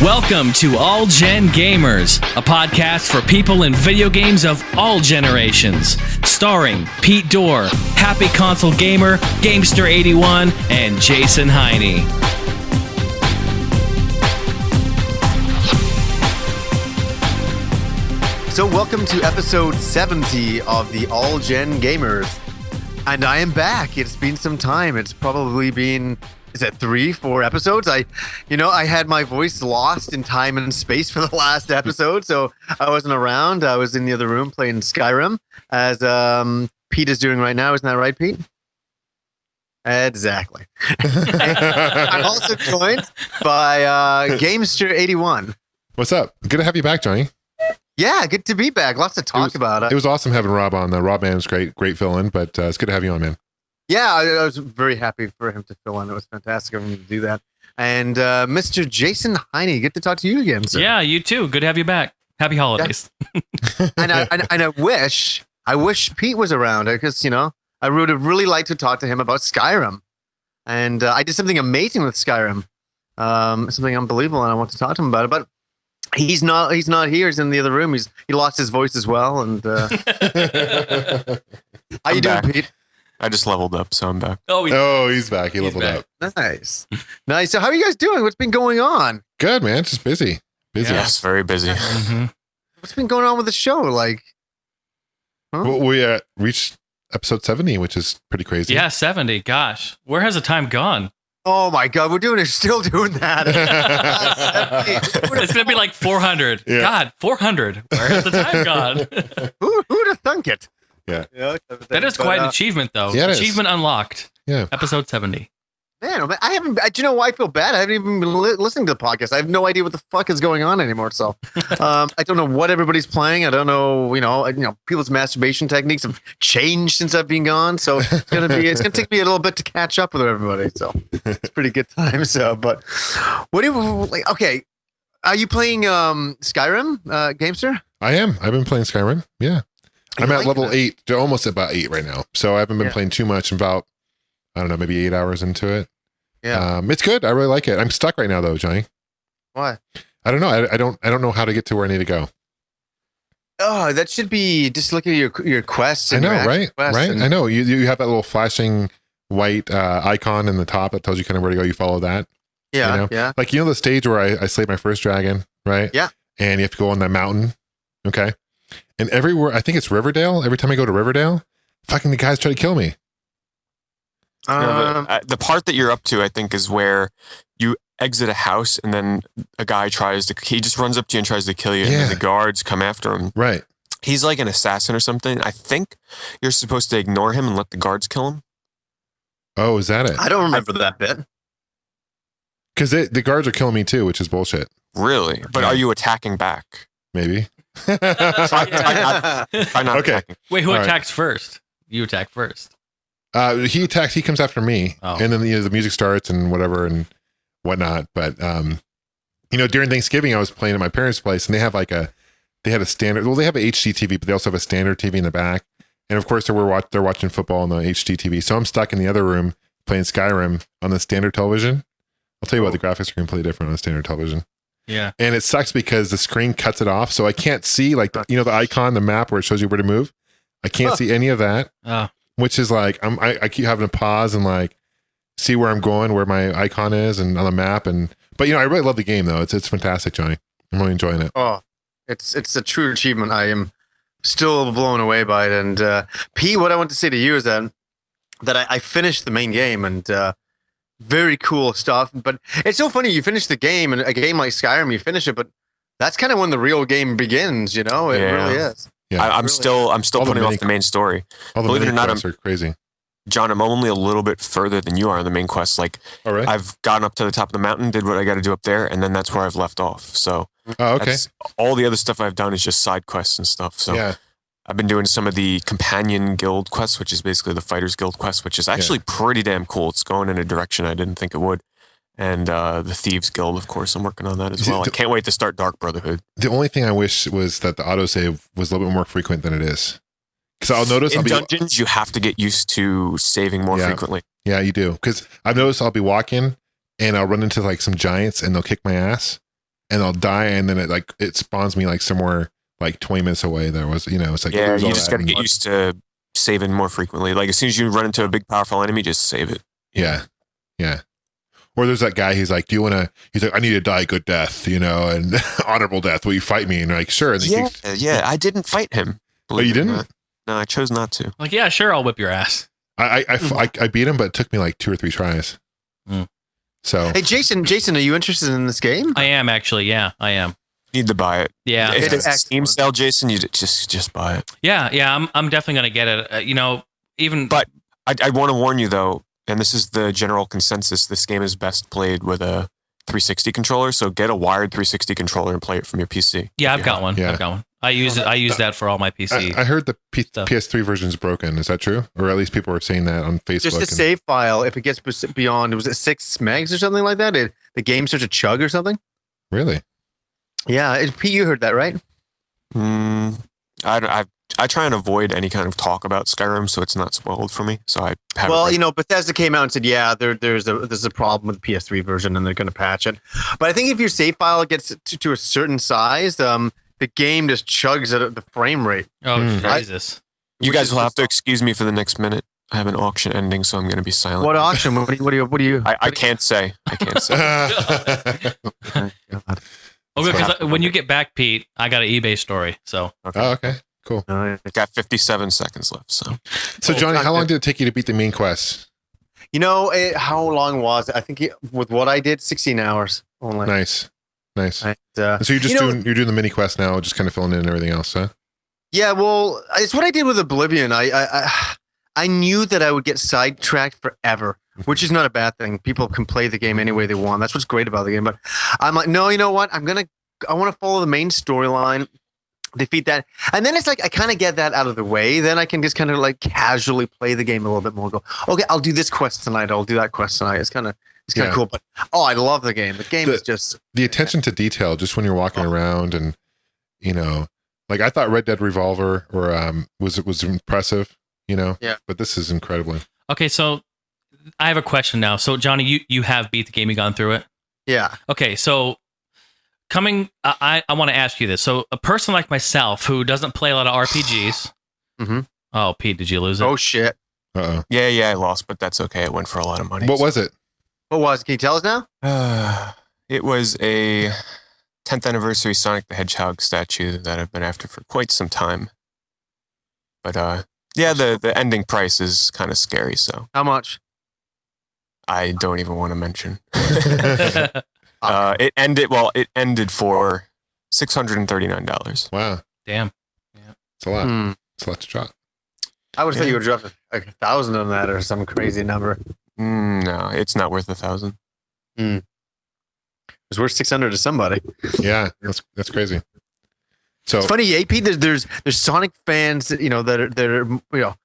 Welcome to All Gen Gamers, a podcast for people in video games of all generations. Starring Pete Dorr, Happy Console Gamer, Gamester81, and Jason Heine. So welcome to episode 70 of the All Gen Gamers. And I am back. It's been some time. It's probably been, is it 3-4 episodes? I had my voice lost in time and space for the last episode, so I wasn't around. I was in the other room playing Skyrim, as Pete is doing right now. Isn't that right, Pete? Exactly. I'm also joined by Gamester81. What's up? Good to have you back, Johnny. Yeah, good to be back. Lots to talk about. It was awesome having Rob on. Rob Man's great fill-in, but it's good to have you on, man. Yeah, I was very happy for him to fill in. It was fantastic of him to do that. And Mr. Jason Heine, good to talk to you again, sir. Yeah, you too. Good to have you back. Happy holidays. Yeah. and I wish Pete was around because, I would have really liked to talk to him about Skyrim. And I did something amazing with Skyrim, something unbelievable, and I want to talk to him about it. But he's not here. He's in the other room. He lost his voice as well. And how you doing, Pete? I just leveled up, so I'm back. He's back. He leveled up. Nice. So how are you guys doing? What's been going on? Good, man. Just busy. Yes, very busy. Mm-hmm. What's been going on with the show? Well, we reached episode 70, which is pretty crazy. Yeah, 70. Gosh, where has the time gone? Oh my God, still doing that. It's gonna be like 400. Yeah. God, 400. Where has the time gone? Who'd have thunk it? Yeah. That is quite an achievement, though. Yeah, achievement unlocked. Yeah. Episode 70. Man, I haven't. Do you know why I feel bad? I haven't even been listening to the podcast. I have no idea what the fuck is going on anymore. So, I don't know what everybody's playing. I don't know. People's masturbation techniques have changed since I've been gone. So it's gonna take me a little bit to catch up with everybody. So it's a pretty good time. So, but what do you like? Okay, are you playing Skyrim, Gamester? I am. I've been playing Skyrim. Yeah, I'm at level 8, almost about 8 right now. So I haven't been playing too much. About, I don't know, maybe 8 hours into it. Yeah. It's good. I really like it. I'm stuck right now though, Johnny. Why? I don't know. I don't know how to get to where I need to go. Oh, that should be just look at your quests. I know, right? Right. I know. You have that little flashing white icon in the top that tells you kind of where to go. You follow that. Yeah. Yeah. Like, the stage where I slayed my first dragon, right? Yeah. And you have to go on that mountain. Okay. And everywhere, I think it's Riverdale. Every time I go to Riverdale, fucking the guys try to kill me. The part that you're up to, I think, is where you exit a house and then a guy he just runs up to you and tries to kill you, and then the guards come after him. Right. He's like an assassin or something. I think you're supposed to ignore him and let the guards kill him. Oh, is that it? I don't remember that bit. Because the guards are killing me too, which is bullshit. Really? But are you attacking back? Maybe. Try not Okay. attacking. Wait, who attacks first? You attack first. He attacks. He comes after me, and then the music starts and whatever and whatnot. But during Thanksgiving, I was playing at my parents' place, and they have they had a standard. Well, they have a HD TV, but they also have a standard TV in the back. And of course, they're watching football on the HD TV. So I'm stuck in the other room playing Skyrim on the standard television. I'll tell you what, the graphics are completely different on the standard television. Yeah, and it sucks because the screen cuts it off, so I can't see the icon, the map where it shows you where to move. I can't see any of that. Which is like I keep having to pause and see where I'm going, where my icon is, and on the map. But I really love the game though. It's fantastic, Johnny. I'm really enjoying it. Oh, it's a true achievement. I am still blown away by it. And Pete, what I want to say to you is that I finished the main game and very cool stuff. But it's so funny. You finish the game, and a game like Skyrim, you finish it, but that's kind of when the real game begins. It really is. Yeah, I'm still putting off the main story. Believe it or not, are crazy. John, I'm only a little bit further than you are on the main quest. Right. I've gotten up to the top of the mountain, did what I got to do up there, and then that's where I've left off. So, okay. All the other stuff I've done is just side quests and stuff. So, I've been doing some of the companion guild quests, which is basically the fighters guild quest, which is actually pretty damn cool. It's going in a direction I didn't think it would. And the Thieves Guild, of course, I'm working on that as well. I can't wait to start Dark Brotherhood. The only thing I wish was that the autosave was a little bit more frequent than it is. Because I'll notice in dungeons, you have to get used to saving more frequently. Yeah, you do. Because I've noticed I'll be walking and I'll run into some giants and they'll kick my ass. and I'll die, and then it spawns me like somewhere like 20 minutes away. There was, it's like, yeah, you just got to get used to saving more frequently. Like as soon as you run into a big powerful enemy, just save it. Yeah. Or there's that guy, he's like, he's like, I need to die a good death, and honorable death. Will you fight me? And you're like, sure. And I didn't fight him. Oh, you didn't? No, I chose not to. Like, yeah, sure, I'll whip your ass. I beat him, but it took me like 2 or 3 tries. So, hey, Jason, are you interested in this game? I am actually. Yeah, I am. Need to buy it. Yeah, if it's Steam style, Jason, you just buy it. Yeah. I'm definitely gonna get it. But I want to warn you though, and this is the general consensus: this game is best played with a 360 controller. So get a wired 360 controller and play it from your PC. Yeah, I've got one. Yeah. I've got one. I use that for all my PC. I heard the PS3 version is broken. Is that true? Or at least people were saying that on Facebook. Just a save file. If it gets beyond, was it 6 megs or something like that? The game starts to chug or something? Really? Yeah. Pete, you heard that, right? I try and avoid any kind of talk about Skyrim, so it's not spoiled for me. So I haven't. Well, Bethesda came out and said, yeah, there's a problem with the PS3 version, and they're going to patch it. But I think if your save file gets to a certain size, the game just chugs at the frame rate. Oh, Jesus. You guys will have to excuse me for the next minute. I have an auction ending, so I'm going to be silent. What auction? What do you? I can't say. I can't say. Okay, because when you get back, Pete, I got an eBay story. So. Okay. Oh, okay. Cool. Got 57 seconds left. So Johnny, how long did it take you to beat the main quest? How long was it? I think with what I did, 16 hours only. Nice. Right, so you're just doing the mini quest now, just kind of filling in everything else, huh? Yeah, well, it's what I did with Oblivion. I knew that I would get sidetracked forever, which is not a bad thing. People can play the game any way they want. That's what's great about the game. But I'm like, no, you know what? I want to follow the main storyline, defeat that, and then it's like I kind of get that out of the way. Then I can just kind of like casually play the game a little bit more. Go, okay, I'll do this quest tonight. I'll do that quest tonight. It's kind of cool. But I love the game. The game is just the attention to detail. Just when you're walking around, and like I thought Red Dead Revolver was impressive. Yeah. But this is incredible. Okay, so I have a question now. So Johnny, you have beat the game. You gone through it? Yeah. Okay, so. I want to ask you this. So a person like myself who doesn't play a lot of RPGs. Mm-hmm. Oh, Pete, did you lose it? Oh, shit. Uh-oh. Yeah, I lost, but that's okay. It went for a lot of money. What was it? Can you tell us now? It was a 10th anniversary Sonic the Hedgehog statue that I've been after for quite some time. But the ending price is kind of scary, so. How much? I don't even want to mention. It ended for $639. Wow. Damn. Yeah. It's a lot. It's a lot to drop. I would say you would drop like 1,000 on that or some crazy number. No, it's not worth 1,000. It's worth 600 to somebody. Yeah, that's crazy. So it's funny, AP. There's Sonic fans that that are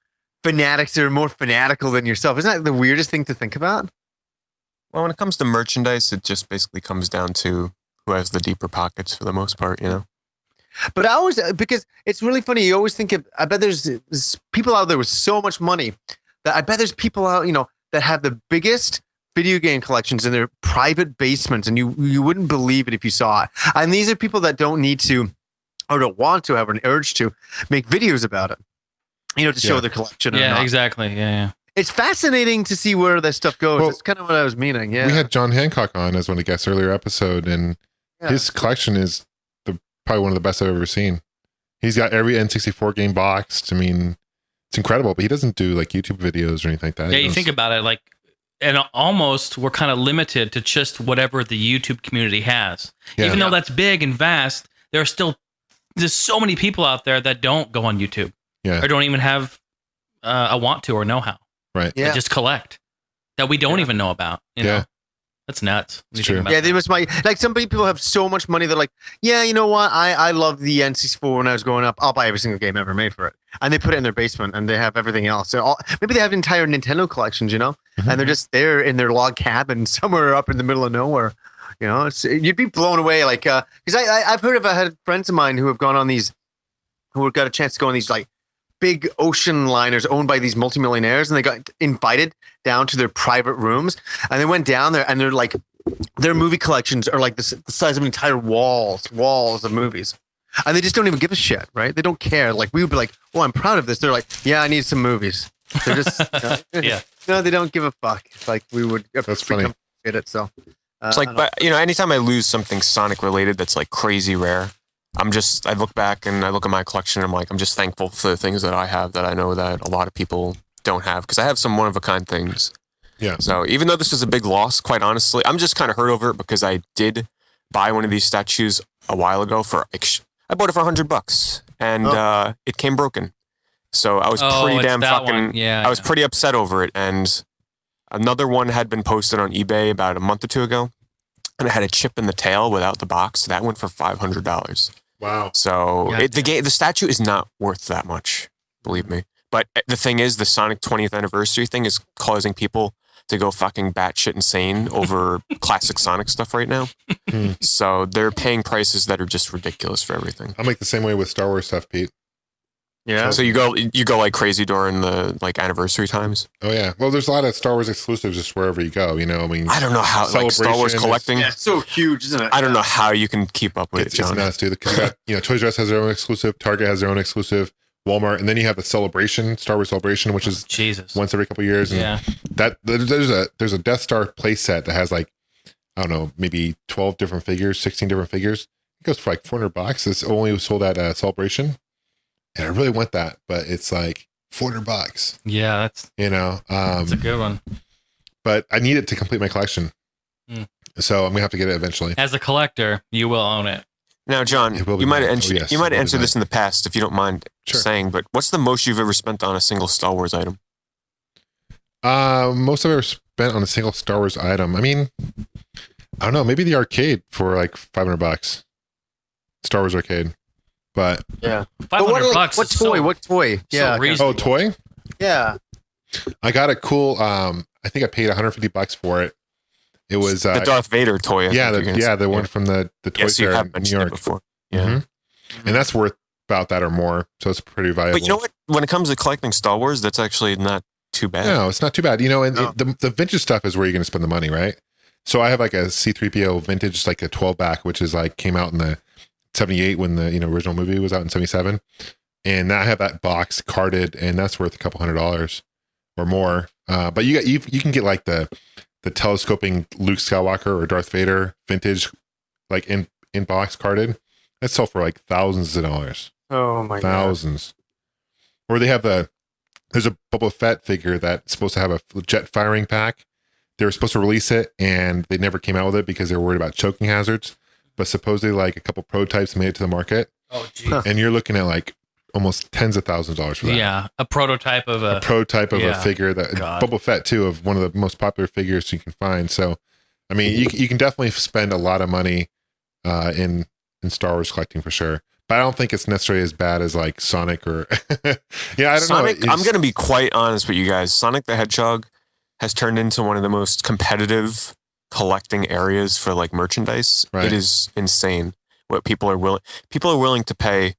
fanatics that are more fanatical than yourself. Isn't that the weirdest thing to think about? Well, when it comes to merchandise, it just basically comes down to who has the deeper pockets for the most part, But I always, because it's really funny, you always think I bet there's people out there with so much money that I bet there's people out, that have the biggest video game collections in their private basements, and you wouldn't believe it if you saw it. And these are people that don't need to, or don't want to have an urge to make videos about it, to show their collection. Yeah, exactly. Yeah. It's fascinating to see where that stuff goes. That's kind of what I was meaning. Yeah, we had John Hancock on as one of the guests earlier episode, and his collection is probably one of the best I've ever seen. He's got every N64 game boxed. I mean, it's incredible, but he doesn't do like YouTube videos or anything like that. Yeah, you think about it, and almost we're kind of limited to just whatever the YouTube community has. Yeah. Even though that's big and vast, there's so many people out there that don't go on YouTube, or don't even have a want to or know how. Right. Yeah. Just collect that we don't even know about. You know? That's nuts. It's true. Yeah, they must like some people have so much money. They're like, yeah, you know what? I love the N64 when I was growing up. I'll buy every single game ever made for it, and they put it in their basement, and they have everything else. Maybe they have entire Nintendo collections, and they're just there in their log cabin somewhere up in the middle of nowhere. You'd be blown away, because I've heard I had friends of mine who have gone on these, who have got a chance to go on these big ocean liners owned by these multimillionaires, and they got invited down to their private rooms, and they went down there, and they're like their movie collections are like the size of entire walls of movies. And they just don't even give a shit, right? They don't care. Like, we would be like, "Oh, I'm proud of this." They're like, "Yeah, I need some movies." They're just, yeah. No, they don't give a fuck. It's like we would. That's funny. Get it. So it's like, but anytime I lose something Sonic related that's like crazy rare, I look back and I look at my collection. And I'm just thankful for the things that I have that I know that a lot of people don't have, because I have some one of a kind things. Yeah. So even though this was a big loss, quite honestly, I'm just kind of hurt over it because I did buy one of these statues a while ago I bought it for $100 and it came broken. So I was pretty damn fucking. I was pretty upset over it. And another one had been posted on eBay about a month or two ago, and it had a chip in the tail without the box. That went for $500. Wow. So the statue is not worth that much, believe me. But the thing is, the Sonic 20th anniversary thing is causing people to go fucking batshit insane over classic Sonic stuff right now. So they're paying prices that are just ridiculous for everything. I'm like the same way with Star Wars stuff, Pete. Yeah. So you go like crazy during the like anniversary times. Oh yeah. Well, there's a lot of Star Wars exclusives just wherever you go. You know, I mean, I don't know how like Star Wars collecting. It's so huge, isn't it? I don't know how you can keep up with it, John. It's nuts, dude. Because you got, Toys R Us has their own exclusive, Target has their own exclusive, Walmart, and then you have the Celebration, Star Wars Celebration, which is once every couple of years. And that there's a Death Star playset that has like, I don't know, maybe 12 different figures, 16 different figures. It goes for like $400. It's only sold at Celebration. And I really want that, but it's like $400. Yeah, that's that's a good one. But I need it to complete my collection, so I'm gonna have to get it eventually. As a collector, you will own it. Now, John, you might have answered this in the past if you don't mind saying, but what's the most you've ever spent on a single Star Wars item? Most I've ever spent on a single Star Wars item. I mean, I don't know, maybe the arcade for like $500. Star Wars arcade. But yeah, $500. What toy? Yeah. Toy? Yeah. I got a cool. I think I paid $150 for it. It was the Darth Vader toy. The one from the toy fair in New York before. Yeah, and that's worth about that or more. So it's pretty valuable. But you know what? When it comes to collecting Star Wars, that's actually not too bad. No, it's not too bad. And the vintage stuff is where you're going to spend the money, right? So I have like a C-3PO vintage, like a 12-back, which is like came out in the 78 when the original movie was out in 77, and now I have that box carded, and that's worth a couple $100 or more. But you can get like the telescoping Luke Skywalker or Darth Vader vintage, like in box carded. That's sold for like thousands of dollars. Oh my god, thousands. Or they have there's a Boba Fett figure that's supposed to have a jet firing pack. They were supposed to release it, and they never came out with it because they were worried about choking hazards. But supposedly like a couple prototypes made it to the market. Oh, geez. And you're looking at like almost tens of thousands of dollars for that. Yeah, a prototype of a figure that Boba Fett too, of one of the most popular figures you can find. So, I mean, you can definitely spend a lot of money in Star Wars collecting for sure. But I don't think it's necessarily as bad as like Sonic or I don't know. I'm going to be quite honest with you guys. Sonic the Hedgehog has turned into one of the most competitive collecting areas for like merchandise. Right. It is insane what people are willing to pay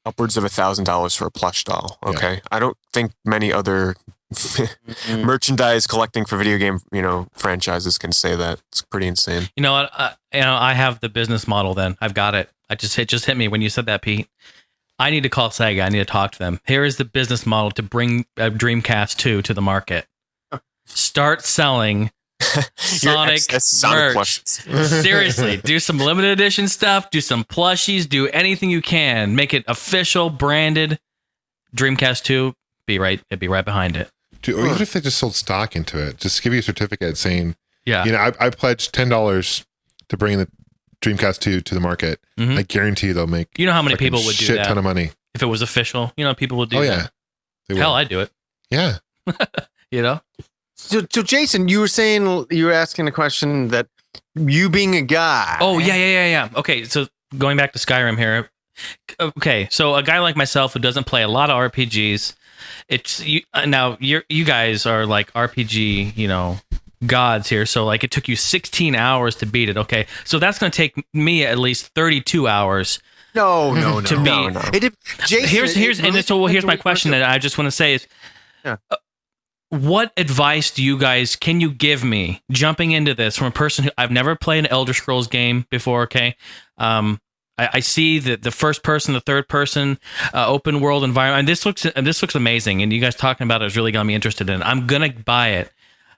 upwards of $1,000 for a plush doll. Okay. Yeah. I don't think many other merchandise collecting for video game, franchises can say that. It's pretty insane. You know what? I have the business model then. I've got it. It just hit me when you said that, Pete. I need to call Sega. I need to talk to them. Here is the business model to bring Dreamcast 2 to the market. Start selling Sonic merch. Seriously, do some limited edition stuff, do some plushies, do anything you can. Make it official, branded. Dreamcast 2, it'd be right behind it. Dude, or even if they just sold stock into it, just give you a certificate saying, I pledged $10 to bring the Dreamcast 2 to the market. Mm-hmm. I guarantee they'll make how many people would do that? Shit ton of money. If it was official, people would do that. Hell, I'd do it. Yeah. So Jason, you were asking a question that you being a guy. Oh, yeah. Okay, so going back to Skyrim here. Okay, so a guy like myself who doesn't play a lot of RPGs, you guys are like RPG, gods here. So like it took you 16 hours to beat it. Okay, so that's going to take me at least 32 hours. No. Here's my question that I just want to say is, what advice can you give me jumping into this from a person who I've never played an Elder Scrolls game before? Okay. I see that the first person, the third person, open world environment, and this looks amazing. And you guys talking about it is really got me interested in it. I'm gonna buy it,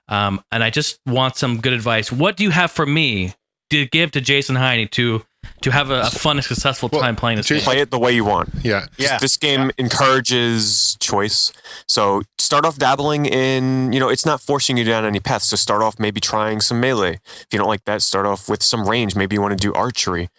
and I just want some good advice. What do you have for me to give to Jason Heine to have a fun and successful time playing this game? Play it the way you want. Yeah. This game encourages choice. So start off dabbling in, it's not forcing you down any paths. So start off maybe trying some melee. If you don't like that, start off with some range. Maybe you want to do archery.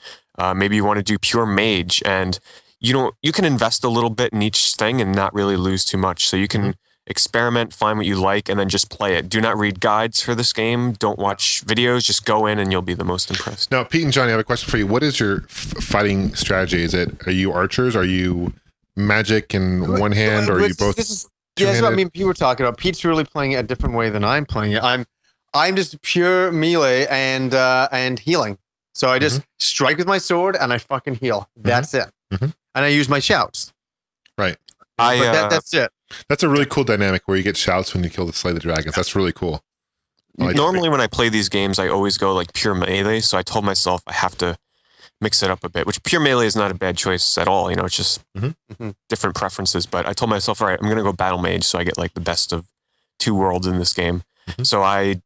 Maybe you want to do pure mage. And you can invest a little bit in each thing and not really lose too much. So you can experiment, find what you like, and then just play it. Do not read guides for this game. Don't watch videos. Just go in and you'll be the most impressed. Now, Pete and Johnny, I have a question for you. What is your fighting strategy? Are you archers? Are you magic in one hand? Or are you both? That's what Pete were talking about. Pete's really playing it a different way than I'm playing it. I'm just pure melee and healing. So I just strike with my sword and I fucking heal. That's it. And I use my shouts. Right. That's it. That's a really cool dynamic where you get shouts when you slay the dragons. That's really cool. Normally when I play these games, I always go like pure melee. So I told myself I have to mix it up a bit, which pure melee is not a bad choice at all. It's just different preferences. But I told myself, all right, I'm going to go battle mage. So I get like the best of two worlds in this game. So I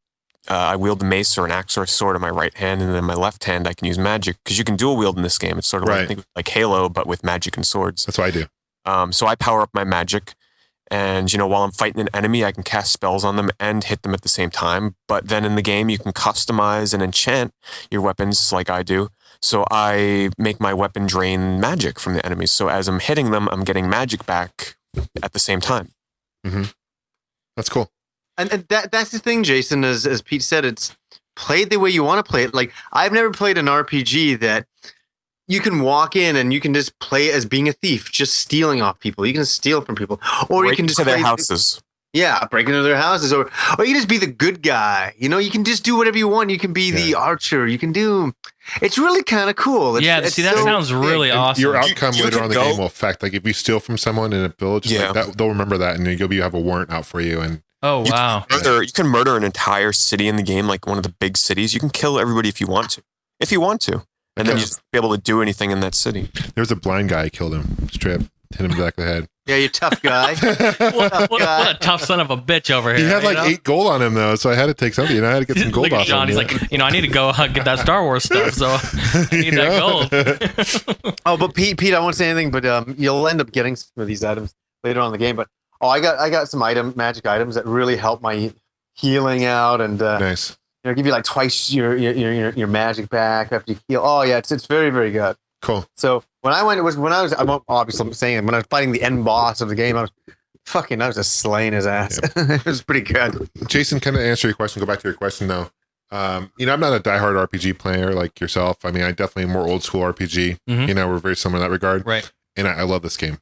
wield the mace or an axe or a sword in my right hand, and then in my left hand I can use magic, because you can dual wield in this game. It's sort of like Halo, but with magic and swords. That's what I do. So I power up my magic, and while I'm fighting an enemy, I can cast spells on them and hit them at the same time. But then in the game, you can customize and enchant your weapons like I do. So I make my weapon drain magic from the enemies. So as I'm hitting them, I'm getting magic back at the same time. That's cool. And that's the thing, Jason, as Pete said, it's played the way you want to play it. Like, I've never played an RPG that you can walk in and you can just play as being a thief, just stealing off people. You can steal from people. Or break you can just into their houses. Break into their houses. Or you just be the good guy. You can just do whatever you want. You can be the archer. You can do... It's really kind of cool. That sounds really awesome. Your outcome later on in the game will affect, like, if you steal from someone in a village, like that, they'll remember that, and you have a warrant out for you. And oh, wow. You can murder an entire city in the game, like one of the big cities. You can kill everybody if you want to. And then you just be able to do anything in that city. There was a blind guy who killed him. Straight up, hit him in the back of the head. Yeah, you tough guy. What a tough son of a bitch over here. He had 8 gold on him, though, so I had to take something. I had to get some gold off John, him. He's like, I need to go get that Star Wars stuff, so I need that gold. But Pete, I won't say anything, but you'll end up getting some of these items later on in the game. But I got some magic items that really help my healing out, and nice. Give you like twice your magic back after you heal. Oh yeah, it's very, very good. Cool. So I'm obviously saying when I was fighting the end boss of the game, I was just slaying his ass. Yeah. It was pretty good. Jason, kind of answer your question. Go back to your question though. I'm not a diehard RPG player like yourself. I mean, I definitely am more old school RPG. We're very similar in that regard. Right. And I love this game.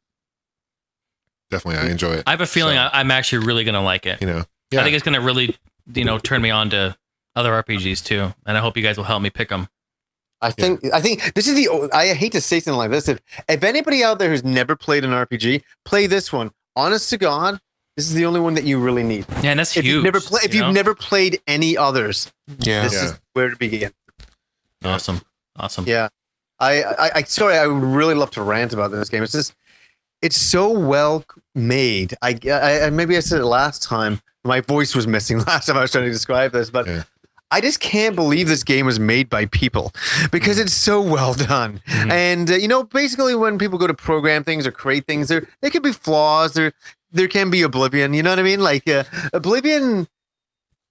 Definitely, I enjoy it. I have a feeling I'm actually really gonna like it. I think it's gonna really, turn me on to other RPGs too, and I hope you guys will help me pick them. I think this is I hate to say something like this. If anybody out there who's never played an RPG, play this one. Honest to God, this is the only one that you really need. Yeah, and that's huge. If you've never played any others, this is where to begin. Awesome. Yeah, I would really love to rant about this game. It's so well made. I maybe I said it last time. My voice was missing last time I was trying to describe this, but I just can't believe this game was made by people, because it's so well done. And basically when people go to program things or create things, there could be flaws. There can be Oblivion. You know what I mean? Like Oblivion.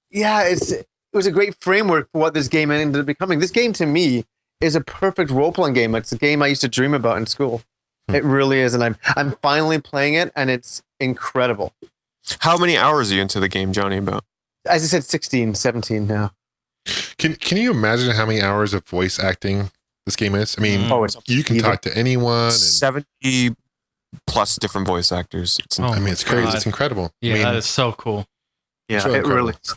Yeah, it was a great framework for what this game ended up becoming. This game to me is a perfect role playing game. It's a game I used to dream about in school. It really is, and I'm finally playing it, and it's incredible. How many hours are you into the game, Johnny? About, as I said, 16, 17 now. Can you imagine how many hours of voice acting this game is? I mean, you can talk to anyone. 70 plus different voice actors. It's crazy. It's incredible. Yeah, that is so cool. Yeah, it really is.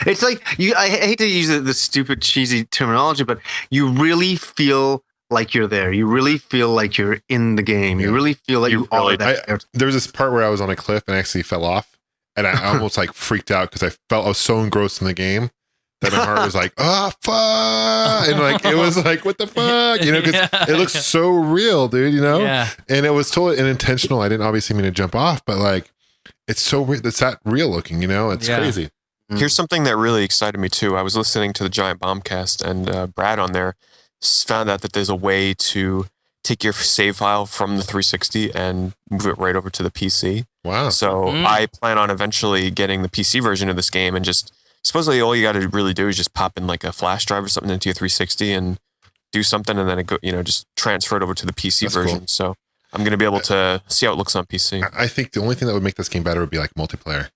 It's like I hate to use the stupid, cheesy terminology, but you really feel like you're there. You really feel like you're in the game. You really feel like you are that. There was this part where I was on a cliff and actually fell off, and I almost like freaked out because I was so engrossed in the game that my heart was like, oh fuck, and like it was like, what the fuck, because it looks so real, dude, and it was totally unintentional. I didn't obviously mean to jump off, but like it's so it's that real looking, it's crazy. Here's something that really excited me too. I was listening to the Giant Bombcast, and Brad on there found out that there's a way to take your save file from the 360 and move it right over to the PC. Wow. So I plan on eventually getting the PC version of this game, and just supposedly all you got to really do is just pop in like a flash drive or something into your 360 and do something, and then it just transfer it over to the PC That's version. cool. So I'm going to be able to see how it looks on PC. I think the only thing that would make this game better would be like multiplayer.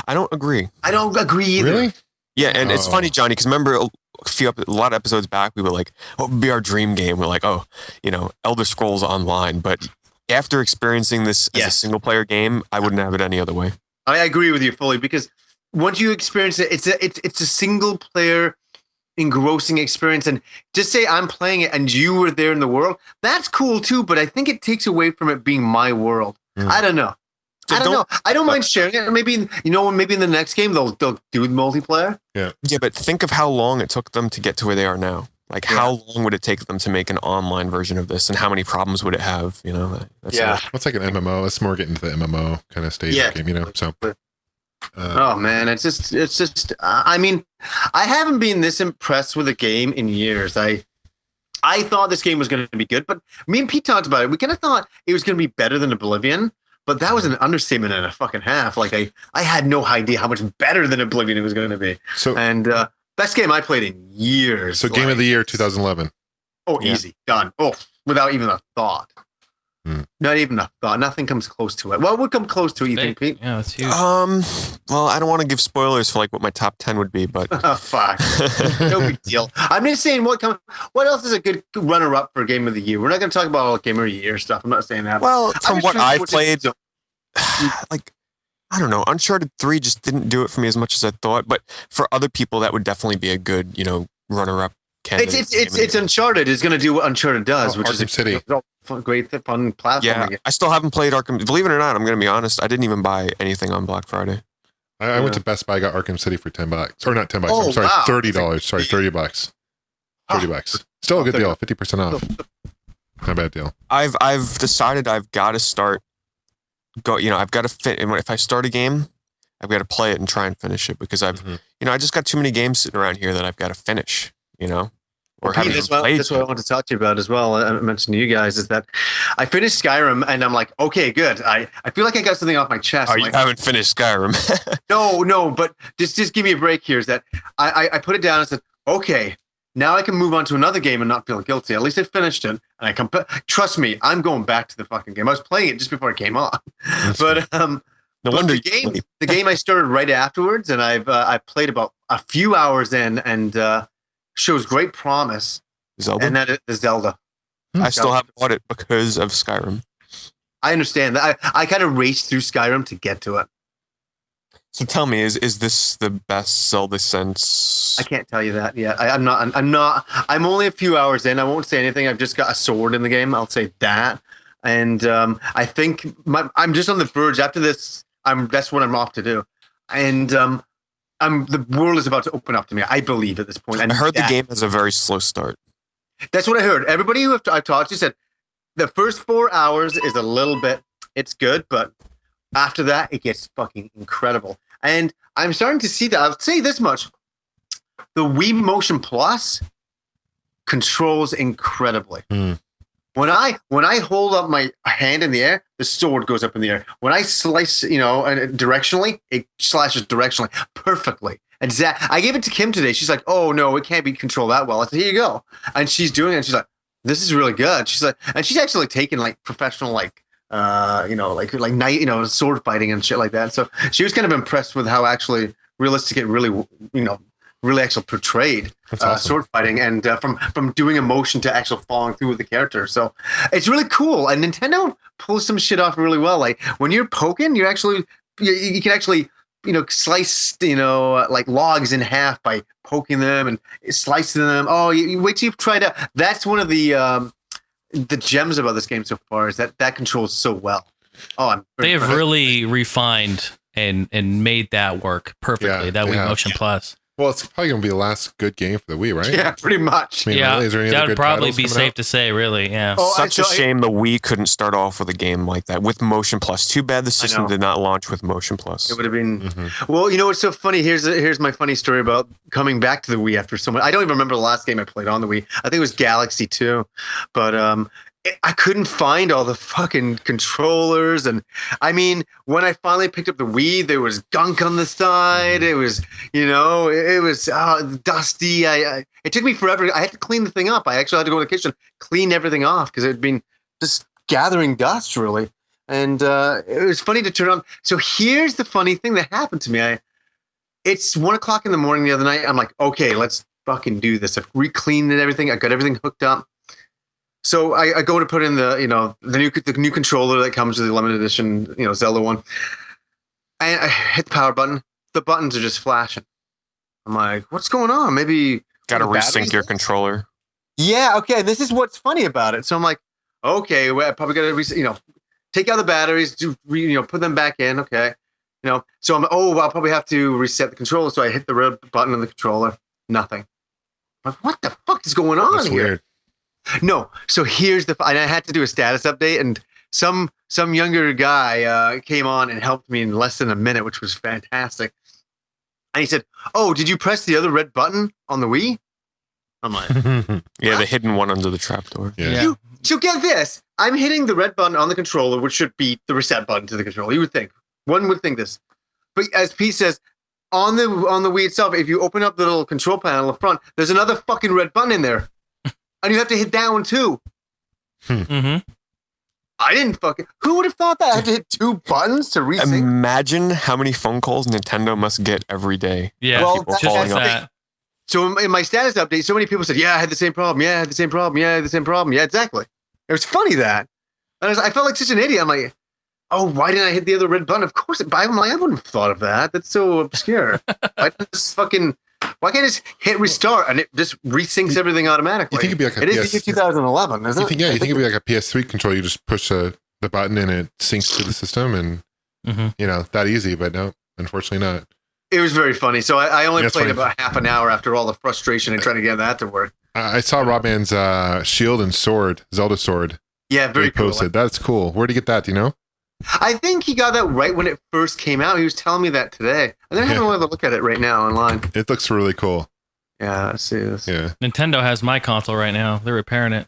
I don't agree. I don't agree either. Really? Yeah, and it's funny, Johnny, because remember a lot of episodes back, we were like, what would be our dream game? We're like, Elder Scrolls Online. But after experiencing this as a single-player game, I wouldn't have it any other way. I agree with you fully, because once you experience it, it's a single-player engrossing experience. And just say I'm playing it and you were there in the world, that's cool too, but I think it takes away from it being my world. I don't know. I don't know. I don't mind sharing it. Maybe maybe in the next game they'll do multiplayer. Yeah. Yeah, but think of how long it took them to get to where they are now. Like, how long would it take them to make an online version of this, and how many problems would it have? It's like an MMO. It's more getting to the MMO kind of stage of the game, So. Oh man, it's just. I mean, I haven't been this impressed with a game in years. I thought this game was going to be good, but me and Pete talked about it. We kind of thought it was going to be better than Oblivion. But that was an understatement and a fucking half. Like I had no idea how much better than Oblivion it was going to be. So, and best game I played in years. So game of the year 2011. Oh, easy, done. Oh, without even a thought. Not even a thought. Nothing comes close to it. What would come close to it, you think, Pete? Yeah, that's huge. Well, I don't want to give spoilers for like what my top 10 would be, but fuck, no big deal. I'm just saying, what else is a good runner-up for Game of the Year? We're not going to talk about all Game of the Year stuff. I'm not saying that. Well, from what I've played, like, I don't know, Uncharted 3 just didn't do it for me as much as I thought. But for other people, that would definitely be a good, runner-up candidate. It's Uncharted. It's going to do what Uncharted does, which Arkham is City. Great fun platform. Yeah, I still haven't played Arkham. Believe it or not, I'm going to be honest. I didn't even buy anything on Black Friday. I went to Best Buy, got Arkham City for $10, or not $10. Oh, I'm sorry, wow. $30. Sorry, $30. $30. Still a good deal. 50% off. Not a bad deal. I've decided I've got to start. I've got to fit. And if I start a game, I've got to play it and try and finish it, because I just got too many games sitting around here that I've got to finish. Or that's what I want to talk to you about as well. I mentioned to you guys is that I finished Skyrim and I'm like, okay, good. I feel like I got something off my chest. Oh, you haven't finished Skyrim? No, but just give me a break here. Is that I put it down and said, okay, now I can move on to another game and not feel guilty. At least I finished it, and I can trust me. I'm going back to the fucking game. I was playing it just before it came on, but no wonder the game I started right afterwards, and I played about a few hours in, and shows great promise. Zelda? And that is Zelda. I still haven't bought it because of Skyrim. I understand that. I kind of raced through Skyrim to get to it. So tell me, is this the best Zelda since? I can't tell you that yet. I'm only a few hours in. I won't say anything. I've just got a sword in the game. I'll say that. And I think I'm just on the verge. After this, that's what I'm off to do. And the world is about to open up to me, I believe, at this point. And I heard the game has a very slow start. That's what I heard. Everybody who I've talked to said the first 4 hours is a little bit, it's good, but after that, it gets fucking incredible. And I'm starting to see that. I'll say this much. The Wii Motion Plus controls incredibly. When I hold up my hand in the air, the sword goes up in the air. When I slice, directionally, it slashes directionally perfectly. I gave it to Kim today. She's like, "Oh no, it can't be controlled that well." I said, "Here you go." And she's doing it. And she's like, "This is really good." She's like, and she's actually taken like professional like night, sword fighting and shit like that. So she was kind of impressed with how actually realistic it really, really actually portrayed awesome. Sword fighting, and from doing emotion to actually following through with the character. So it's really cool. And Nintendo pulls some shit off really well. Like when you're poking, you can actually slice like logs in half by poking them and slicing them. Oh, you wait till you've tried out. That's one of the gems about this game so far is that controls so well. Oh, they have really refined and made that work perfectly. That Wii Motion Plus. Well, it's probably going to be the last good game for the Wii, right? Yeah, pretty much. I mean, really? Is there any that other would good probably titles be coming safe out? to say, really. Yeah. Such a shame the Wii couldn't start off with a game like that with Motion Plus. Too bad the system did not launch with Motion Plus. It would have been. Well, you know what's so funny? Here's my funny story about coming back to the Wii after so much. I don't even remember the last game I played on the Wii. I think it was Galaxy 2, but I couldn't find all the fucking controllers. And I mean, when I finally picked up the Wii, there was gunk on the side. It was, it was dusty. It took me forever. I had to clean the thing up. I actually had to go to the kitchen, clean everything off because it had been just gathering dust, really. And it was funny to turn on. So here's the funny thing that happened to me. It's 1:00 in the morning the other night. I'm like, okay, let's fucking do this. I've re-cleaned everything. I got everything hooked up. So I go to put in the new controller that comes with the limited edition, Zelda one. And I hit the power button. The buttons are just flashing. I'm like, what's going on? Maybe got to resync your controller. Yeah. Okay. This is what's funny about it. So I'm like, okay, well, I probably got to take out the batteries, put them back in. Okay. So I'll probably have to reset the controller. So I hit the red button on the controller. Nothing. I'm like, what the fuck is going on That's here? Weird. No, so here's and I had to do a status update, and some younger guy came on and helped me in less than a minute, which was fantastic. And he said, "Oh, did you press the other red button on the Wii?" I'm like, yeah, the hidden one under the trapdoor. Yeah. So get this: I'm hitting the red button on the controller, which should be the reset button to the controller. You would think one would think this, but as Pete says, on the Wii itself, if you open up the little control panel up front, there's another fucking red button in there. And you have to hit that one too. Mm-hmm. I didn't fucking. Who would have thought that I had to hit 2 buttons to resync? Imagine how many phone calls Nintendo must get every day. Yeah, well, people calling up. that. So in my status update, so many people said, "Yeah, I had the same problem. Yeah, I had the same problem. Yeah, I had the same problem." Yeah, exactly. It was funny that. And I felt like such an idiot. I'm like, oh, why didn't I hit the other red button? Of course, I'm like, I wouldn't have thought of that. That's so obscure. Why can't I just hit restart and it just resyncs everything automatically? You think it'd be like it is the year 2011, isn't it? You think it'd be like a PS3 controller. You just push the button and it syncs to the system and, that easy. But no, unfortunately not. It was very funny. So I only played about half an hour after all the frustration and trying to get that to work. I saw Robman's shield and sword, Zelda sword. Yeah, very cool. Posted. That's cool. Where'd he get that? Do you know? I think he got that right when it first came out. He was telling me that today. I'm going to have another look at it right now online. It looks really cool. Yeah, let's see this. Yeah. Nintendo has my console right now. They're repairing it.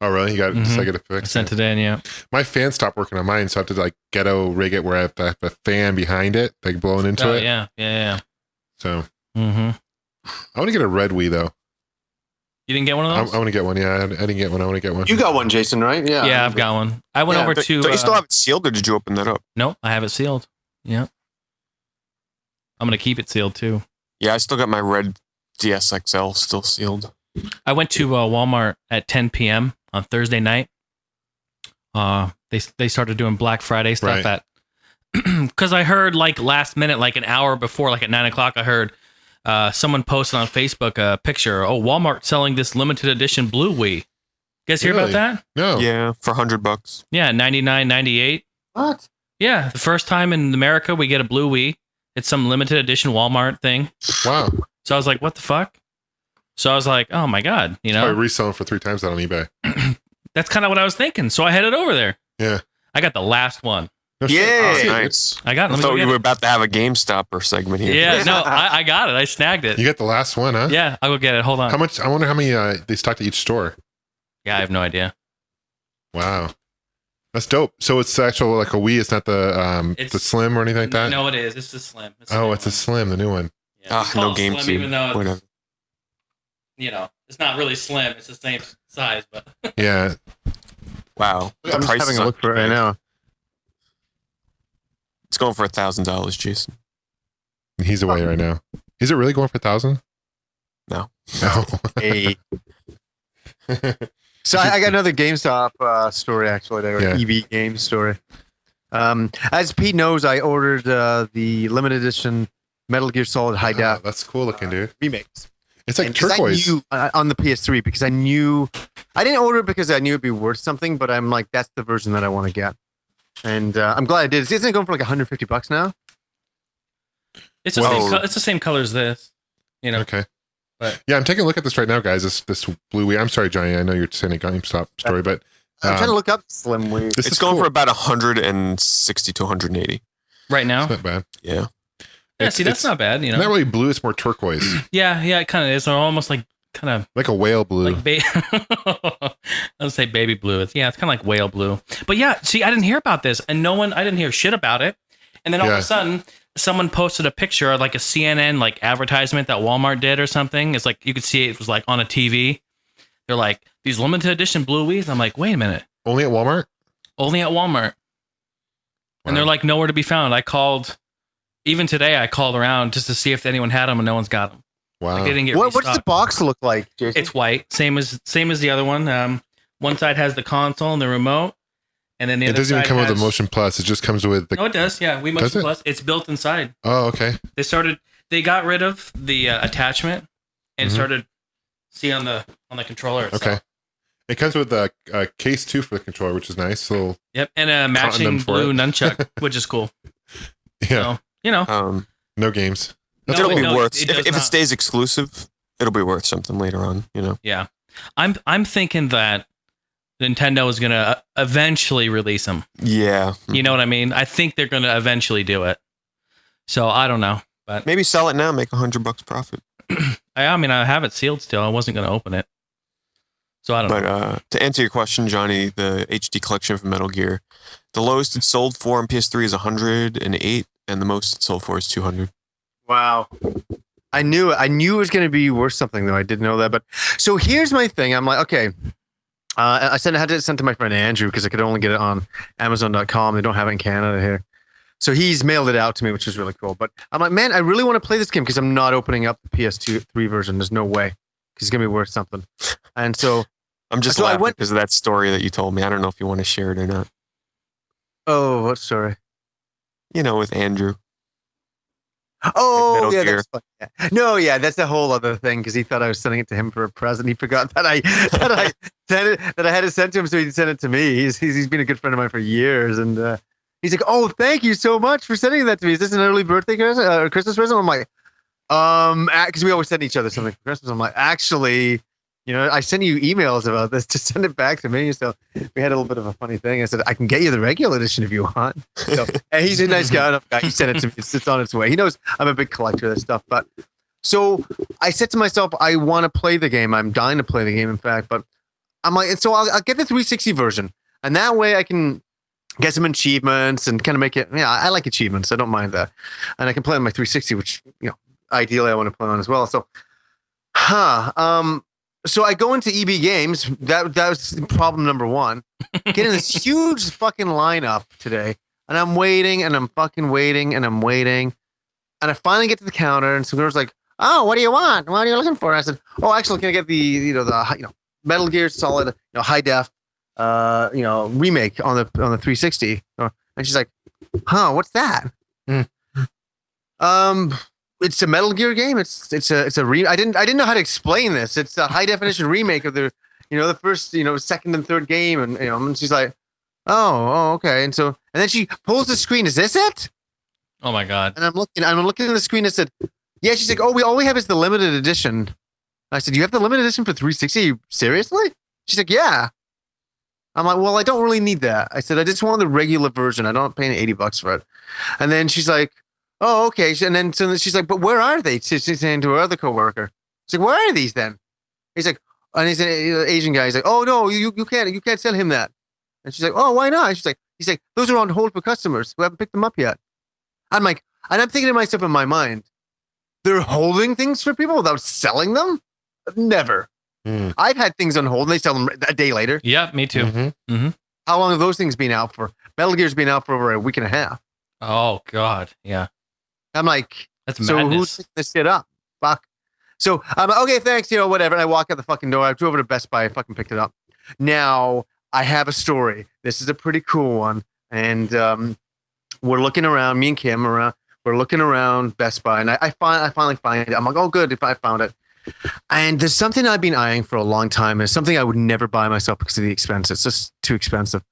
Oh, really? You got it? Just I get it fixed? I sent it in, yeah. My fan stopped working on mine, so I have to ghetto rig it where I have to have a fan behind it, blowing into it. Yeah. So. I want to get a red Wii, though. You didn't get one of those? I want to get one. Yeah, I didn't get one. I want to get one. You got one, Jason, right? Yeah. Yeah, I've got one. I went over to. Don't you still have it sealed, or did you open that up? No, I have it sealed. Yeah. I'm going to keep it sealed, too. Yeah, I still got my red DSXL still sealed. I went to Walmart at 10 p.m. on Thursday night. They started doing Black Friday stuff at. Because I heard last minute, an hour before, at 9 o'clock, I heard. Someone posted on Facebook a picture. Oh, Walmart selling this limited edition blue Wii. You guys hear about that? No. Yeah, for $100. Yeah, $99.98. What? Yeah, the first time in America we get a blue Wii. It's some limited edition Walmart thing. Wow. So I was like, what the fuck? So I was like, oh my God, Probably reselling for 3 times that on eBay. That's kind of what I was thinking. So I headed over there. Yeah. I got the last one. No yeah. shit. Nice. I got it. I thought you were about to have a GameStop segment here. Yeah, no, I got it. I snagged it. You got the last one, huh? Yeah, I'll go get it. Hold on. How much? I wonder how many they stocked at each store. Yeah, I have no idea. Wow. That's dope. So it's actual a Wii. It's not the Slim or anything like that? No, it is. It's the Slim. It's a Slim, the new one. Yeah, no GameCube. Slim, even though Whatever. It's not really slim. It's the same size, but yeah. Wow. I'm just having a look for it right now. It's going for $1,000, Jason. He's away right now. Is it really going for 1,000? No. No. Hey. So I got another GameStop story actually. There, EB Games story. As Pete knows, I ordered the limited edition Metal Gear Solid High Def. That's cool looking, dude. Remakes. It's like and turquoise. I knew, on the PS3 because I knew I didn't order it because I knew it'd be worth something, but I'm like, that's the version that I want to get. And I'm glad I did. Isn't it going for like $150 now? It's the same color as this. You know. Okay. But yeah, I'm taking a look at this right now, guys. This blue Wii. I'm sorry, Johnny. I know you're saying a GameStop story, but I'm trying to look up Slim Wii. It's going for about 160 to 180 right now. It's not bad. Yeah. Yeah. See, that's not bad. You know. Not really blue. It's more turquoise. Yeah. It kind of is. Almost like like a whale blue. Like let's say baby blue. It's kind of like whale blue. But yeah, see, I didn't hear about this, and I didn't hear shit about it. And then all of a sudden, someone posted a picture of like a CNN like advertisement that Walmart did or something. It's like you could see it was like on a TV. They're like these limited edition blue Wii's. I'm like, wait a minute. Only at Walmart? Only at Walmart. Wow. And they're like nowhere to be found. Even today, I called around just to see if anyone had them, and no one's got them. Wow. Like they didn't get what does the box look like, Jason? It's white, same as the other one. One side has the console and the remote, and then the other side doesn't even come with the Motion Plus. It just comes with the. No, it does. Yeah, Wii Motion Plus. It's built inside. Oh, okay. They got rid of the attachment and started on the controller itself. Okay. It comes with a case too for the controller, which is nice. So yep, and a matching blue nunchuck, which is cool. Yeah. So, no games. It'll be worth if it stays exclusive. It'll be worth something later on. Yeah, I'm thinking that Nintendo is gonna eventually release them. Yeah, you know what I mean. I think they're gonna eventually do it. So I don't know, but maybe sell it now, make $100 profit. I mean, I have it sealed still. I wasn't gonna open it, so I don't know. But to answer your question, Johnny, the HD collection from Metal Gear, the lowest it's sold for on PS3 is 108, and the most it's sold for is 200. Wow. I knew it was going to be worth something, though. I didn't know that. But so here's my thing. I'm like, okay. I had to send to my friend Andrew because I could only get it on Amazon.com. They don't have it in Canada here. So he's mailed it out to me, which is really cool. But I'm like, man, I really want to play this game because I'm not opening up the PS3 version. There's no way because it's going to be worth something. And so I'm just laughing because of that story that you told me. I don't know if you want to share it or not. Oh, what story? With Andrew. Oh, yeah, that's funny. Yeah. No, yeah, that's a whole other thing because he thought I was sending it to him for a present. He forgot that I had it sent to him, so he sent it to me. He's been a good friend of mine for years, and he's like, "Oh, thank you so much for sending that to me. Is this an early birthday present or Christmas present?" I'm like, because we always send each other something for Christmas. I'm like, actually, I sent you emails about this to send it back to me. So we had a little bit of a funny thing. I said, I can get you the regular edition if you want. So, and he's a nice guy. He sent it to me. It's on its way. He knows I'm a big collector of this stuff. But so I said to myself, I want to play the game. I'm dying to play the game, in fact. But I'm like, so I'll get the 360 version. And that way I can get some achievements and kind of make it. Yeah, I like achievements. I don't mind that. And I can play on my 360, which, ideally I want to play on as well. So, So I go into EB Games. That was problem number one. Getting this huge fucking lineup today, and I'm waiting, and I'm fucking waiting, and I'm waiting, and I finally get to the counter, and some girl's like, "Oh, what do you want? What are you looking for?" I said, "Oh, actually, can I get the Metal Gear Solid high def remake on the 360?" And she's like, "Huh, what's that?" It's a Metal Gear game. It's a I didn't know how to explain this. It's a high definition remake of the the first second and third game, and she's like, oh okay, and then she pulls the screen. Is this it? Oh my god! And I'm looking at the screen. I said, yeah. She's like, oh, all we have is the limited edition. I said, you have the limited edition for 360? Seriously? She's like, yeah. I'm like, well, I don't really need that. I said, I just want the regular version. I don't pay $80 for it. And then she's like, oh, okay. And then so she's like, but where are they? She's saying to her other coworker. She's like, where are these then? He's like, and he's an Asian guy. He's like, oh no, you can't sell him that. And she's like, oh, why not? And he's like, those are on hold for customers who haven't picked them up yet. I'm like, and I'm thinking to myself in my mind, they're holding things for people without selling them? Never. I've had things on hold and they sell them a day later. Yeah, me too. Mm-hmm. How long have those things been out for? Metal Gear's been out for over a week and a half. Oh God, yeah. I'm like, that's so madness. who's picking this shit up? Fuck. So I'm like, okay, thanks, whatever. And I walk out the fucking door. I drove over to Best Buy. I fucking picked it up. Now I have a story. This is a pretty cool one. And we're looking around, me and Kim we're looking around Best Buy, and I finally find it. I'm like, oh, good, if I found it. And there's something I've been eyeing for a long time, and it's something I would never buy myself because of the expense. It's just too expensive.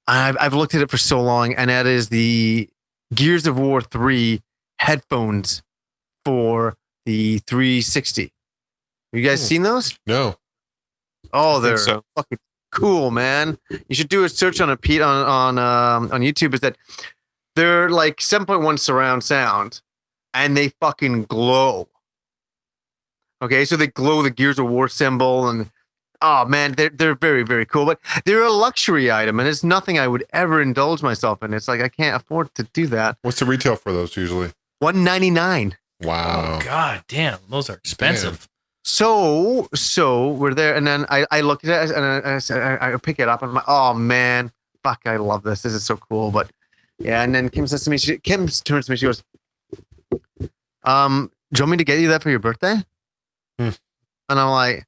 I've looked at it for so long, and that is the Gears of War 3 headphones for the 360. Have you guys seen those? No. Oh, they're fucking cool, man. You should do a search on Pete on YouTube. Is that they're like 7.1 surround sound, and they fucking glow. Okay, so they glow the Gears of War symbol, and oh man, they're very, very cool. But they're a luxury item, and it's nothing I would ever indulge myself in. It's like I can't afford to do that. What's the retail for those usually? $199. Wow. Oh, God damn, those are expensive. Damn. So we're there, and then I look at it, and I pick it up, and I'm like, oh man, fuck, I love this. This is so cool. But yeah, and then Kim says to me, Kim turns to me, she goes, do you want me to get you that for your birthday? And I'm like,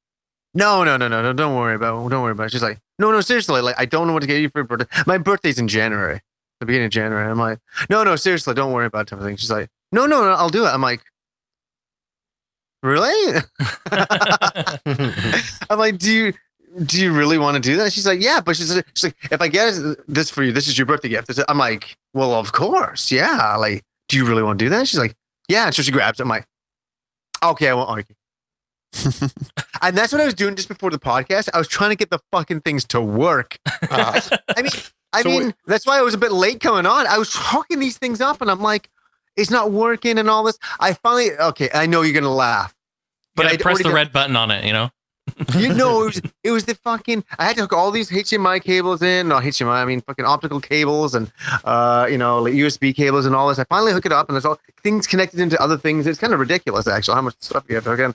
no, don't worry about it. She's like, no, seriously, like I don't know what to get you for your birthday. My birthday's in January, the beginning of January. I'm like, no, seriously, don't worry about everything. She's like, no, I'll do it. I'm like, really? I'm like, do you really want to do that? She's like, yeah, but she's like, if I get this for you, this is your birthday gift. I'm like, well, of course, yeah. Like, do you really want to do that? She's like, yeah. And so she grabs it. I'm like, okay, I won't argue. And that's what I was doing just before the podcast. I was trying to get the fucking things to work. I mean, that's why I was a bit late coming on. I was hooking these things up, and I'm like, it's not working and all this. I finally, okay, I know you're gonna laugh, but I pressed the red button on it. You know, it was the fucking. I had to hook all these HDMI cables in. No, HDMI. I mean, fucking optical cables and like USB cables and all this. I finally hook it up, and there's all things connected into other things. It's kind of ridiculous, actually, how much stuff you have to hook in.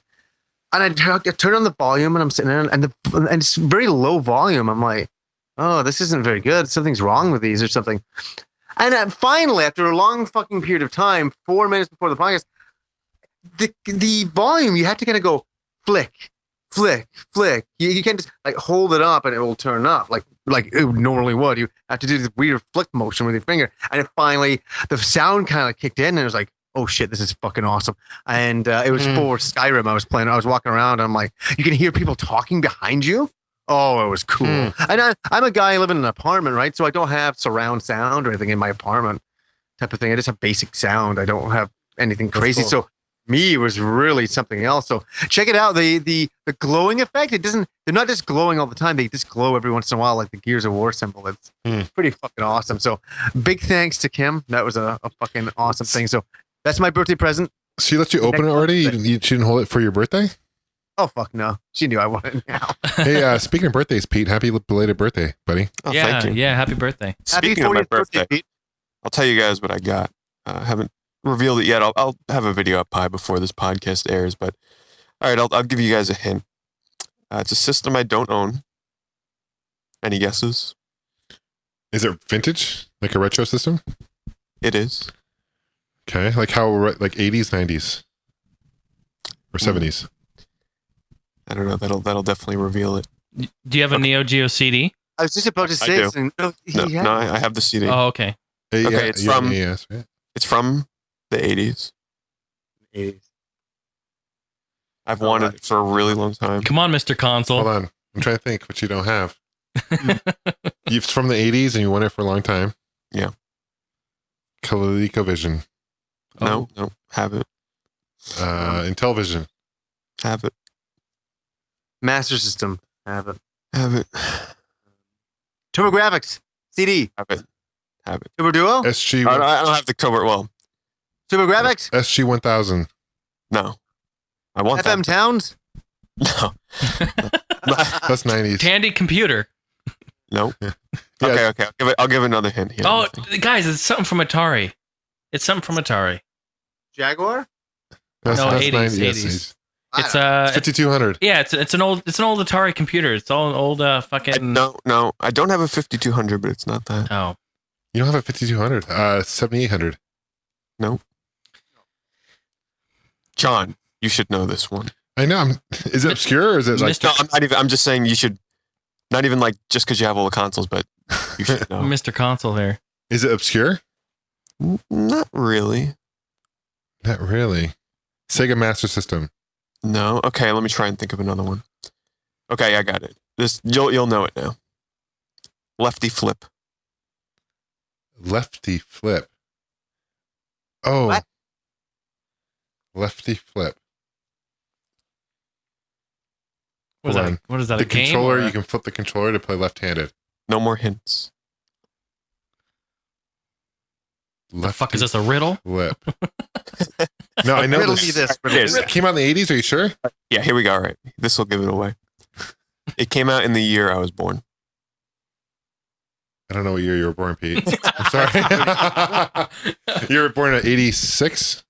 And I turn on the volume, and I'm sitting there, and it's very low volume. I'm like, oh, this isn't very good. Something's wrong with these or something. And finally, after a long fucking period of time, 4 minutes before the podcast, the volume, you have to kind of go flick. You can't just like hold it up and it will turn up like it normally would. You have to do this weird flick motion with your finger. And it finally, the sound kind of kicked in, and it was like, oh shit, this is fucking awesome. And it was for Skyrim I was playing. I was walking around, and I'm like, you can hear people talking behind you. Oh, it was cool. And I'm a guy living in an apartment, right? So I don't have surround sound or anything in my apartment type of thing. I just have basic sound. I don't have anything crazy. Cool. So me, it was really something else. So check it out. The glowing effect, they're not just glowing all the time. They just glow every once in a while, like the Gears of War symbol. It's pretty fucking awesome. So big thanks to Kim. That was a fucking awesome thing. So that's my birthday present. She let you open it already? You didn't hold it for your birthday? Oh, fuck no. She knew I wanted it now. Hey, speaking of birthdays, Pete, happy belated birthday, buddy. Oh, thank you. Yeah, happy birthday. Speaking of my birthday, Pete. I'll tell you guys what I got. Haven't revealed it yet. I'll have a video up high before this podcast airs, but all right, I'll give you guys a hint. It's a system I don't own. Any guesses? Is it vintage? Like a retro system? It is. Okay, like how, like 80s, 90s? Or 70s? I don't know. That'll definitely reveal it. Do you have a Neo Geo CD? I was just about to say something. No, I have the CD. Oh, okay. Okay, it's from the 80s. 80s. I've wanted it for a really long time. Come on, Mr. Console. Hold on. I'm trying to think what you don't have. It's from the 80s and you want it for a long time? Yeah. ColecoVision. No, have it. Intellivision. Have it. Master System. Have it. Have it. TurboGrafx. CD. Have it. Turbo Duo? SG. I don't have the covert. Well, TurboGrafx? SG-1000. No. I want FM that. Towns? No. That's 90s. Tandy Computer. No. Yeah. Okay. I'll give another hint here. Oh, guys, it's something from Atari. Jaguar? That's 80s. 90s. 80s. It's 5200. Yeah, it's an old Atari computer. It's all an old fucking. No, I don't have a 5200, but it's not that. Oh, You don't have a 5200. 7800. No. John, you should know this one. I know. Is it obscure or is it like? No, I'm not even. I'm just saying you should. Not even like just because you have all the consoles, but you should know. Mr. Console here. Is it obscure? Not really. Not really. Sega Master System. No. Okay, let me try and think of another one. Okay, I got it. This you'll know it now. Lefty Flip. Lefty Flip. Oh. What? Lefty flip. What is that? What is that? The a game controller, or? you can flip the controller to play left-handed. No more hints. The fuck is this, a riddle? Flip. No, I know this. It came out in the 80s, are you sure? Yeah, here we go. All right. This will give it away. It came out in the year I was born. I don't know what year you were born, Pete. I'm sorry. You were born in 86?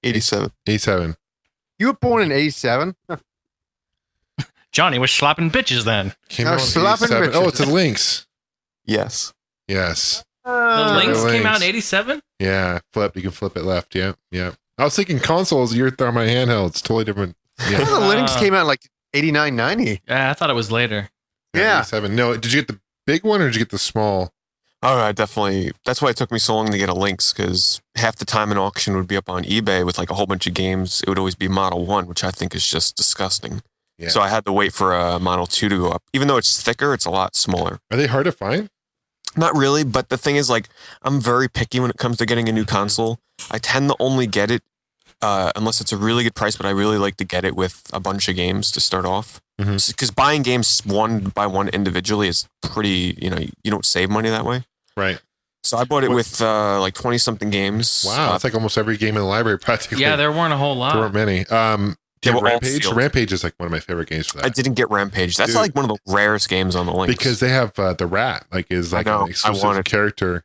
87. 87. You were born in 87? Johnny was slapping bitches then. Came out in 87. Oh, it's a Lynx. Yes. Yes. The Lynx came out in 87? Yeah, flip. You can flip it left. Yeah, yeah. I was thinking consoles. You're throwing my handheld. It's totally different. Yeah. The Lynx came out in like 89, 90. Yeah, I thought it was later. Yeah. 87. No, did you get the big one or did you get the small? Oh, I definitely. That's why it took me so long to get a Lynx, because half the time an auction would be up on eBay with like a whole bunch of games. It would always be Model 1, which I think is just disgusting. Yeah. So I had to wait for a Model 2 to go up. Even though it's thicker, it's a lot smaller. Are they hard to find? Not really, but the thing is, like, I'm very picky when it comes to getting a new console. I tend to only get it unless it's a really good price, but I really like to get it with a bunch of games to start off. Because buying games one by one individually is pretty, you don't save money that way. Right. So I bought it with like 20-something games. Wow, it's like almost every game in the library practically. Yeah, there weren't a whole lot. There weren't many. Rampage? Rampage is like one of my favorite games for that. I didn't get Rampage. That's like one of the rarest games on the Lynx. Because they have the rat, like is like an exclusive character.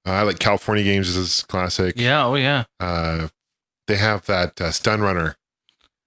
I like California Games is classic. Yeah, oh yeah. They have that Stun Runner.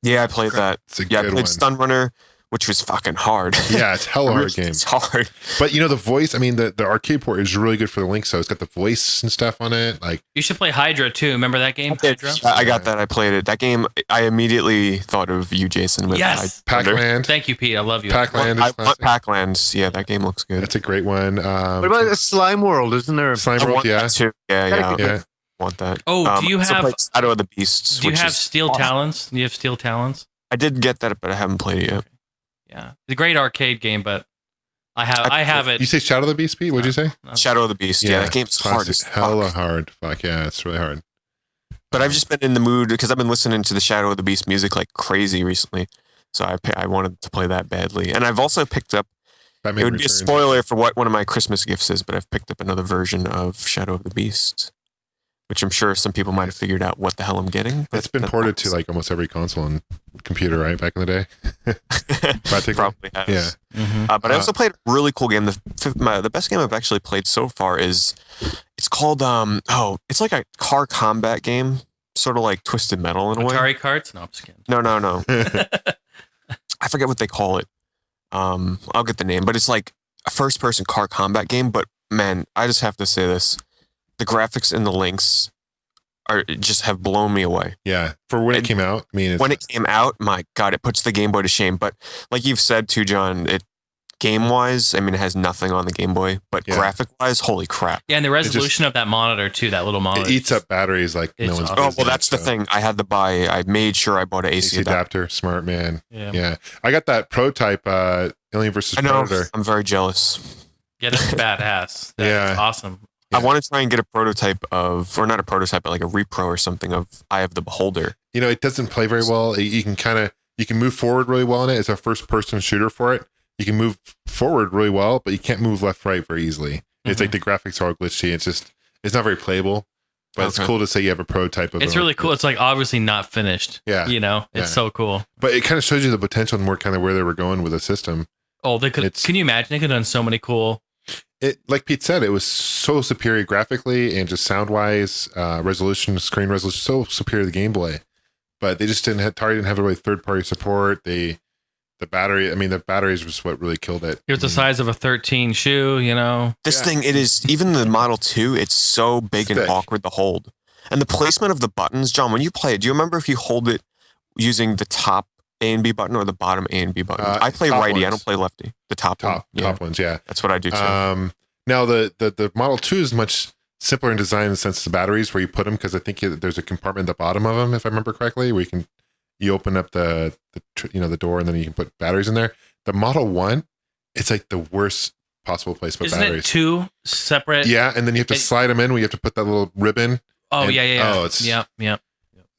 Yeah, I played that. I played Stun Runner, which was fucking hard. Yeah, it's hella hard game. It's hard. But the voice, I mean, the arcade port is really good for the Lynx, so it's got the voice and stuff on it. Like, you should play Hydra too. Remember that game? Hydra? I got that. I played it. That game, I immediately thought of you, Jason. With Pac-Land. Thank you, Pete. I love you. Pac-Land is classic. Pac-Land. Yeah, that game looks good. That's a great one. What about Slime World? Isn't there? Slime World, yeah. Yeah. Want that. Oh, do you have Shadow of the Beast? Do you have Steel Talons? Do you have Steel Talons? I did get that, but I haven't played it yet. Yeah, it's a great arcade game, but I have it. You say Shadow of the Beast, Pete? What'd you say? Shadow of the Beast. Yeah, that game's hard as fuck. Hella hard. Fuck yeah, it's really hard. But I've just been in the mood because I've been listening to the Shadow of the Beast music like crazy recently. So I wanted to play that badly, and I've also picked up. It would be a spoiler for what one of my Christmas gifts is, but I've picked up another version of Shadow of the Beast, which I'm sure some people might have figured out what the hell I'm getting. It's been ported to like almost every console and computer, right? Back in the day. Probably has. Yeah. Mm-hmm. But I also played a really cool game. The best game I've actually played so far it's called, it's like a car combat game, sort of like Twisted Metal in a way. Atari carts? No, I'm just kidding. No. I forget what they call it. I'll get the name, but it's like a first-person car combat game. But man, I just have to say this. The graphics in the Lynx just have blown me away. Yeah, for when it came out. I mean, when it came out, my God, it puts the Game Boy to shame. But like you've said too, John, it game-wise, I mean, it has nothing on the Game Boy, but graphic-wise, holy crap. Yeah, and the resolution of that monitor too, that little monitor. It eats up batteries like no one's business. Oh, well, that's the thing. I had to buy, I made sure I bought an AC adapter. Smart man. Yeah. I got that prototype Alien vs. Predator. I'm very jealous. Yeah, that's badass. That's awesome. Yeah. I want to try and get a prototype or not a prototype, but like a repro or something of Eye of the Beholder. It doesn't play very well. You can move forward really well in it. It's a first person shooter for it. You can move forward really well, but you can't move left, right very easily. Mm-hmm. It's like the graphics are all glitchy. It's not very playable, but it's cool to say you have a prototype of it. It's really cool. It's like obviously not finished. Yeah. It's so cool. But it kind of shows you the potential and more kind of where they were going with the system. Oh, can you imagine? They could have done so many cool. Like Pete said, it was so superior graphically and just sound wise, resolution, screen resolution, so superior to the Game Boy. But they just Atari didn't have the really third party support. The batteries was what really killed it. It was the size of a 13 shoe, This thing, it is, even the Model 2, it's so big and awkward to hold. And the placement of the buttons, John, when you play it, do you remember if you hold it using the top A and B button or the bottom A and B button? I play righty, ones. I don't play lefty. The top ones, yeah. That's what I do too. Now, the Model 2 is much simpler in design in the sense of the batteries where you put them, because I think there's a compartment at the bottom of them, if I remember correctly, where you open up the door and then you can put batteries in there. The Model 1, it's like the worst possible place to put batteries. Isn't it two separate? Yeah, and then you have to slide them in where you have to put that little ribbon. Oh, yeah. Oh, it's... Yep.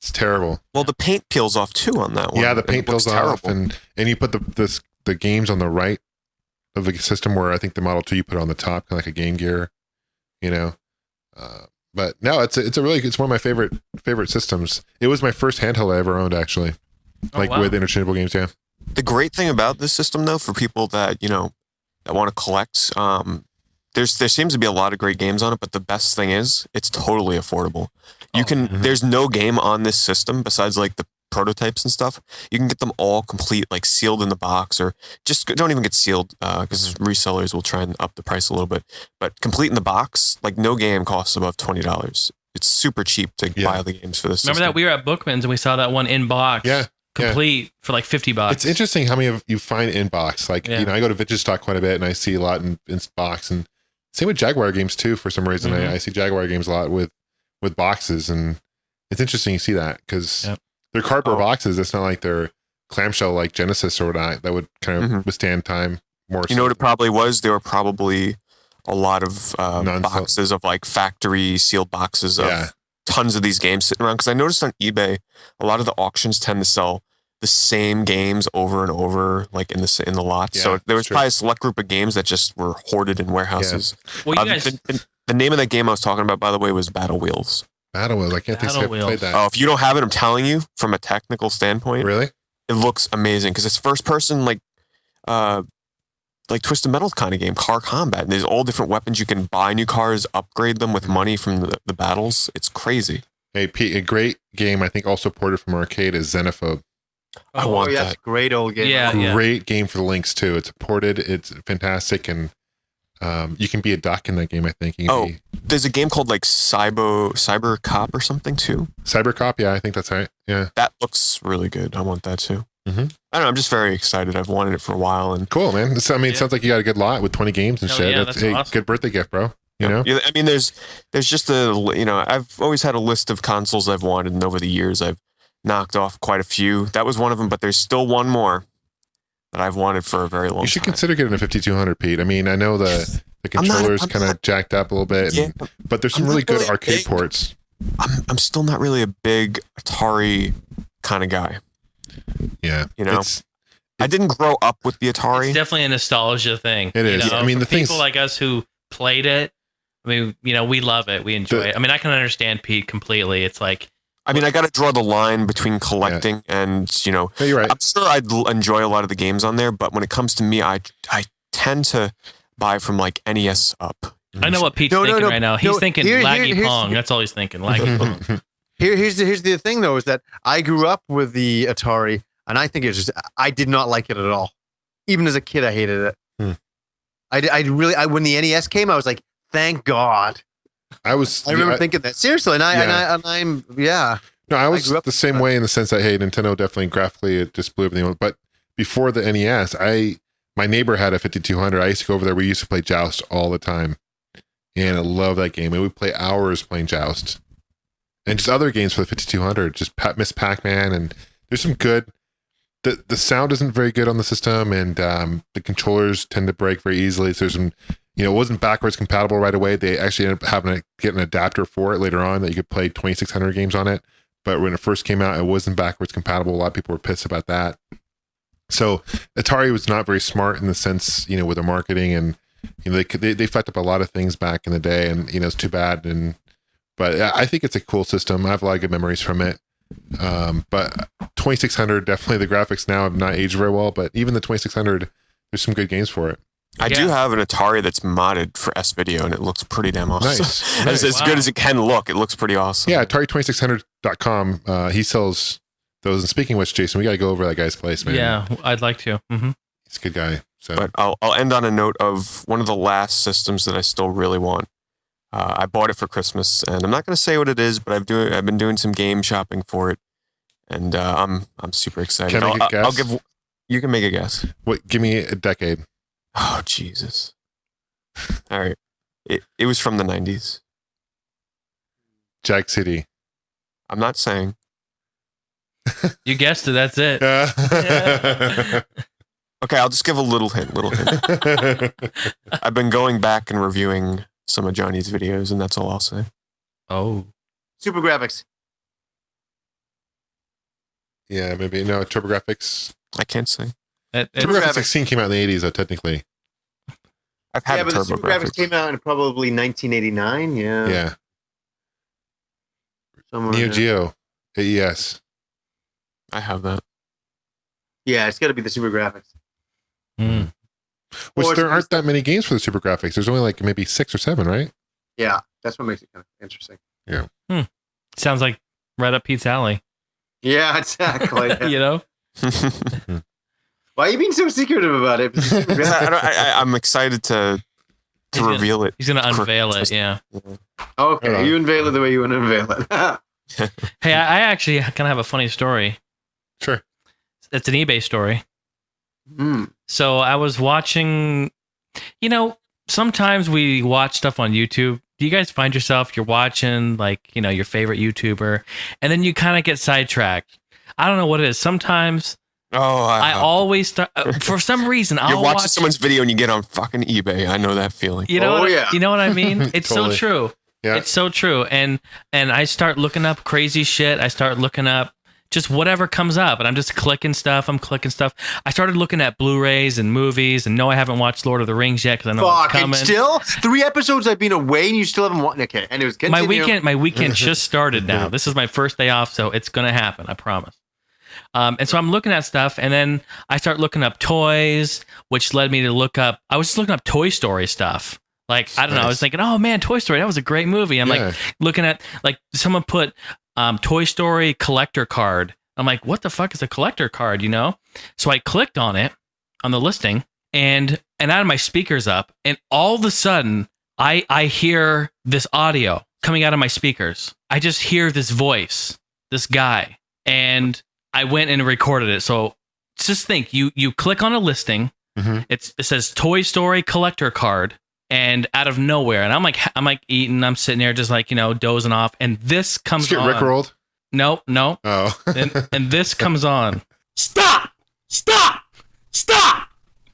It's terrible. Well, the paint peels off too on that one. Yeah, the paint peels off, terrible. and you put the games on the right of the system, where I think the Model 2 you put it on the top, kind of like a Game Gear, you know. But no, it's one of my favorite systems. It was my first handheld I ever owned, actually, with interchangeable games. Yeah. The great thing about this system, though, for people that that want to collect, there seems to be a lot of great games on it. But the best thing is, it's totally affordable. There's no game on this system besides like the prototypes and stuff. You can get them all complete, like sealed in the box, or just don't even get sealed because resellers will try and up the price a little bit. But complete in the box, like no game costs above $20. It's super cheap to buy the games for this. Remember system. that we were at Bookman's and we saw that one in box, complete for like $50. It's interesting how many of you find in box. Like I go to Vintage Stock quite a bit, and I see a lot in box, and same with Jaguar games too. For some reason, I see Jaguar games a lot with boxes, and it's interesting you see that because. Yep. They're cardboard boxes. It's not like they're clamshell like Genesis or whatnot that would kind of withstand time more. You know what it probably was? There were probably a lot of boxes of like factory sealed boxes of tons of these games sitting around. Because I noticed on eBay, a lot of the auctions tend to sell the same games over and over, like in the lot. Yeah, so there was probably a select group of games that just were hoarded in warehouses. Yeah. Well, you guys... the name of that game I was talking about, by the way, was Battle Wheels. Battle Wheels. I can't think I've played that. Oh, if you don't have it, I'm telling you, from a technical standpoint, really, it looks amazing because it's first person, like Twisted Metal kind of game, car combat. And there's all different weapons. You can buy new cars, upgrade them with money from the battles. It's crazy. Hey, Pete, a great game I think also ported from arcade is Xenophobe. I want that. That's a great old game. Yeah, great game for the Lynx too. It's ported. It's fantastic, and you can be a duck in that game, I think. There's a game called like Cyber Cop or something too. Cyber Cop, yeah, I think that's right. Yeah. That looks really good. I want that too. Mm-hmm. I don't know, I'm just very excited. I've wanted it for a while. And cool, man. It sounds like you got a good lot with 20 games and shit. Yeah, that's awesome. Good birthday gift, bro. You know? Yeah, I mean, there's just I've always had a list of consoles I've wanted, and over the years I've knocked off quite a few. That was one of them, but there's still one more that I've wanted for a very long time. You should consider getting a 5200, Pete. I mean, I know the controller's kind of jacked up a little bit, but there's some really good arcade ports. I'm still not really a big Atari kind of guy. Yeah. I didn't grow up with the Atari. It's definitely a nostalgia thing. It is. I mean, the people like us who played it, I mean, we love it. We enjoy it. I mean, I can understand Pete completely. It's like, I mean, I got to draw the line between collecting and, Yeah, you're right. I'm sure I'd enjoy a lot of the games on there, but when it comes to me, I tend to buy from like NES up. I know what Pete's thinking right now. He's thinking Laggy Pong. That's all he's thinking. Laggy Pong. Here's the thing though, is that I grew up with the Atari, and I think I did not like it at all. Even as a kid, I hated it. I when the NES came, I was like, thank God. I remember thinking that seriously, and I'm No, I was the same way in the sense that, hey, Nintendo definitely graphically it just blew everything. But before the NES, my neighbor had a 5200. I used to go over there. We used to play Joust all the time, and I love that game. And we play hours playing Joust, and just other games for the 5200, just Miss Pac-Man, and there's some good. The sound isn't very good on the system, and the controllers tend to break very easily. So there's some. It wasn't backwards compatible right away. They actually ended up having to get an adapter for it later on that you could play 2600 games on it. But when it first came out, it wasn't backwards compatible. A lot of people were pissed about that. So Atari was not very smart in the sense, with their marketing, and they fucked up a lot of things back in the day, and it's too bad. But I think it's a cool system. I have a lot of good memories from it. But 2600, definitely the graphics now have not aged very well. But even the 2600, there's some good games for it. I do have an Atari that's modded for S-Video, and it looks pretty damn awesome. Nice. As good as it can look, it looks pretty awesome. Yeah, Atari2600.com. He sells those. And speaking of which, Jason, we got to go over that guy's place, man. Yeah, I'd like to. Mm-hmm. He's a good guy. So. But I'll end on a note of one of the last systems that I still really want. I bought it for Christmas, and I'm not going to say what it is, but I've been doing some game shopping for it, and I'm super excited. Can I make a guess? You can make a guess. What? Give me a decade. Oh, Jesus. All right. It was from the 90s. Jag City. I'm not saying. You guessed it. That's it. Okay, I'll just give a little hint. I've been going back and reviewing some of Johnny's videos, and that's all I'll say. Oh. Super Graphics. Yeah, maybe. No, TurboGrafx. I can't say. TurboGrafx 16 came out in the 80s, though, technically. I've had but the TurboGrafx came out in probably 1989. Yeah. Yeah. Somewhere Neo there. Geo. AES. I have that. Yeah, it's got to be the SuperGrafx. Which there aren't that many games for the SuperGrafx. There's only like maybe 6 or 7, right? Yeah, that's what makes it kind of interesting. Yeah. Sounds like right up Pete's alley. Yeah, exactly. You know? Why are you being so secretive about it? I'm excited to reveal it. He's going to unveil it, yeah. Okay, you unveil it the way you want to unveil it. Hey, I actually kind of have a funny story. Sure. It's an eBay story. So I was watching, sometimes we watch stuff on YouTube. Do you guys find yourself, you're watching your favorite YouTuber, and then you kind of get sidetracked? I don't know what it is. Sometimes I always start, for some reason, You're watching someone's video and you get on fucking eBay. I know that feeling. You know what I mean? It's Totally. so true. Yeah. It's so true. And I start looking up crazy shit. I start looking up just whatever comes up, and I'm just clicking stuff. I started looking at Blu-rays and movies, and no, I haven't watched Lord of the Rings yet because I know it's coming. Still 3 episodes I've been away, and you still haven't watched. Okay, and it was my weekend just started now. This is my first day off, so it's gonna happen. I promise. And so I'm looking at stuff, and then I start looking up toys, which led me to look up. I was just looking up Toy Story stuff. I don't know. I was thinking, oh man, Toy Story, that was a great movie. I'm looking at someone put Toy Story collector card. I'm like, what the fuck is a collector card? So I clicked on it on the listing, and I had my speakers up, and all of a sudden I hear this audio coming out of my speakers. I just hear this voice, this guy, and I went and recorded it. So just think, you click on a listing, it says Toy Story collector card, and out of nowhere, and I'm like eating, I'm sitting there just dozing off, and this comes on. Get Rickrolled? No. Oh. and this comes on. Stop!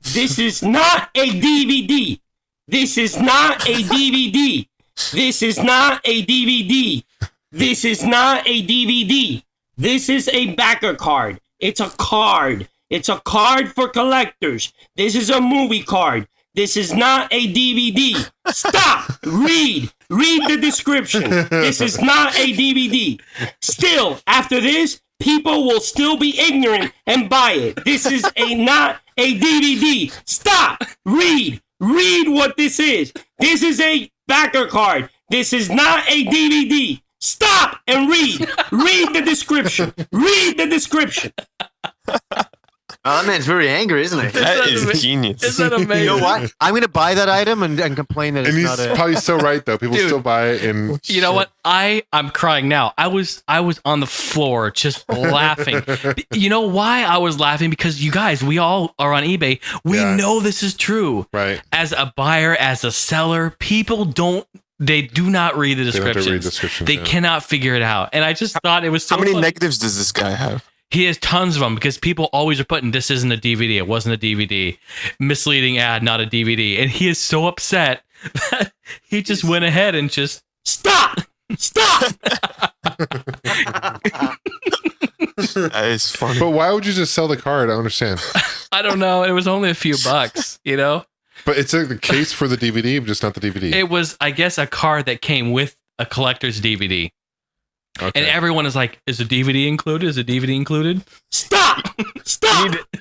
This is not a DVD. This is not a DVD. This is not a DVD. This is not a DVD. This is a backer card. It's a card. It's a card for collectors. This is a movie card. This is not a DVD. Stop! Read the description. This is not a DVD. Still, after this, people will still be ignorant and buy it. This is not a DVD. Stop! Read what this is. This is a backer card. This is not a DVD. Stop and read. Read the description. Read the description. Oh, that man's very angry, isn't he? That is genius. Isn't that amazing? You know what? I'm going to buy that item and complain that And it's he's not probably so right, though. People still buy it. And You know what? I'm crying now. I was on the floor just laughing. You know why I was laughing? Because you guys, we all are on eBay. We know this is true. Right. As a buyer, as a seller, people they do not read the descriptions. They cannot figure it out. And I just thought it was so How many funny. negatives does this guy have? He has tons of them because people always are putting, this isn't a DVD. It wasn't a DVD. Misleading ad, not a DVD. And he is so upset that he just went ahead and just... Stop! That is funny. But why would you just sell the card? I don't understand. I don't know. It was only a few bucks, But it's like the case for the DVD, but just not the DVD. It was, I guess, a card that came with a collector's DVD. Okay. And everyone is like, is a DVD included? Is a DVD included? Stop!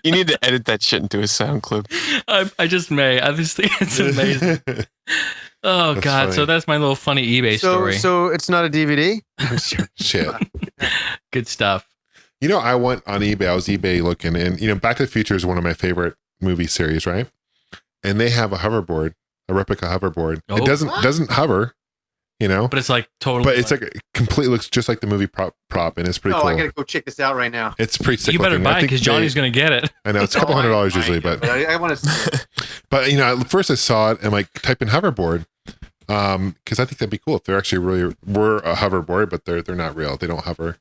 You need to edit that shit into a sound clip. I just may. I just think it's amazing. Oh, That's God. funny. So that's my little funny eBay story. So it's not a DVD? Shit. Good stuff. I went on eBay. I was eBay looking, and Back to the Future is one of my favorite movie series, right? And they have a hoverboard, a replica hoverboard. Oh. It doesn't hover, But it's like totally. But it's like completely looks just like the movie prop, and it's pretty cool. I gotta go check this out right now. It's pretty sick. You better looking. buy it because Johnny's going to get it. I know it's a couple $100 usually, but I want to see it. But at first I saw it and type in hoverboard, because I think that'd be cool if they're actually really were a hoverboard, but they're not real. They don't hover.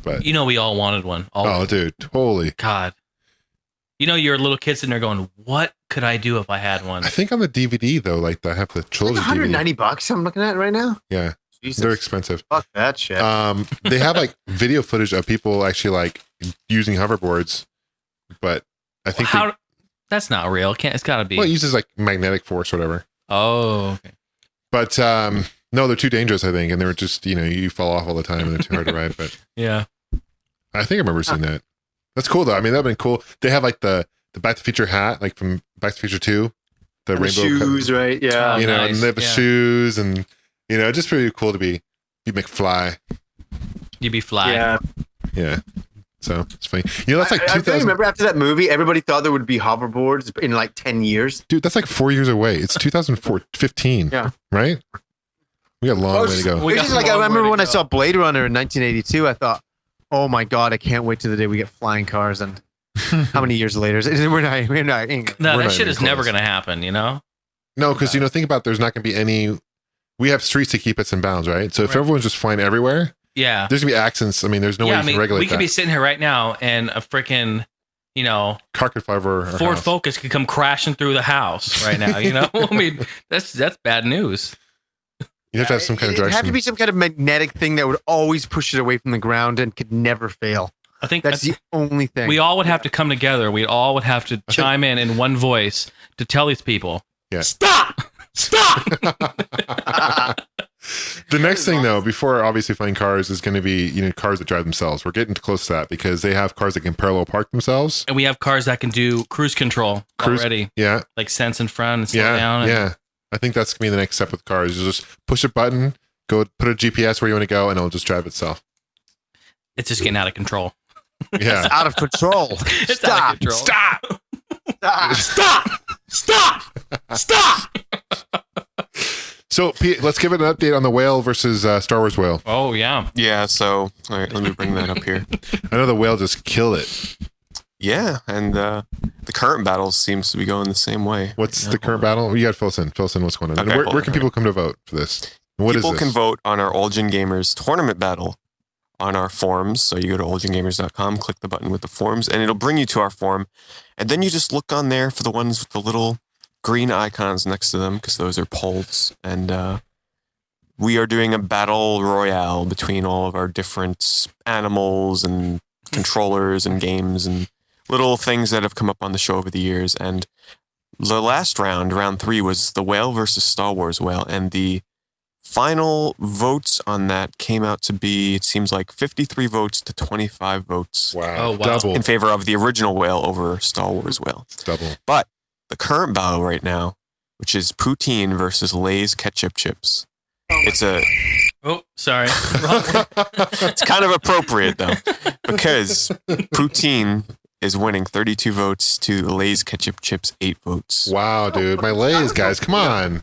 But we all wanted one. oh, dude, holy God. You're a little kid sitting there going, what could I do if I had one? I think on the DVD though, I have the trilogy $190 I'm looking at right now. DVD. Yeah, Jesus. They're expensive. Fuck that shit. They have like video footage of people actually like using hoverboards, but I think that's not real. It's got to be. Well, it uses like magnetic force or whatever. Oh, okay. But no, they're too dangerous, I think, and they were just you fall off all the time and they're too hard to ride. But yeah, I think I remember seeing that. That's cool though. I mean, that'd been cool. They have like the Back to the Future hat, like from Back to the Future 2. The and rainbow shoes, right? Yeah. You know, nice. and they have the shoes, and just pretty cool to be McFly. You be fly. Yeah. Yeah. So it's funny. That's like 2000. I remember after that movie, everybody thought there would be hoverboards in like 10 years. Dude, that's like 4 years away. It's 2015. Yeah. Right? We got a long way to go. I remember when I saw Blade Runner in 1982, I thought, oh my God, I can't wait to the day we get flying cars. And how many years later? We're not. No, that shit is never going to happen, No, because, think about there's not going to be any. We have streets to keep us in bounds, right? So if everyone's just flying everywhere, there's going to be accidents. I mean, there's no way you can regulate that. We could be sitting here right now and a freaking, car could fly over our Ford house. Focus could come crashing through the house right now, I mean, that's bad news. You have to have some kind of direction. It'd have to be some kind of magnetic thing that would always push it away from the ground and could never fail. I think that's the only thing. We all would have to come together. We all would have to chime in one voice to tell these people, stop! The next thing, though, before obviously flying cars, is going to be cars that drive themselves. We're getting close to that because they have cars that can parallel park themselves, and we have cars that can do cruise control already. Yeah, like sense in front and slow down. Yeah, I think that's going to be the next step with cars. You just push a button, go put a GPS where you want to go, and it'll just drive itself. It's just getting out of control. Yeah, it's out of control. It's out of control. Stop! So, Pete, let's give it an update on the whale versus Star Wars whale. Oh, yeah. Yeah, so, all right, let me bring that up here. I know the whale just killed it. Yeah, and the current battle seems to be going the same way. What's the current battle? You got to fill us in. Fill us in what's going on. Okay, where can people come to vote for this? What people is this? Can vote on our Old Gen Gamers tournament battle on our forums. So you go to oldgengamers.com, click the button with the forums, and it'll bring you to our forum. And then you just look on there for the ones with the little green icons next to them, because those are polls. And we are doing a battle royale between all of our different animals and controllers and games and little things that have come up on the show over the years. And the last round 3, was the whale versus Star Wars whale. And the final votes on that came out to be, it seems like 53 votes to 25 votes. Wow. Oh, wow. Double. In favor of the original whale over Star Wars whale. Double. But the current battle right now, which is poutine versus Lay's ketchup chips. It's a... Oh, sorry. It's kind of appropriate, though, because poutine is winning 32 votes to Lay's ketchup chips 8 votes. Wow, dude. My Lay's, guys. Come on.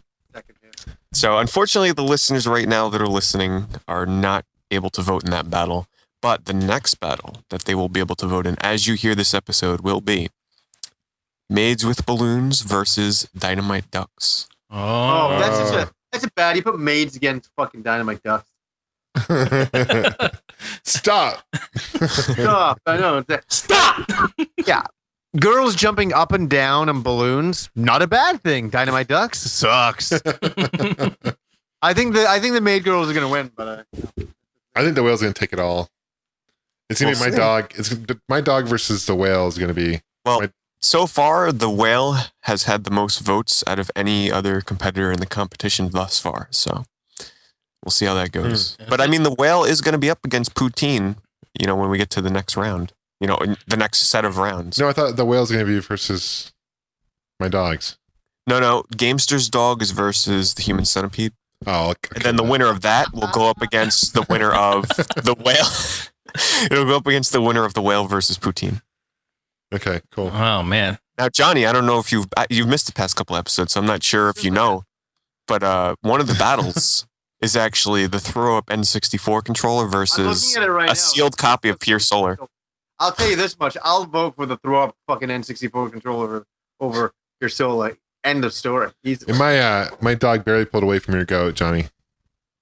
So, unfortunately, the listeners right now that are listening are not able to vote in that battle. But the next battle that they will be able to vote in, as you hear this episode, will be Maids with Balloons versus Dynamite Ducks. Oh, that's a bad. You put maids against fucking Dynamite Ducks. Stop. Stop. I know. stop! Yeah. Girls jumping up and down on balloons, not a bad thing. Dynamite Ducks sucks. I think the maid girls are gonna win, but I think the whale's gonna take it all. It's gonna be my dog. It's my dog versus the whale is gonna be. So far, the whale has had the most votes out of any other competitor in the competition thus far. So we'll see how that goes. But I mean, the whale is going to be up against poutine, when we get to the next round, the next set of rounds. No, I thought the whale's going to be versus my dogs. No. Gamester's dog is versus the human centipede. Oh, okay. And then the winner of that will go up against the winner of the whale. It'll go up against the winner of the whale versus poutine. Okay, cool. Oh, man. Now, Johnny, I don't know if you've missed the past couple episodes, so I'm not sure if you know, but one of the battles is actually the throw-up N64 controller versus a sealed copy of Pure Solar. I'll tell you this much. I'll vote for the throw-up fucking N64 controller over Pure Solar. End of story. And my dog barely pulled away from your goat, Johnny.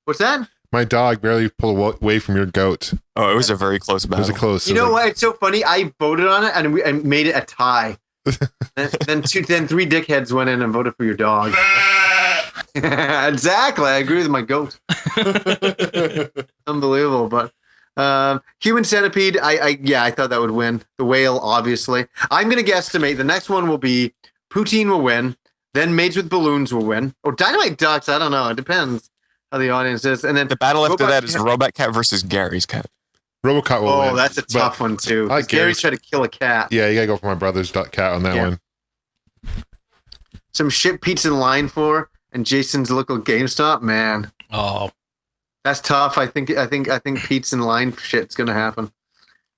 What's that? My dog barely pulled away from your goat. Oh, it was a very close battle. It was a close. You know what? It's so funny. I voted on it and made it a tie. then 3 dickheads went in and voted for your dog. Exactly. I agree with my goat. Unbelievable. But Human Centipede, I thought that would win. The Whale, obviously. I'm going to guesstimate the next one will be Poutine will win. Then Maids with Balloons will win. Or Dynamite Ducks. I don't know. It depends how the audience is. And then the battle after that is Robot Cat versus Gary's cat. RoboCat will win. Oh, that's a tough one, too. Like Gary tried to kill a cat. Yeah, you got to go for my brother's cat on that one. Some shit Pete's in line for, and Jason's local GameStop, man. Oh. That's tough. I think Pete's in line for shit's going to happen.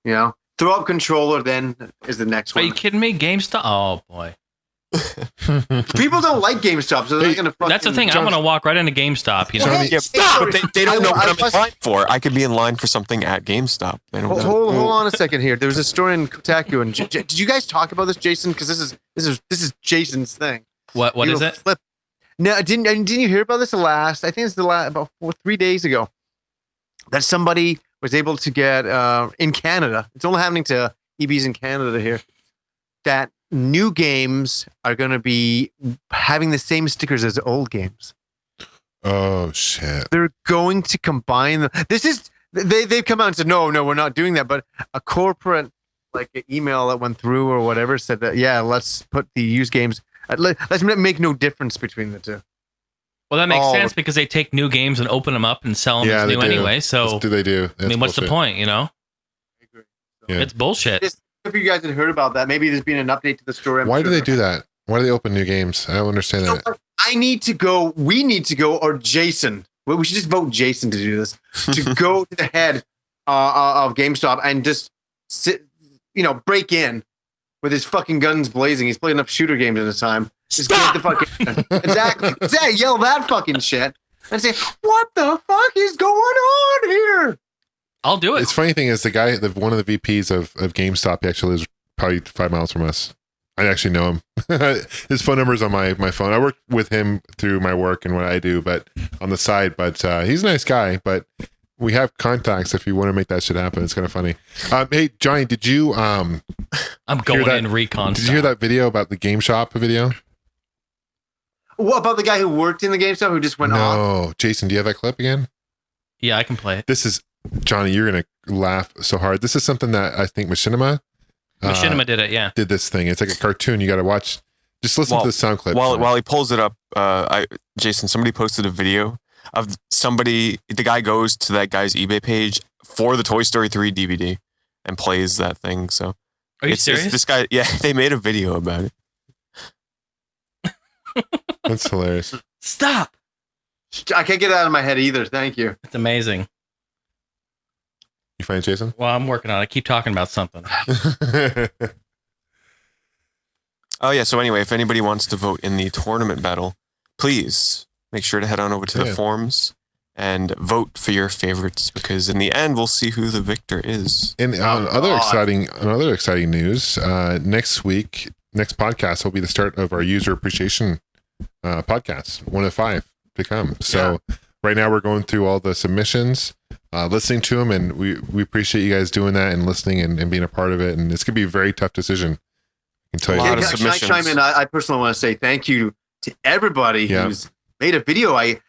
You know? Throw up controller then is the next one. Are you kidding me? GameStop? Oh, boy. People don't like GameStop, so they're not going to fucking... That's the thing. I'm going to walk right into GameStop. You know? Well, stop! But they don't know what I'm in line for. I could be in line for something at GameStop. They don't know. Hold on a second here. There was a story in Kotaku, and did you guys talk about this, Jason? Because this is Jason's thing. What is it? Flip. No, didn't you hear about this last? I think it's about 3 days ago that somebody was able to get in Canada. It's only happening to EBs in Canada here. That new games are going to be having the same stickers as old games. Oh shit! They're going to combine them. They've come out and said no, we're not doing that. But a corporate like an email that went through or whatever said that let's put the used games. Let's make no difference between the two. Well, that makes sense because they take new games and open them up and sell them as new anyway. So they do. I mean, what's the point? You know, I agree. It's bullshit. If you guys had heard about that, maybe there's been an update to the story. Why do they do that? Why do they open new games? I don't understand that. I need to go. We need to go, or Jason. Well, we should just vote Jason to do this. To go to the head of GameStop and just sit, break in with his fucking guns blazing. He's played enough shooter games at a time. Just get the fucking exactly. Yell that fucking shit and say, "What the fuck is going on here?" I'll do it. It's funny thing is one of the VPs of GameStop actually lives probably 5 miles from us. I actually know him. His phone number is on my phone. I work with him through my work and what I do, but on the side. But he's a nice guy. But we have contacts if you want to make that shit happen. It's kind of funny. Hey, Johnny, did you? I'm going in recon. Did you hear that video about the Game Shop video? What about the guy who worked in the GameStop who just went off? No, Jason, do you have that clip again? Yeah, I can play it. This is Johnny. You're gonna laugh so hard. This is something that I think Machinima did it. Yeah, did this thing. It's like a cartoon. You got to watch. Just listen to the sound clip. While he pulls it up, Jason, somebody posted a video of somebody. The guy goes to that guy's eBay page for the Toy Story 3 DVD and plays that thing. So, are you serious? This guy, yeah, they made a video about it. That's hilarious. Stop. I can't get it out of my head either. Thank you. It's amazing. You find it, Jason? Well, I'm working on it. I keep talking about something. Oh, yeah. So anyway, if anybody wants to vote in the tournament battle, please make sure to head on over to the forums and vote for your favorites, because in the end, we'll see who the victor is. And other exciting news, next podcast will be the start of our user appreciation podcast, 1 of 5 to come. So right now we're going through all the submissions, listening to them, and we appreciate you guys doing that and listening and being a part of it. And it's going to be a very tough decision. I can tell you. Can I chime in? I personally want to say thank you to everybody who's made a video. I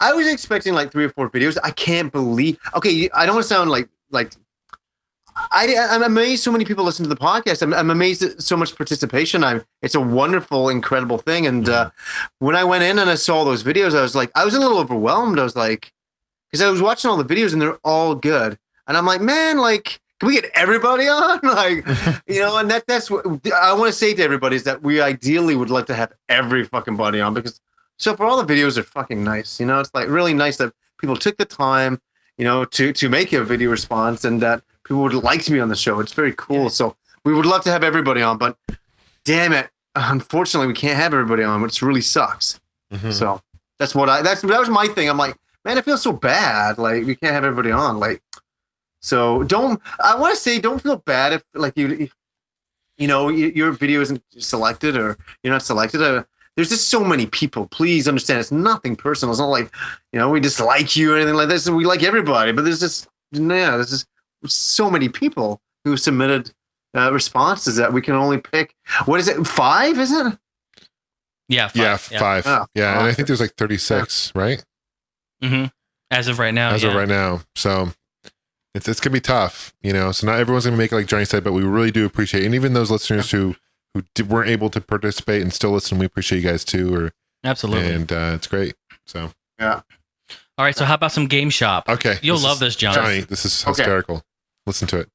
was expecting like 3 or 4 videos. I can't believe. Okay, I don't want to sound like I'm amazed so many people listen to the podcast. I'm amazed at so much participation. It's a wonderful, incredible thing. And when I went in and I saw those videos, I was a little overwhelmed. I was like, because I was watching all the videos and they're all good. And I'm like, man, like, can we get everybody on? Like, and that's what I want to say to everybody is that we ideally would like to have every fucking body on, because so far all the videos are fucking nice. It's like really nice that people took the time, to make a video response, and that people would like to be on the show. It's very cool. Yeah. So we would love to have everybody on, but damn it, unfortunately we can't have everybody on, which really sucks. Mm-hmm. So that was my thing. I'm like, man, I feel so bad. Like we can't have everybody on. Like, so don't feel bad if like your video isn't selected or you're not selected. There's just so many people. Please understand, it's nothing personal. It's not like, we dislike you or anything like this. We like everybody, but there's just so many people who submitted responses that we can only pick. What is it? 5? Is it? Yeah. 5. Yeah, 5. Yeah, and I think there's like 36, right? Mm-hmm. As of right now. As of right now. So it's gonna be tough, So not everyone's gonna make it like Johnny said, but we really do appreciate it. And even those listeners who weren't able to participate and still listen, we appreciate you guys too. Absolutely. And it's great. So yeah. All right, so how about some Game Shop? Okay. You'll love this, John. Johnny, this is hysterical. Okay. Listen to it.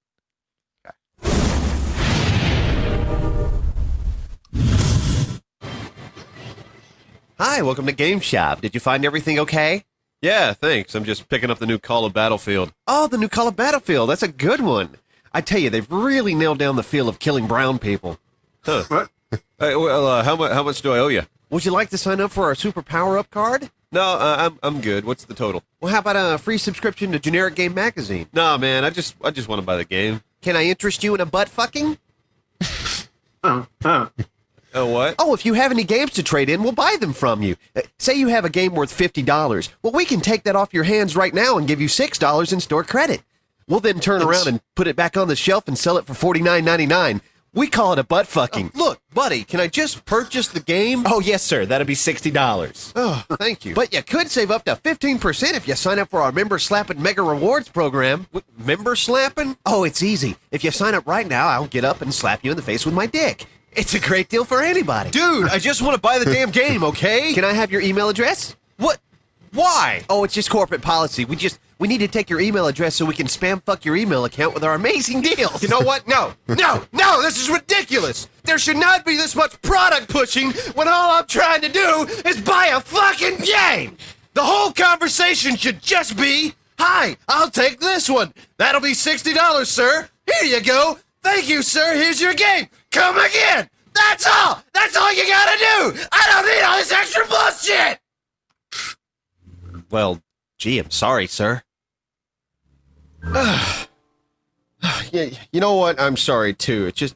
Hi, welcome to Game Shop. Did you find everything okay? Yeah, thanks. I'm just picking up the new Call of Battlefield. Oh, the new Call of Battlefield. That's a good one. I tell you, they've really nailed down the feel of killing brown people. Huh. What? How much do I owe you? Would you like to sign up for our Super Power-Up card? No, I'm good. What's the total? Well, how about a free subscription to Generic Game Magazine? No, man, I just want to buy the game. Can I interest you in a butt fucking? Oh, what? Oh, if you have any games to trade in, we'll buy them from you. Say you have a game worth $50. Well, we can take that off your hands right now and give you $6 in store credit. We'll then turn around and put it back on the shelf and sell it for $49.99. We call it a butt fucking. Look, buddy, can I just purchase the game? Oh, yes, sir. That'll be $60. Oh, thank you. But you could save up to 15% if you sign up for our Member Slappin' Mega Rewards program. Member slapping? Oh, it's easy. If you sign up right now, I'll get up and slap you in the face with my dick. It's a great deal for anybody. Dude, I just want to buy the damn game, okay? Can I have your email address? What? Why? Oh, it's just corporate policy. We need to take your email address so we can spam fuck your email account with our amazing deals. You know what? No, this is ridiculous. There should not be this much product pushing when all I'm trying to do is buy a fucking game. The whole conversation should just be, hi, I'll take this one. That'll be $60, sir. Here you go. Thank you, sir. Here's your game. Come again. That's all. That's all you gotta do. I don't need all this extra bullshit. Well, gee, I'm sorry, sir. Yeah, you know what? I'm sorry too. It's just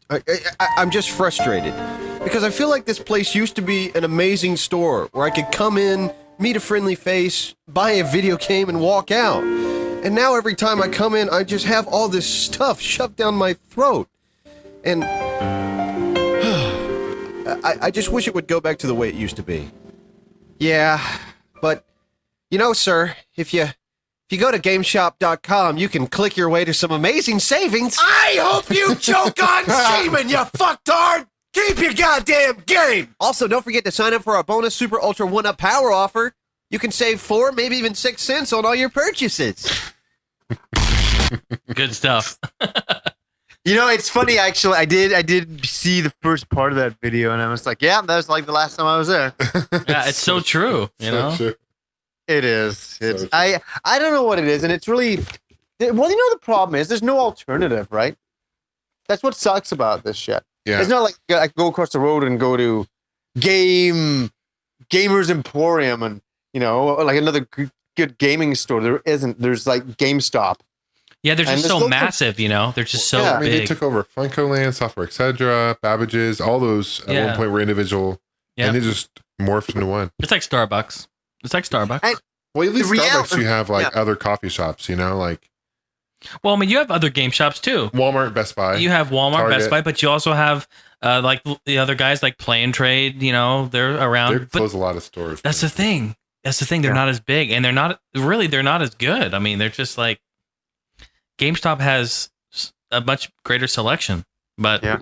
I'm just frustrated because I feel like this place used to be an amazing store where I could come in, meet a friendly face, buy a video game, and walk out. And now every time I come in, I just have all this stuff shoved down my throat, and I just wish it would go back to the way it used to be. Yeah, but you know, sir, if you go to GameShop.com, you can click your way to some amazing savings. I hope you choke on semen, you fucktard! Keep your goddamn game! Also, don't forget to sign up for our bonus Super Ultra 1-Up Power offer. You can save 4, maybe even 6 cents on all your purchases. Good stuff. It's funny, actually. I did see the first part of that video, and I was like, yeah, that was like the last time I was there. Yeah, it's so true, you know? True. It is. It's I don't know what it is, and it's really well, the problem is there's no alternative, right? That's what sucks about this shit. Yeah. It's not like I can go across the road and go to Gamers Emporium and like another good gaming store. There isn't. There's like GameStop. Yeah, they're just so massive, They're just so big. I mean, they took over FuncoLand, Software Etc., Babbage's, all those at one point were individual, and they just morphed into one. It's like Starbucks. Well, at least Starbucks, you have other coffee shops, like. Well, I mean, you have other game shops too. Walmart, Best Buy. You have Walmart, Target. Best Buy, but you also have like the other guys like Play and Trade. They're around. They close a lot of stores. That's the thing. They're not as big, and they're not as good. I mean, they're just like GameStop has a much greater selection, but yeah.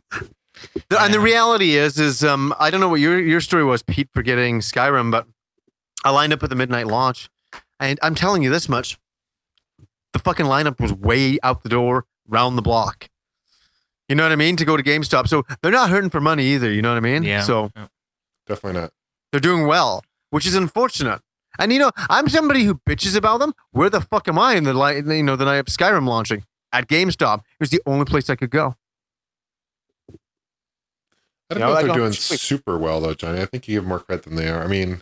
And the reality is I don't know what your story was, Pete, for getting Skyrim, but I lined up at the midnight launch, and I'm telling you this much: the fucking lineup was way out the door, round the block. You know what I mean? To go to GameStop, so they're not hurting for money either. You know what I mean? Yeah. So definitely not. They're doing well, which is unfortunate. And I'm somebody who bitches about them. Where the fuck am I in the night of Skyrim launching at GameStop? It was the only place I could go. I don't know if they're doing super well though, Johnny. I think you give more credit than they are. I mean,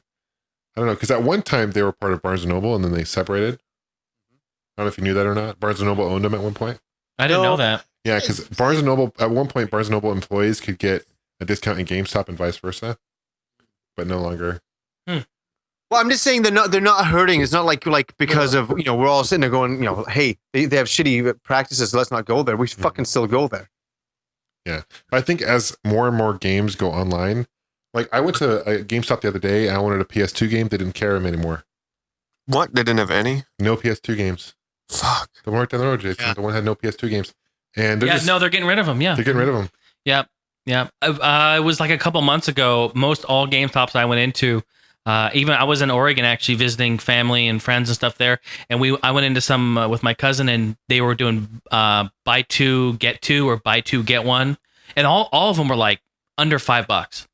I don't know, because at one time they were part of Barnes & Noble and then they separated. I don't know if you knew that or not. Barnes & Noble owned them at one point. I didn't know that. Yeah, because Barnes & Noble, at one point, Barnes & Noble employees could get a discount in GameStop and vice versa, but no longer. Well, I'm just saying they're not hurting. It's not like because of, we're all sitting there going, hey, they have shitty practices. Let's not go there. We fucking still go there. Yeah. But I think as more and more games go online, like I went to a GameStop the other day and I wanted a PS2 game. They didn't carry them anymore. What? They didn't have any? No PS2 games. Fuck. The one right down the road, Jason. Yeah. The one had no PS2 games. And they're getting rid of them. Yeah. They're getting rid of them. Yep. Yeah. It was like a couple months ago. Most all GameStops I went into, even I was in Oregon actually visiting family and friends and stuff there. And I went into some with my cousin, and they were doing buy two, get two, or buy two, get one. And all of them were like under $5.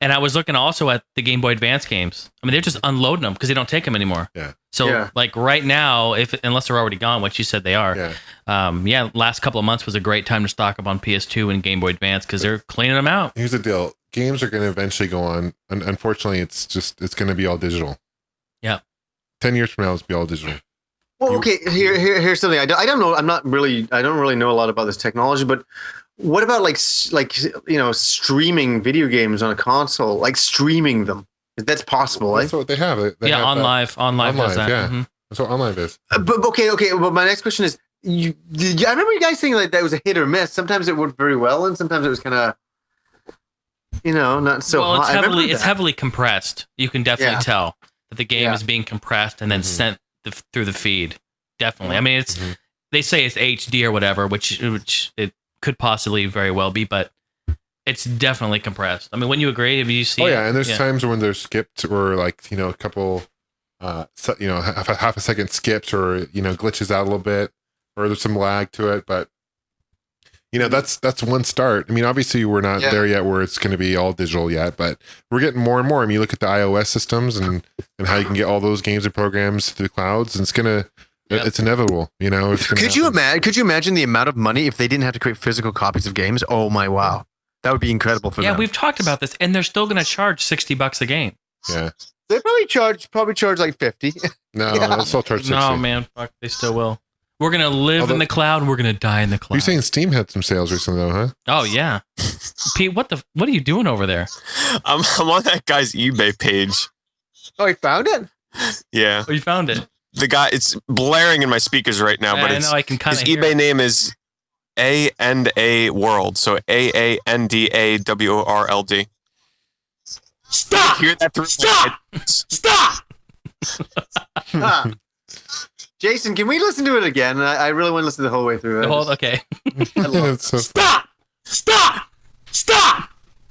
And I was looking also at the Game Boy Advance games. I mean, they're just unloading them because they don't take them anymore. Yeah. So like right now, unless they're already gone, which you said they are. Yeah. Last couple of months was a great time to stock up on PS2 and Game Boy Advance because they're cleaning them out. Here's the deal: games are going to eventually go on. Unfortunately, it's going to be all digital. Yeah. 10 years from now, it's be all digital. Well, okay. Here's something. I don't know. I don't really know a lot about this technology, but what about like streaming video games on a console, like streaming them? That's possible, That's what they have. They have OnLive does that. Yeah, that's what OnLive is. But okay. But my next question is, I remember you guys saying like that was a hit or miss. Sometimes it worked very well, and sometimes it was kind of, not so. Well, hot. it's heavily compressed. You can definitely tell that the game is being compressed and then sent through the feed. Definitely. I mean, it's they say it's HD or whatever, which it could possibly very well be, but it's definitely compressed. I mean, wouldn't you agree? Have you seen? Oh yeah, and there's times when they're skipped or like a couple, half a second skips or glitches out a little bit, or there's some lag to it. But that's one start. I mean, obviously we're not there yet where it's going to be all digital yet, but we're getting more and more. I mean, you look at the iOS systems and how you can get all those games and programs through the clouds, and it's gonna. Yep. It's inevitable, Could you imagine the amount of money if they didn't have to create physical copies of games? Oh my wow, that would be incredible for them. Yeah, we've talked about this, and they're still going to charge $60 a game. Yeah, they probably charge like 50. No, they'll still charge 60. No, man, fuck, they still will. We're going to live in the cloud. We're going to die in the cloud. You're saying Steam had some sales recently, though, huh? Oh yeah, Pete, what are you doing over there? I'm on that guy's eBay page. Oh, he found it. Yeah, you found it. The guy, it's blaring in my speakers right now, but I know I can kind his of eBay name is A&A World, so AANDAWORLD. Stop! Hear that through Stop! Jason, can we listen to it again? I really want to listen the whole way through. Okay. Stop!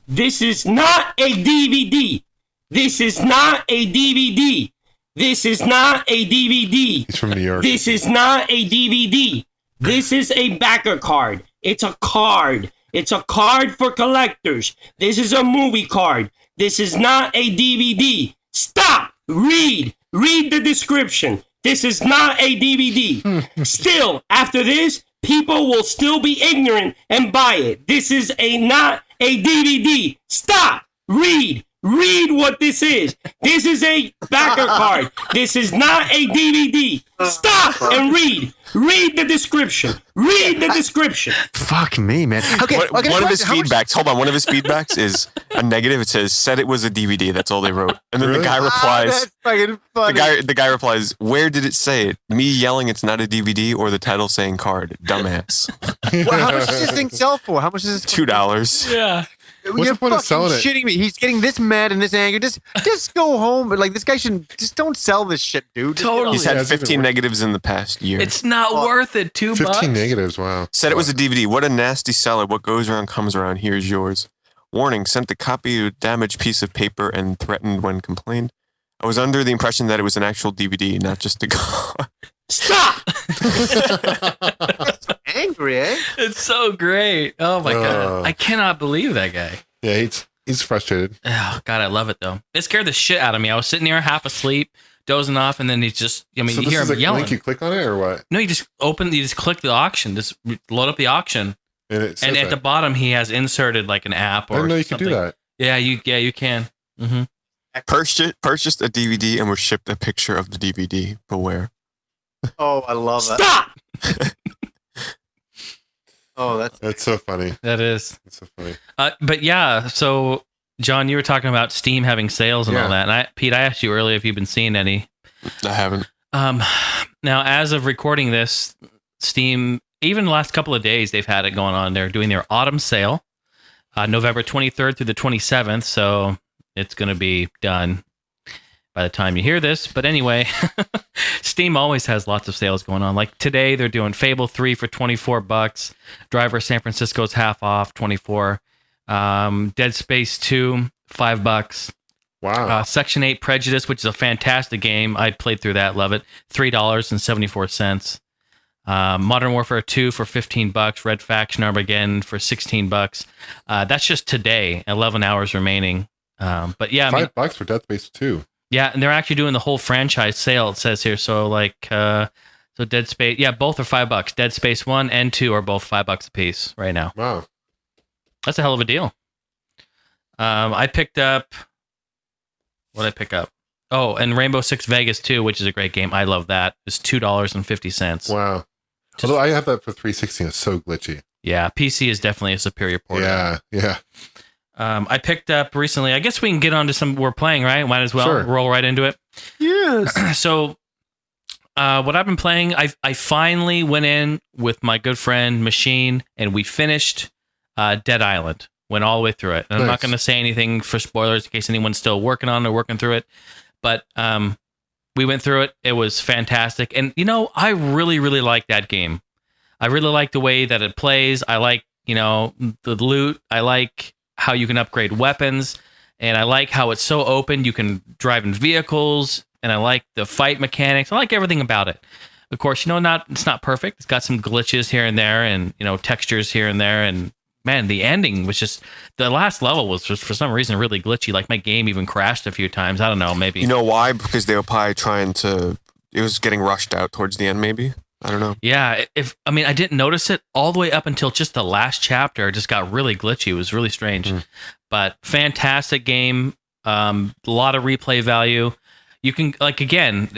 This is not a DVD. This is not a DVD. This is not a DVD. He's from New York. This is not a DVD. This is a backer card. It's a card. It's a card for collectors. This is a movie card. This is not a DVD. Stop. Read the description. This is not a DVD. Still, after this, people will still be ignorant and buy it. This is not a DVD. Stop. Read what this is. This is a backer card. This is not a DVD. Stop and read. Read the description. Fuck me, man. Okay. One of his feedbacks. Hold on. One of his feedbacks is a negative. It said it was a DVD. That's all they wrote. And then the guy replies. That's fucking funny. The guy replies, "Where did it say it? Me yelling it's not a DVD, or the title saying card? Dumbass." Well, how much does this thing sell for? How much is this? $2. Yeah. What's the point of selling it? Shitting me. He's getting this mad and this angry. Just go home. Like, this guy should just don't sell this shit, dude. Totally. He's had 15 negatives in the past year. It's not worth it. $2. 15 negatives. Wow. Said it was a DVD. What a nasty seller. What goes around comes around. Here's yours. Warning. Sent the copy of a damaged piece of paper and threatened when complained. I was under the impression that it was an actual DVD, not just a card. Stop! Angry, eh? It's so great. Oh my god, I cannot believe that guy. Yeah, he's frustrated. Oh god, I love it though. It scared the shit out of me. I was sitting there half asleep, dozing off, and then he's just, So you hear him yelling. Link, you click on it or what? No, you just click the auction, just load up the auction, And it says and at the bottom he has inserted like an app or I didn't know you something. could do that. Yeah, you can. Mm-hmm. Purchased a DVD and was shipped a picture of the DVD. Beware. Oh, I love that. Stop! Oh, That's so funny. That is. That's so funny. But yeah, so John, you were talking about Steam having sales and all that, and Pete, I asked you earlier if you've been seeing any. I haven't. Now, as of recording this, Steam, even the last couple of days, they've had it going on. They're doing their autumn sale, November 23rd through the 27th, so it's going to be done by the time you hear this. But anyway, Steam always has lots of sales going on. Like today, they're doing Fable 3 for $24. Driver San Francisco's half off, $24. Dead Space 2, $5. Wow. Section 8 Prejudice, which is a fantastic game. I played through that, love it. $3.74. Modern Warfare 2 for $15. Red Faction Armageddon for $16. That's just today, 11 hours remaining. But yeah, $5 for Dead Space 2. Yeah, and they're actually doing the whole franchise sale, it says here. So like so Dead Space, yeah, both are $5. Dead Space 1 and 2 are both $5 a piece right now. Wow. That's a hell of a deal. I picked up, what did I pick up? Oh, and Rainbow Six Vegas 2, which is a great game. I love that. It's $2.50. Wow. Although I have that for 360, it's so glitchy. Yeah, PC is definitely a superior port. Yeah. I picked up recently, I guess we can get on to some we're playing, right? Might as well roll right into it. Yes. So what I've been playing, I finally went in with my good friend Machine, and we finished Dead Island. Went all the way through it. And I'm not going to say anything for spoilers in case anyone's still working on it or working through it. But we went through it. It was fantastic. And, I really, really like that game. I really like the way that it plays. I like, the loot. I like how you can upgrade weapons. And I like how it's so open. You can drive in vehicles. And I like the fight mechanics. I like everything about it. Of course, it's not perfect. It's got some glitches here and there and, textures here and there. And man, the ending was just, the last level was just for some reason really glitchy. Like my game even crashed a few times. I don't know, maybe. You know why? Because they were probably it was getting rushed out towards the end, maybe. I don't know. Yeah, I didn't notice it all the way up until just the last chapter. It just got really glitchy. It was really strange. But fantastic game. A lot of replay value. You can, again,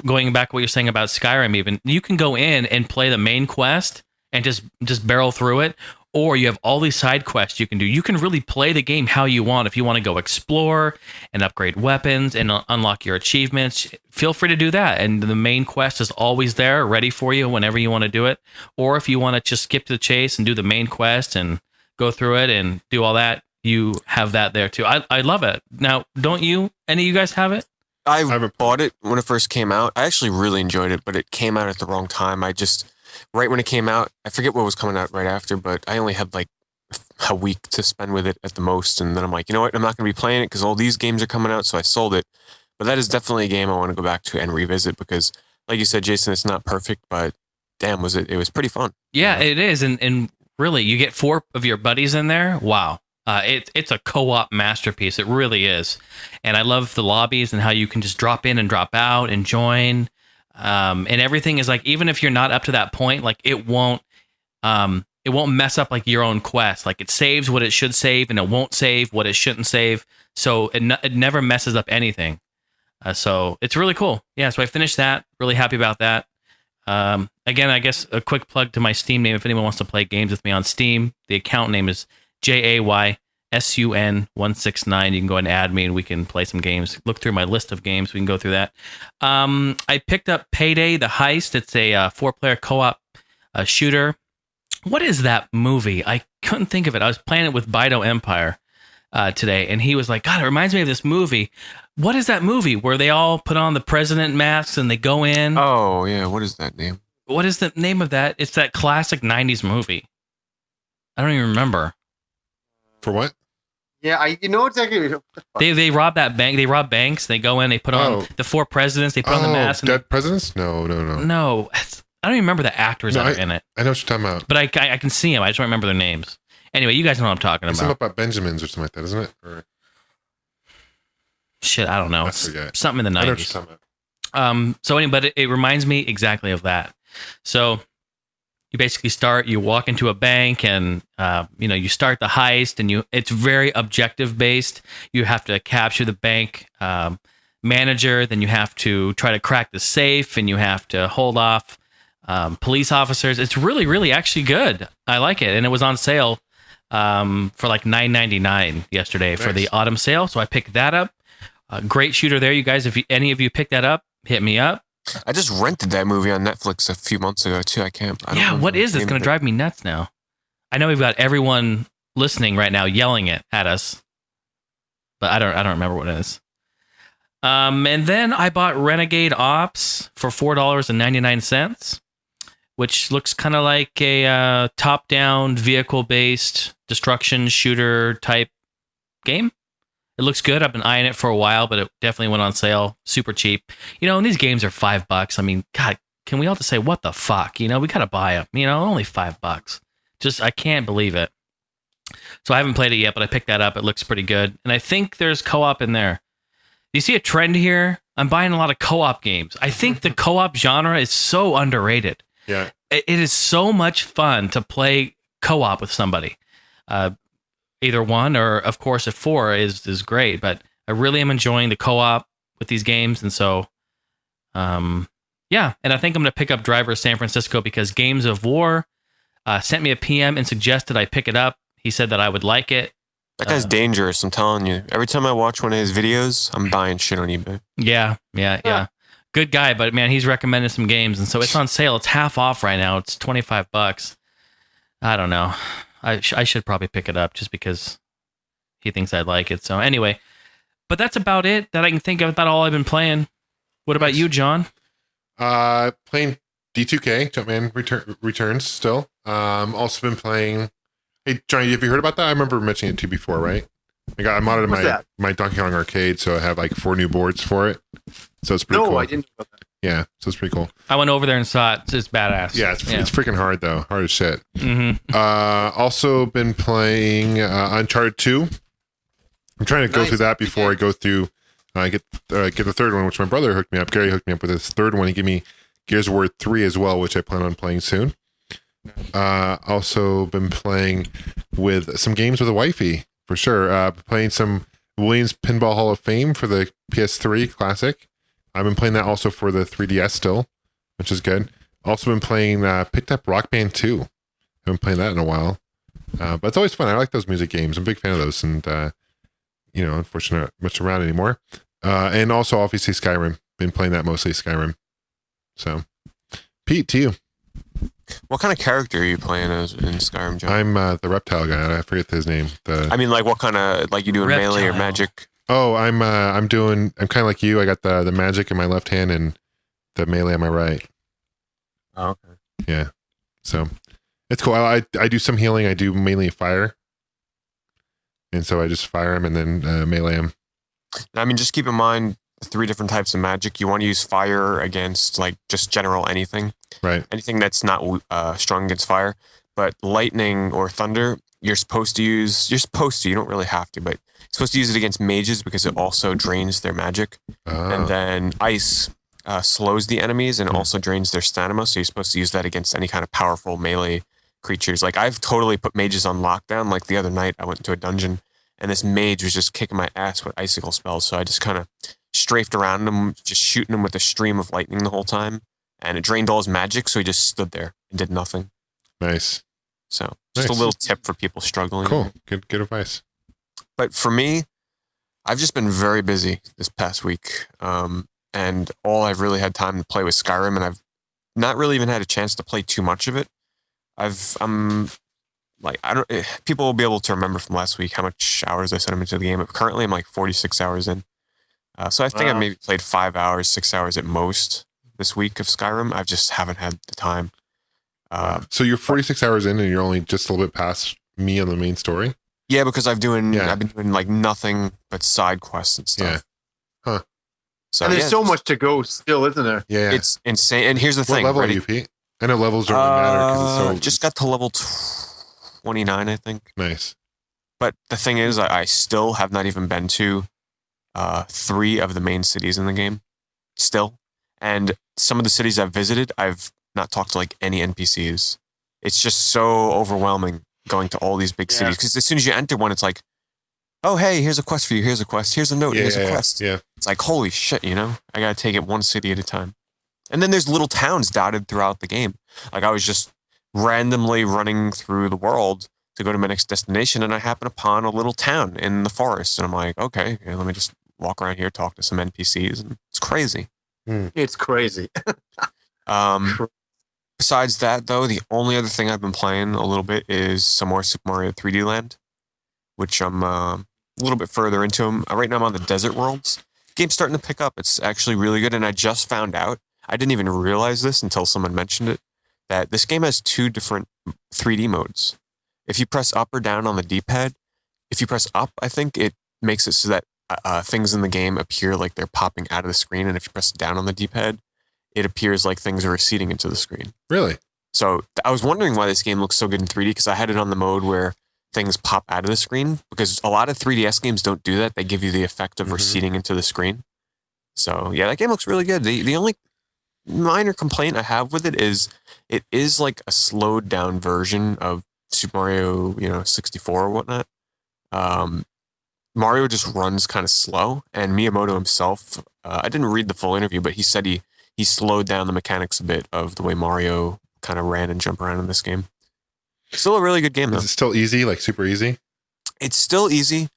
going back to what you're saying about Skyrim even, you can go in and play the main quest and just barrel through it. Or you have all these side quests you can do. You can really play the game how you want. If you want to go explore and upgrade weapons and unlock your achievements, feel free to do that. And the main quest is always there, ready for you whenever you want to do it. Or if you want to just skip to the chase and do the main quest and go through it and do all that, you have that there too. I love it. Now, don't you? Any of you guys have it? I bought it when it first came out. I actually really enjoyed it, but it came out at the wrong time. Right when it came out, I forget what was coming out right after, but I only had like a week to spend with it at the most. And then I'm like, you know what? I'm not going to be playing it because all these games are coming out. So I sold it. But that is definitely a game I want to go back to and revisit because, like you said, Jason, it's not perfect, but damn, it was pretty fun. Yeah, it is. And really, you get 4 of your buddies in there. Wow. It's a co-op masterpiece. It really is. And I love the lobbies and how you can just drop in and drop out and join. And everything is like, even if you're not up to that point, like it won't mess up like your own quest. Like it saves what it should save and it won't save what it shouldn't save. So it never messes up anything. So it's really cool. Yeah. So I finished that. Really happy about that. Again, I guess a quick plug to my Steam name. If anyone wants to play games with me on Steam, the account name is JAYSUN169. You can go ahead and add me and we can play some games. Look through my list of games. We can go through that. I picked up Payday, the Heist. It's a 4-player co-op shooter. What is that movie? I couldn't think of it. I was playing it with Bido Empire today, and he was like, God, it reminds me of this movie. What is that movie where they all put on the president masks and they go in? Oh, yeah. What is that name? What is the name of that? It's that classic 90s movie. I don't even remember. For what? Yeah, you know exactly. They rob that bank. They rob banks. They go in. They put on the 4 presidents. They put on the mask. Dead presidents? No. No, I don't even remember the actors that are in it. I know what you're talking about. But I can see them. I just don't remember their names. Anyway, you guys know what I'm talking about. Something about Benjamins or something like that, isn't it? Or... Shit, I don't know. It's something in the 90s. I know what you're talking about. So anyway, but it reminds me exactly of that. So you basically you walk into a bank and, you start the heist and it's very objective based. You have to capture the bank manager. Then you have to try to crack the safe and you have to hold off police officers. It's really, really actually good. I like it. And it was on sale for like $9.99 yesterday for the autumn sale. So I picked that up. Great shooter there. You guys, if any of you picked that up, hit me up. I just rented that movie on Netflix a few months ago too. I don't what is this? It's going to drive me nuts now. I know we've got everyone listening right now yelling it at us, but I don't remember what it is. And then I bought Renegade Ops for $4.99, which looks kind of like a top-down, vehicle-based destruction shooter type game. It looks good. I've been eyeing it for a while, but it definitely went on sale. Super cheap. And these games are $5. I mean, God, can we all just say, what the fuck? We got to buy them. Only $5. Just, I can't believe it. So I haven't played it yet, but I picked that up. It looks pretty good. And I think there's co-op in there. You see a trend here? I'm buying a lot of co-op games. I think the co-op genre is so underrated. Yeah. It is so much fun to play co-op with somebody. Either one, or of course, if 4 is great. But I really am enjoying the co-op with these games. And so, yeah. And I think I'm going to pick up Driver San Francisco because Games of War sent me a PM and suggested I pick it up. He said that I would like it. That guy's dangerous, I'm telling you. Every time I watch one of his videos, I'm buying shit on eBay. Yeah. Good guy, but man, he's recommended some games, and so it's on sale. It's half off right now. It's $25. I don't know. I should probably pick it up just because he thinks I'd like it. So anyway, but that's about it that I can think of. About all I've been playing. What about you, John? Playing D2K, Jumpman Returns still. Also been playing. Hey, Johnny, have you heard about that? I remember mentioning it to you before, right? I modded my Donkey Kong arcade, so I have like 4 new boards for it. So it's pretty cool. No, I didn't know that. Yeah, so it's pretty cool. I went over there and saw it. It's badass. Yeah, it's freaking hard though. Hard as shit. Mm-hmm. Also been playing Uncharted 2. I'm trying to go through that before I go through get the third one, which my brother hooked me up. Gary hooked me up with this third one. He gave me Gears of War 3 as well, which I plan on playing soon. Also been playing with some games with a wifey for sure. Playing some Williams Pinball Hall of Fame for the PS3 Classic. I've been playing that also for the 3DS still, which is good. Also been playing, picked up Rock Band 2. Haven't played that in a while. But it's always fun. I like those music games. I'm a big fan of those. And, unfortunately not much around anymore. And also obviously Skyrim. Been playing that mostly Skyrim. So, Pete, to you. What kind of character are you playing as in Skyrim, John? I'm the reptile guy. I forget his name. What kind of, like you doing reptile. melee or magic? Oh, I'm kind of like you. I got the magic in my left hand and the melee on my right. Oh, okay. Yeah. So it's cool. I do some healing. I do mainly fire. And so I just fire him and then melee him. Just keep in mind 3 different types of magic. You want to use fire against like just general anything. Right. Anything that's not strong against fire. But lightning or thunder, you don't really have to, but you're supposed to use it against mages because it also drains their magic. Oh. And then ice slows the enemies and also drains their stamina, so you're supposed to use that against any kind of powerful melee creatures. Like I've totally put mages on lockdown. Like the other night I went into a dungeon and this mage was just kicking my ass with icicle spells, so I just kind of strafed around him, just shooting him with a stream of lightning the whole time, and it drained all his magic, so he just stood there and did nothing. Nice. So just a little tip for people struggling. Cool. Good advice. But for me, I've just been very busy this past week. And all I've really had time to play was Skyrim, and I've not really even had a chance to play too much of it. People will be able to remember from last week how much hours I sent them into the game. But currently I'm like 46 hours in. So I think I've maybe played 5 hours, 6 hours at most this week of Skyrim. I just haven't had the time. So you're 46 hours in and you're only just a little bit past me on the main story? Yeah, because I've been doing like nothing but side quests and stuff. Yeah. Huh. So there's so much to go still, isn't there? Yeah. It's insane. And here's the thing. What level are you, Pete? I know levels don't really matter because it's so... Just got to level 29, I think. Nice. But the thing is, I still have not even been to 3 of the main cities in the game. Still. And some of the cities I've visited, I've not talked to like any NPCs. It's just so overwhelming going to all these big cities. Because as soon as you enter one, it's like, oh, hey, here's a quest for you. Here's a quest. Here's a note. Here's a quest. Yeah. It's like, holy shit, I got to take it one city at a time. And then there's little towns dotted throughout the game. Like I was just randomly running through the world to go to my next destination, and I happen upon a little town in the forest. And I'm like, okay, let me just walk around here, talk to some NPCs. And it's crazy. It's crazy. Besides that, though, the only other thing I've been playing a little bit is some more Super Mario 3D Land, which I'm a little bit further into them. Right now I'm on the Desert Worlds, game's starting to pick up. It's actually really good. And I just found out, I didn't even realize this until someone mentioned it, that this game has 2 different 3D modes. If you press up or down on the D-pad, if you press up, I think it makes it so that things in the game appear like they're popping out of the screen. And if you press down on the D-pad, it appears like things are receding into the screen. Really? So I was wondering why this game looks so good in 3D, because I had it on the mode where things pop out of the screen, because a lot of 3DS games don't do that. They give you the effect of receding into the screen. So yeah, that game looks really good. The only minor complaint I have with it is like a slowed down version of Super Mario, 64 or whatnot. Mario just runs kind of slow, and Miyamoto himself, I didn't read the full interview, but he said he slowed down the mechanics a bit of the way Mario kind of ran and jumped around in this game. Still a really good game, though. Is it still easy, like super easy? It's still easy.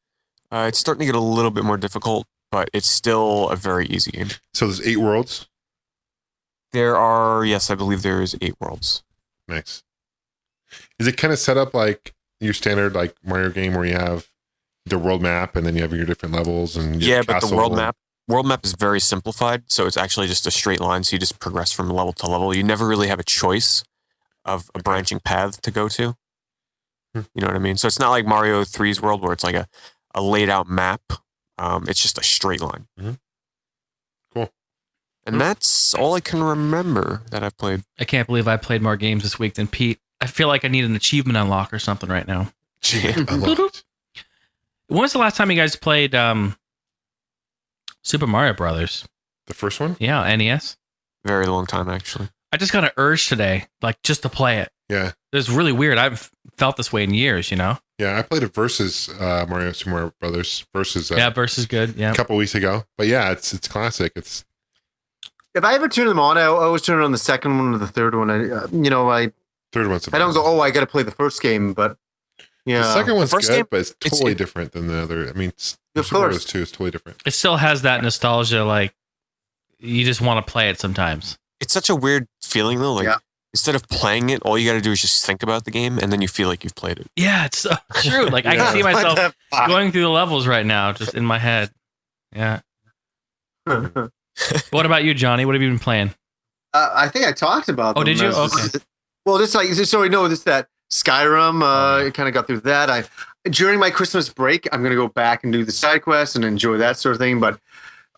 It's starting to get a little bit more difficult, but it's still a very easy game. So there's 8 worlds? Yes, I believe there is 8 worlds. Nice. Is it kind of set up like your standard like Mario game where you have the world map and then you have your different levels and your but the castle world map is very simplified, so it's actually just a straight line, so you just progress from level to level. You never really have a choice of a branching path to go to. You know what I mean? So it's not like Mario 3's world where it's like a laid out map. It's just a straight line. Cool. And that's all I can remember that I've played. I can't believe I played more games this week than Pete. I feel like I need an achievement unlock or something right now. When was the last time you guys played Super Mario Brothers? The first one? Yeah, NES. Very long time, actually. I just got an urge today, like just to play it. Yeah. It was really weird. I haven't felt this way in years, Yeah, I played it versus Super Mario Brothers versus. versus good. Yeah. A couple weeks ago, but yeah, it's classic. It's. If I ever turn them on, I always turn it on the second one or the third one. Third one's. I don't go. Oh, I got to play the first game, but yeah, the second one's first good, game, but it's totally different than the other. I mean, of Super Mario course, 2 is totally different. It still has that nostalgia, like you just want to play it sometimes. It's such a weird feeling, though. Like, instead of playing it, all you got to do is just think about the game, and then you feel like you've played it. Yeah, it's so true. Like, I can see myself going through the levels right now, just in my head. Yeah. What about you, Johnny? What have you been playing? I think I talked about them. Oh, did you? Okay. Well, just like, sorry, no, this that Skyrim, I kind of got through that. During my Christmas break, I'm going to go back and do the side quests and enjoy that sort of thing, but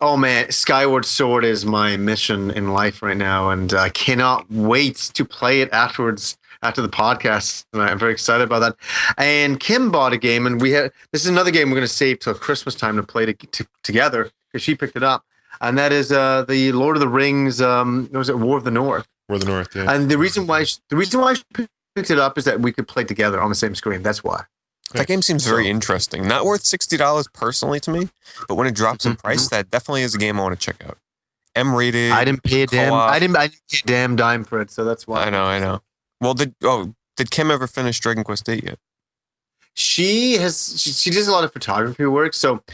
oh man, Skyward Sword is my mission in life right now, and I cannot wait to play it afterwards, after the podcast. And I'm very excited about that. And Kim bought a game, and this is another game we're going to save till Christmas time to play together, because she picked it up. And that is the Lord of the Rings, was it War of the North? War of the North, yeah. And the reason why she picked it up is that we could play together on the same screen. That's why. That game seems very interesting. Not worth $60 personally to me, but when it drops in price, that definitely is a game I want to check out. M-rated. I didn't pay a damn dime for it, so that's why. I know. Well, did Kim ever finish Dragon Quest VIII yet? She does a lot of photography work, so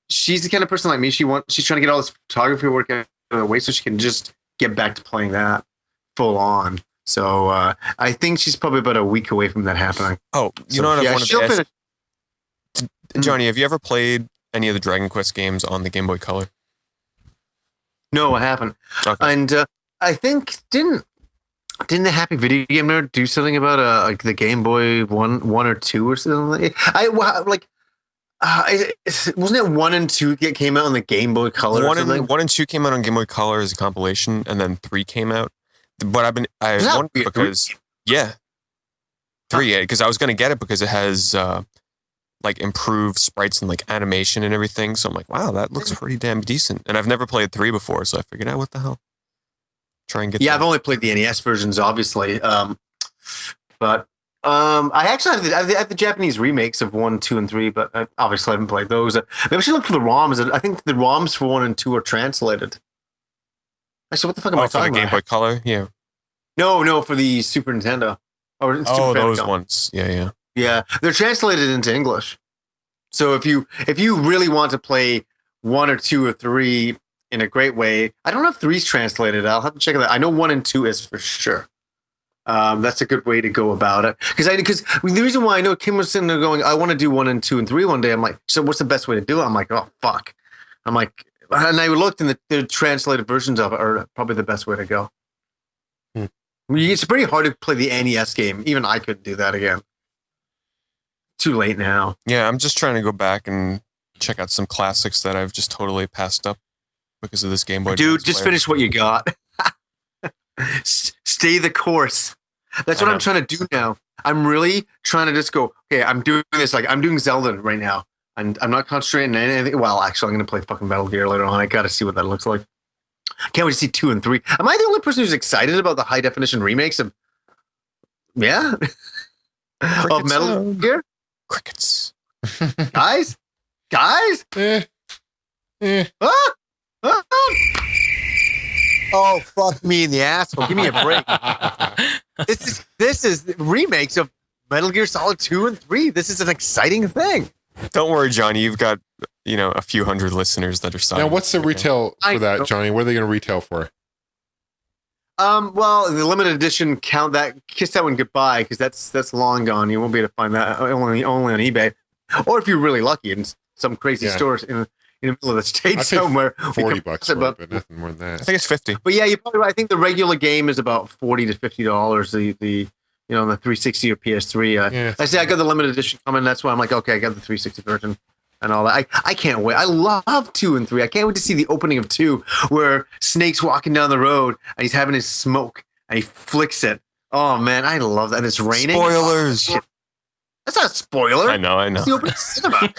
she's the kind of person like me. She's trying to get all this photography work out of the way so she can just get back to playing that full on. So I think she's probably about a week away from that happening. Oh, you know what I wanted to ask? Johnny, have you ever played any of the Dragon Quest games on the Game Boy Color? No, I haven't. Okay. And I think didn't the Happy Video Game Nerd do something about like the Game Boy one or two or something? Wasn't it 1 and 2 came out on the Game Boy Color? 1 and 2 came out on Game Boy Color as a compilation, and then 3 came out. But I wondered because 3, because I was going to get it because it has like improved sprites and like animation and everything. So I'm like, wow, that looks pretty damn decent. And I've never played 3 before, so I figured out what the hell. Try and get. Yeah, I've only played the NES versions, obviously, but I actually have the Japanese remakes of 1, 2, and 3, but I obviously haven't played those. Maybe I should look for the ROMs. I think the ROMs for 1 and 2 are translated. Actually, what the fuck am I talking about? For the Game Boy Color? Yeah. No, for the Super Nintendo. Those ones. Yeah. Yeah, they're translated into English. So if you really want to play 1 or 2 or 3 in a great way, I don't know if 3's translated. I'll have to check that. I know 1 and 2 is for sure. That's a good way to go about it. Because the reason why I know Kim was sitting there going, I want to do 1 and 2 and 3 one day. I'm like, so what's the best way to do it? I'm like, oh fuck. I'm like, And I looked, and the translated versions of it are probably the best way to go. It's pretty hard to play the NES game. Even I couldn't do that again. Too late now. Yeah, I'm just trying to go back and check out some classics that I've just totally passed up because of this Game Boy. Dude, just finish what you got. Stay the course. That's what I'm trying to do now. I'm really trying to just go, okay, I'm doing this. Like, I'm doing Zelda right now. And I'm not concentrating on anything. Well, actually, I'm going to play fucking Metal Gear later on. I got to see what that looks like. Can't wait to see 2 and 3. Am I the only person who's excited about the high definition remakes of? Yeah, of Metal Gear. Crickets, guys. Oh, fuck me in the asshole! Give me a break. This is remakes of Metal Gear Solid 2 and 3. This is an exciting thing. Don't worry, Johnny. You've got a few hundred listeners that are signed. Now, what's the retail for that, Johnny? What are they going to retail for? Well, the limited edition, kiss that one goodbye, because that's long gone. You won't be able to find that only on eBay, or if you're really lucky in some crazy stores in the middle of the state somewhere. $40 for it, but nothing more than that. I think it's 50. But yeah, you're probably right. I think the regular game is about $40 to $50. The 360 or PS3. I say I got the limited edition coming. That's why I'm like, okay, I got the 360 version and all that. I can't wait. I love 2 and 3. I can't wait to see the opening of 2, where Snake's walking down the road and he's having his smoke and he flicks it. Oh man, I love that. And it's raining. Spoilers. Oh, that's not a spoiler. I know. It's the opening cinema.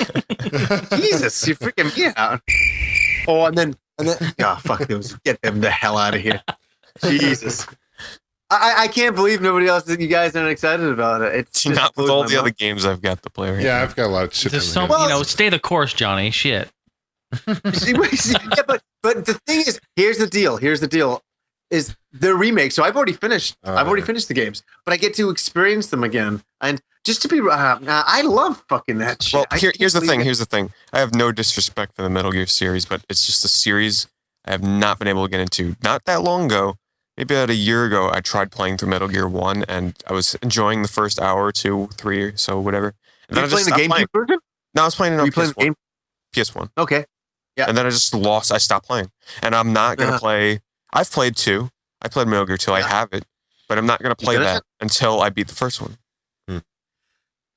Jesus, you're freaking me out. Oh, and then, fuck those. Get them the hell out of here. Jesus. I can't believe nobody else, you guys aren't excited about it. It's just not with all the other games I've got to play right now. I've got a lot of shit. Stay the course, Johnny. Shit. Yeah, but the thing is, here's the deal. Is they're remakes, so I've already finished. I've already finished the games, but I get to experience them again. And just to be, I love fucking that shit. Well, here's the thing. I have no disrespect for the Metal Gear series, but it's just a series I have not been able to get into. Not that long ago. Maybe about a year ago, I tried playing through Metal Gear 1, and I was enjoying the first hour, 2, 3, or so, whatever. And Were you playing the GameCube version? No, I was playing it on PS1. PS1. Okay. Yeah. And then I just lost. I stopped playing. And I'm not going to play... I've played 2. I played Metal Gear 2. I have it. But I'm not going to play that until I beat the first one.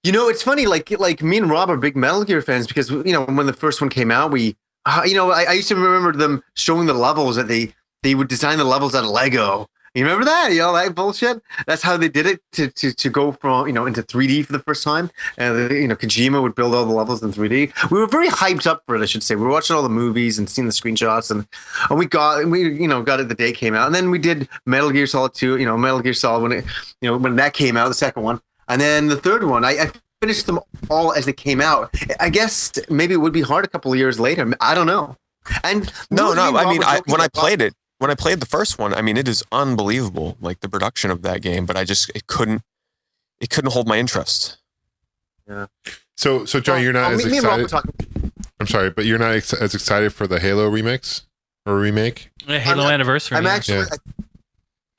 It's funny, like me and Rob are big Metal Gear fans because, when the first one came out, we... I used to remember them showing the levels that they would design the levels out of Lego. You remember that? That bullshit? That's how they did it to go from, into 3D for the first time. And, Kojima would build all the levels in 3D. We were very hyped up for it, I should say. We were watching all the movies and seeing the screenshots and we got it the day it came out. And then we did Metal Gear Solid 2, Metal Gear Solid when that came out, the second one. And then the third one, I finished them all as they came out. I guess maybe it would be hard a couple of years later. I don't know. And when I played the first one, it is unbelievable, like the production of that game, but it couldn't hold my interest. Yeah. So John, you're not as excited. I'm sorry, but you're not as excited for the Halo remix or remake? Halo Anniversary. I'm actually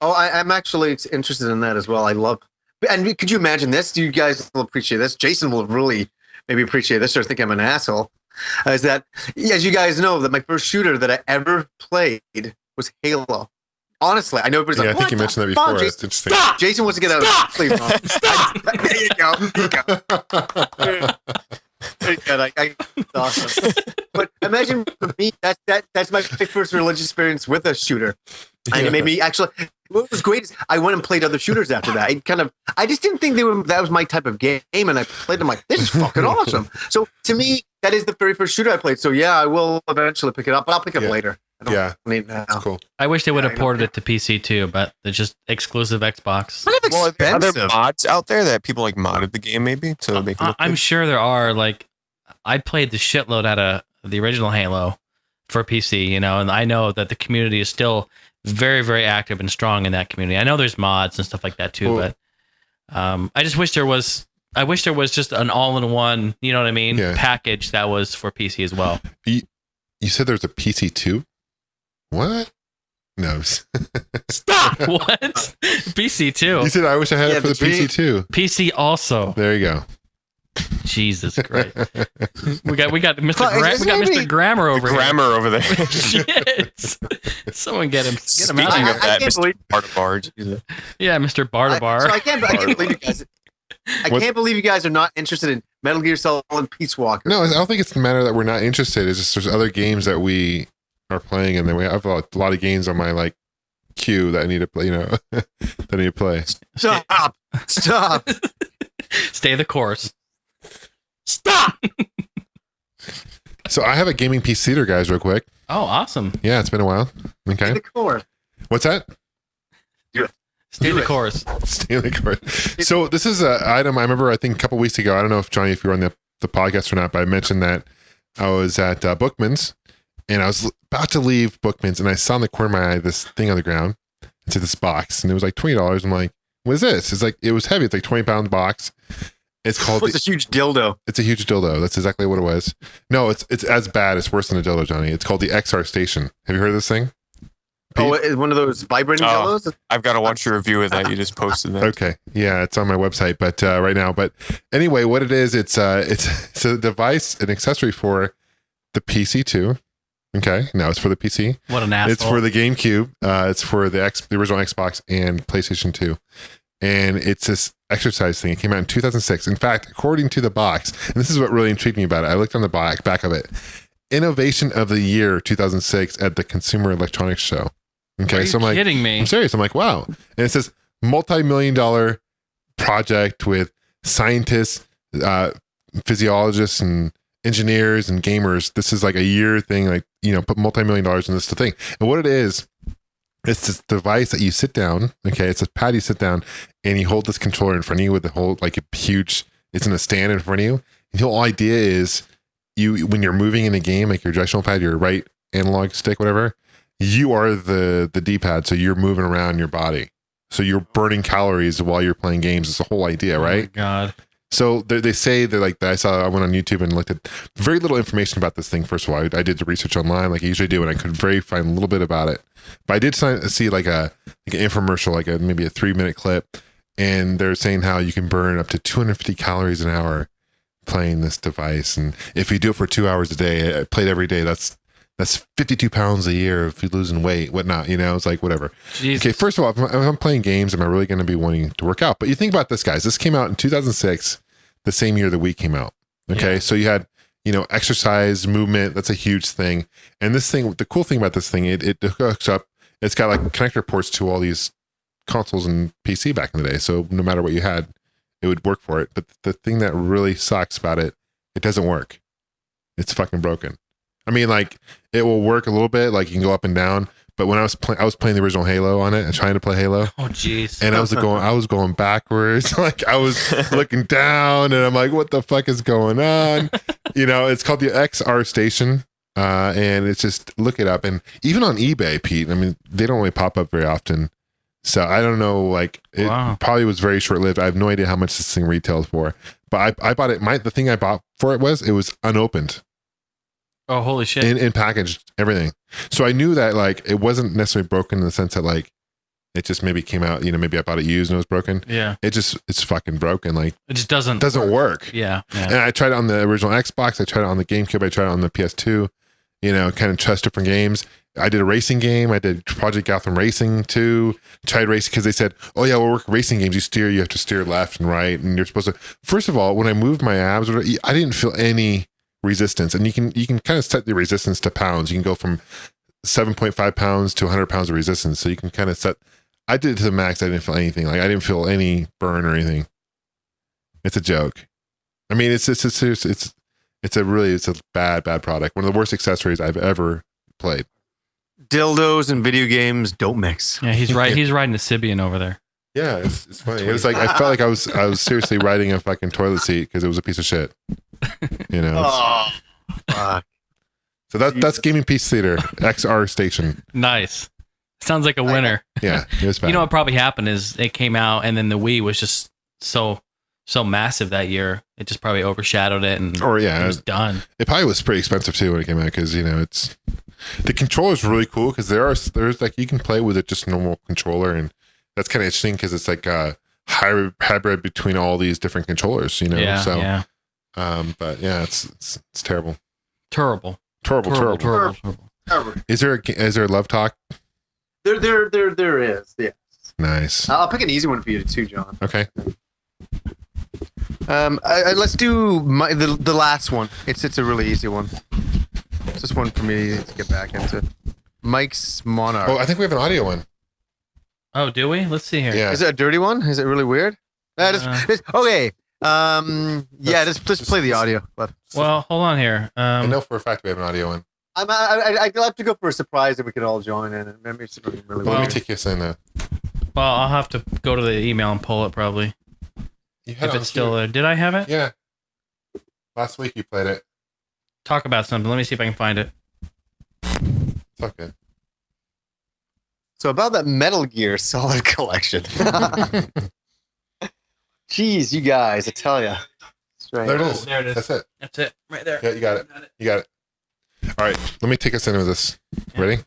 I'm actually interested in that as well. I love, and could you imagine this? You guys will appreciate this. Jason will really maybe appreciate this or think I'm an asshole. Is that, as you guys know, that my first shooter that I ever played was Halo. Honestly, I know everybody's like, I think you mentioned that before. Jason, interesting. Stop! Jason wants to get out of sleep. There you go. Very good. It's awesome. But imagine for me, that's my first religious experience with a shooter. And it made me actually, what was great is I went and played other shooters after that. I just didn't think that was my type of game. And I played them like, this is fucking awesome. So to me, that is the very first shooter I played. So yeah, I will eventually pick it up, but I'll pick it up later. That's cool. I wish they would have ported it to PC too, but they're just exclusive Xbox. Kind of expensive. Are there mods out there that people modded the game maybe to make it look I'm good? sure there are. Like, I played the shitload out of the original Halo for PC, and I know that the community is still very, very active and strong in that community. I know there's mods and stuff like that too, but I just wish there was. I wish there was just an all-in-one, package that was for PC as well. You said there's a PC too? What? No. Stop! What? PC too. You said I wish I had it for the PC too. PC also. There you go. Jesus Christ. We got Mr. Grammar over here. Grammar over there. Shit. Someone get him Speaking out of that, Mr. Bartabar. Yeah, Mr. Bartabar. I can't believe you guys. I can't believe you guys are not interested in Metal Gear Solid Peace Walker. No, I don't think it's a matter that we're not interested. It's just there's other games that we are playing, and then we have a lot of games on my queue that I need to play. That I need to play. Stop! Stay the course. Stop! So I have a gaming piece theater, guys, real quick. Oh, awesome. Yeah, it's been a while. Okay. Stay the course. What's that? Stay the course. Stay the course. So this is an item I remember, I think a couple weeks ago. I don't know if Johnny, if you were on the podcast or not, but I mentioned that I was at Bookman's and I was about to leave Bookman's and I saw in the corner of my eye this thing on the ground. It's this box and it was like $20. I'm like, what is this? It's like, it was heavy. It's like 20-pound box. It's called. It's a huge dildo. It's a huge dildo. That's exactly what it was. No, it's as bad. It's worse than a dildo, Johnny. It's called the XR Station. Have you heard of this thing? Oh, it's one of those vibrating dildos? I've got to watch your review of that. You just posted that. Okay. Yeah, it's on my website, but right now. But anyway, what it is, it's a device, an accessory for the PC too. Okay. Now it's for the PC. What an asshole. It's for the GameCube. It's for the original Xbox and PlayStation 2. And it's this exercise thing. It came out in 2006. In fact, according to the box, and this is what really intrigued me about it, I looked on the back of it. Innovation of the year 2006 at the Consumer Electronics Show. Okay, Are you so I'm kidding me? I'm serious. I'm like, wow. And it says multi-million-dollar project with scientists, physiologists, and engineers and gamers. This is like a year thing. Put multi-million-dollars in this thing. And what it is, it's this device that you sit down. Okay, it's a pad you sit down, and you hold this controller in front of you with the whole a huge. It's in a stand in front of you. And the whole idea is, when you're moving in a game, like your directional pad, your right analog stick, whatever. You are the D-pad, so you're moving around your body. So you're burning calories while you're playing games. It's the whole idea, right? Oh my God. So they say that I went on YouTube and looked at very little information about this thing. First of all, I did the research online like I usually do, and I could find a little bit about it. But I did see an infomercial, maybe a 3-minute clip, and they're saying how you can burn up to 250 calories an hour playing this device. And if you do it for 2 hours a day, I played every day, that's 52 pounds a year if you're losing weight, whatnot, it's like whatever. Jesus. Okay, first of all, if I'm playing games, am I really going to be wanting to work out? But you think about this, guys. This came out in 2006, the same year the Wii came out. Okay, so you had, exercise, movement, that's a huge thing. And this thing, the cool thing about this thing, it hooks up, it's got connector ports to all these consoles and PC back in the day. So no matter what you had, it would work for it. But the thing that really sucks about it, it doesn't work. It's fucking broken. I mean, it will work a little bit, you can go up and down. But when I was playing the original Halo on it and trying to play Halo. Oh, jeez. And I was going backwards. I was looking down and I'm like, what the fuck is going on? It's called the XR Station. And it's just, look it up. And even on eBay, Pete, I mean, they don't really pop up very often. So I don't know, it probably was very short lived. I have no idea how much this thing retailed for. But I bought it. The thing I bought for it was unopened. Oh, holy shit. In packaged, everything. So I knew that it wasn't necessarily broken in the sense that it just maybe came out, maybe I bought it used and it was broken. Yeah. It's fucking broken. It just doesn't work. Yeah. And I tried it on the original Xbox. I tried it on the GameCube. I tried it on the PS2, kind of test different games. I did a racing game. I did Project Gotham Racing 2. Tried racing because they said, oh yeah, we'll work racing games. You have to steer left and right. And you're supposed to, first of all, when I moved my abs, I didn't feel any resistance, and you can kind of set the resistance to pounds. You can go from 7.5 pounds to 100 pounds of resistance, so you can kind of set. I did it to the max. I didn't feel anything. I didn't feel any burn or anything. It's a joke. I mean, it's a bad product. One of the worst accessories I've ever played. Dildos and video games don't mix. Yeah, he's right. He's riding a Sibian over there. Yeah, it's funny. It was I felt like I was seriously riding a fucking toilet seat because it was a piece of shit. Oh, fuck. So that's Gaming Piece Theater, XR Station. Nice. Sounds like a winner. Yeah, it was bad. What probably happened is it came out and then the Wii was just so massive that year. It just probably overshadowed it and it was done. It probably was pretty expensive too when it came out because it's the controller's really cool because there's you can play with it just normal controller, and that's kind of interesting because it's a hybrid between all these different controllers. Yeah, so yeah. But yeah, it's terrible. Terrible. Terrible. Is there a love talk? There is. Yeah. Nice. I'll pick an easy one for you too, John. Okay. Let's do the last one. It's a really easy one. It's just one for me to get back into. Mike's Monarch. Oh, I think we have an audio one. Oh, do we? Let's see here. Yeah. Is it a dirty one? Is it really weird? Okay. Yeah, just play the audio. Well, hold on here. I know for a fact we have an audio one. I'd love to go for a surprise that we could all join in. And maybe it's really Let weird. me take us in. Well, I'll have to go to the email and pull it probably. You had If it it's still there. Did I have it? Yeah. Last week you played it. Talk about something. Let me see if I can find it. It's all good. So about that Metal Gear Solid collection. Jeez, you guys, I tell you. There it is. There it is. That's it. That's it. Right there. Yeah, you got it. You got it. All right, let me take us into this. Ready?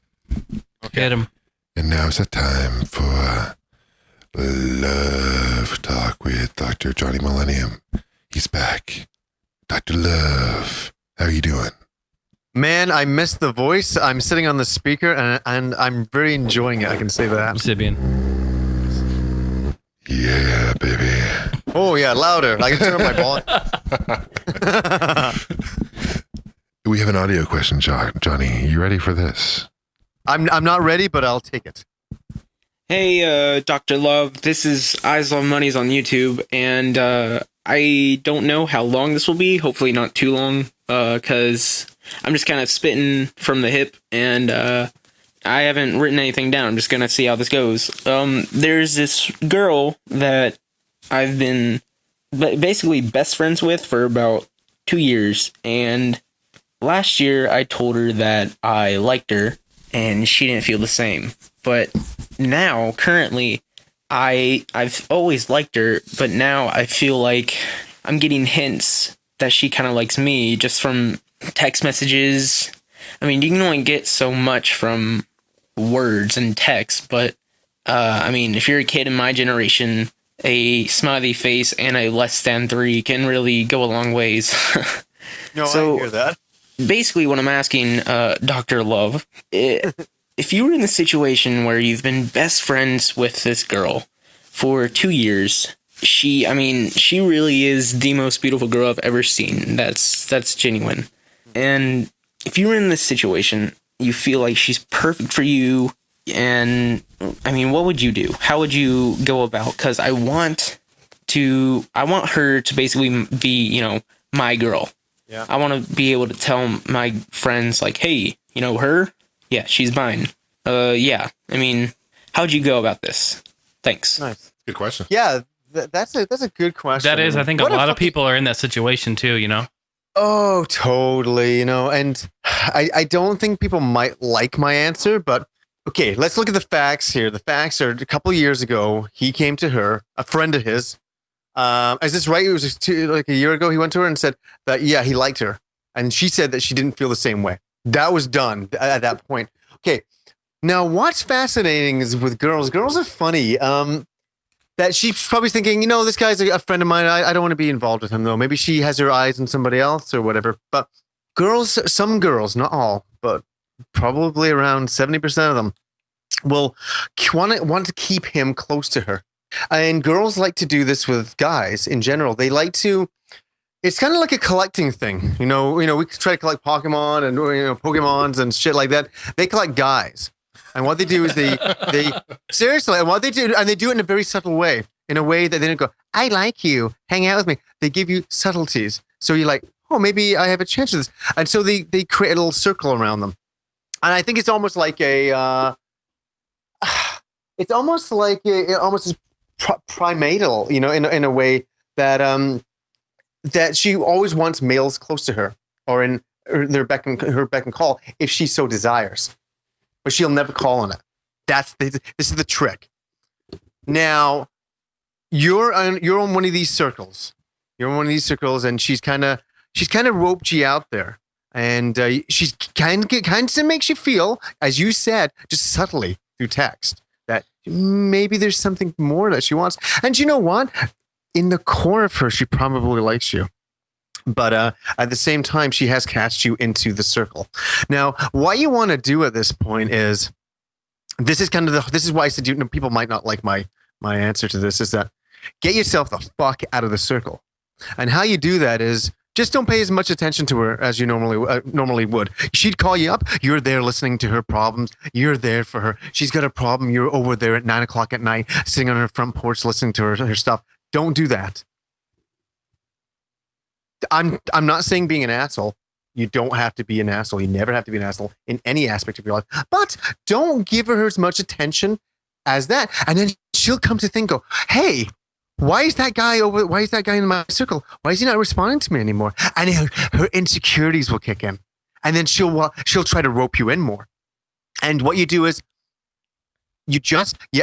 Okay. Hit him. And now it's a time for Love Talk with Dr. Johnny Millennium. He's back. Dr. Love, how are you doing? Man, I missed the voice. I'm sitting on the speaker and I'm very enjoying it. I can say that. Sibian. Yeah, baby. Oh yeah, louder. I can turn up my volume. We have an audio question, Johnny. You ready for this? I'm not ready, but I'll take it. Hey, Dr. Love, this is Eyes on Money's on YouTube, and I don't know how long this will be. Hopefully not too long, because I'm just kind of spitting from the hip, and I haven't written anything down. I'm just going to see how this goes. There's this girl that I've been basically best friends with for about 2 years, and last year I told her that I liked her, and she didn't feel the same. But now, currently, I've always liked her, but now I feel like I'm getting hints that she kind of likes me just from text messages. I mean, you can only get so much from words and text, but I mean, if you're a kid in my generation, a smiley face and a less than 3 can really go a long ways. No, So- I hear that. Basically, what I'm asking, Dr. Love, if you were in the situation where you've been best friends with this girl for 2 years, she really is the most beautiful girl I've ever seen. That's genuine. And if you were in this situation, you feel like she's perfect for you, and I mean, what would you do? How would you go about? Because I want her to basically be, my girl. Yeah. I want to be able to tell my friends, like, hey, you know her? Yeah, she's mine. Yeah. I mean, how'd you go about this? Thanks. Nice. Good question. Yeah, that's a good question. That is, I think a lot of people are in that situation too, Oh, totally. And I don't think people might like my answer, but okay, let's look at the facts here. The facts are a couple of years ago, he came to her, a friend of his. Is this right? It was just like a year ago. He went to her and said that, yeah, he liked her. And she said that she didn't feel the same way. That was done at that point. Okay. Now, what's fascinating is with girls are funny. That she's probably thinking, this guy's a friend of mine. I don't want to be involved with him, though. Maybe she has her eyes on somebody else or whatever. But some girls, not all, but probably around 70% of them will want to keep him close to her. And girls like to do this with guys in general. They like to. It's kind of like a collecting thing, we try to collect Pokemon and Pokemons and shit like that. They collect guys, and what they do is they seriously, and what they do, and they do it in a very subtle way, in a way that they don't go, "I like you, hang out with me." They give you subtleties, so you're like, "Oh, maybe I have a chance of this," and so they create a little circle around them, and I think it's almost like primatal, in a way that that she always wants males close to her or in her beck and call if she so desires, but she'll never call on it. This is the trick. Now you're on one of these circles. You're in one of these circles, and she's kind of roped you out there, and she's kind of makes you feel, as you said, just subtly through text, that maybe there's something more that she wants. And you know what? In the core of her, she probably likes you. But at the same time, she has cast you into the circle. Now, what you want to do at this point is, this is why I said people might not like my answer to this, is that get yourself the fuck out of the circle. And how you do that is just don't pay as much attention to her as you normally would. She'd call you up. You're there listening to her problems. You're there for her. She's got a problem. You're over there at 9 o'clock at night, sitting on her front porch, listening to her stuff. Don't do that. I'm not saying being an asshole. You don't have to be an asshole. You never have to be an asshole in any aspect of your life. But don't give her as much attention as that. And then she'll come to think, hey, why is that guy in my circle? Why is he not responding to me anymore? And her insecurities will kick in. And then she'll try to rope you in more. And what you do is you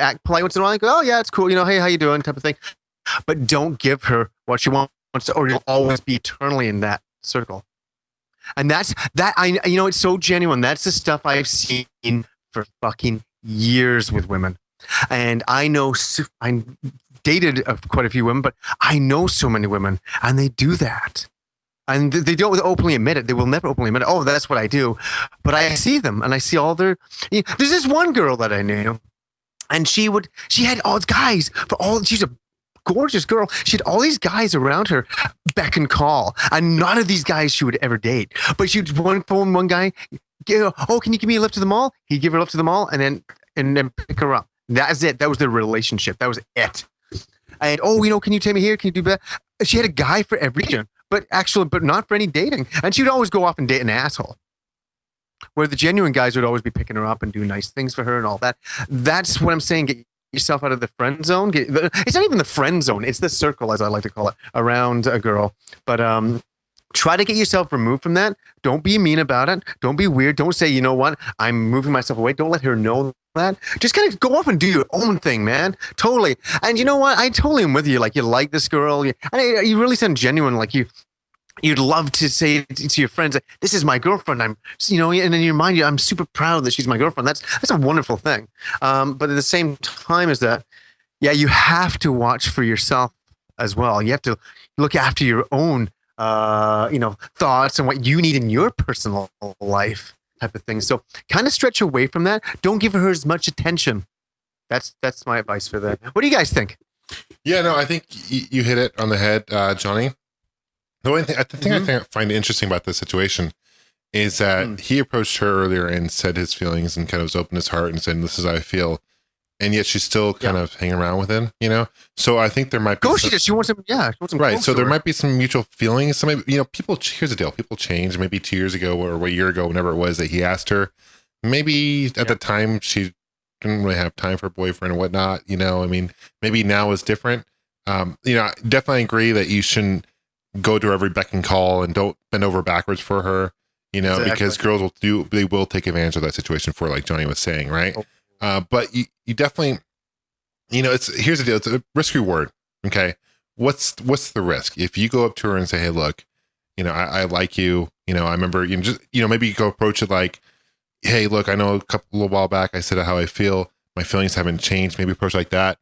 act polite once in a while and go, oh yeah, it's cool. Hey, how you doing? Type of thing. But don't give her what she wants, or you'll always be eternally in that circle. And it's so genuine. That's the stuff I've seen for fucking years with women. And I dated quite a few women, but I know so many women, and they do that. And they don't openly admit it. They will never openly admit it. Oh, that's what I do. But I see them, and I see all their. There's this one girl that I knew, and she had all these guys she's a gorgeous girl. She had all these guys around her, beck and call, and none of these guys she would ever date. But she'd phone one guy, oh, can you give me a lift to the mall? He'd give her a lift to the mall, and then pick her up. That's it. That was their relationship. That was it. And can you take me here? Can you do that? She had a guy for every region, but not for any dating. And she would always go off and date an asshole. Where the genuine guys would always be picking her up and do nice things for her and all that. That's what I'm saying. Get yourself out of the friend zone. It's not even the friend zone. It's the circle, as I like to call it, around a girl. But try to get yourself removed from that. Don't be mean about it. Don't be weird. Don't say, you know what, I'm moving myself away. Don't let her know that. Just kind of go off and do your own thing, man. Totally. And you know what? I totally am with you. Like, you like this girl. And you really sound genuine. Like you'd love to say to your friends, this is my girlfriend. And in your mind, I'm super proud that she's my girlfriend. That's a wonderful thing. But at the same time is that, you have to watch for yourself as well. You have to look after your own, thoughts and what you need in your personal life type of thing. So kind of stretch away from that. Don't give her as much attention. That's my advice for that. What do you guys think? Yeah, no, I think you hit it on the head, Johnny. The only thing I find interesting about this situation is that he approached her earlier and said his feelings and kind of was open his heart and said, this is how I feel. And yet she's still kind of hanging around with him, So I think there might be. She wants some. Yeah, she wants some. Right. So there might be some mutual feelings. So maybe, people. Here's the deal. People change. Maybe 2 years ago or a year ago, whenever it was that he asked her. Maybe at the time she didn't really have time for a boyfriend and whatnot. Maybe now is different. Definitely agree that you shouldn't go to every beck and call and don't bend over backwards for her. Exactly. Because girls will take advantage of that situation for, like Johnny was saying, right? Oh. But you definitely, here's the deal. It's a risk reward. Okay. What's the risk? If you go up to her and say, hey, look, I like you, I remember, maybe you go approach it like, hey, look, I know a little while back I said how I feel. My feelings haven't changed. Maybe approach like that.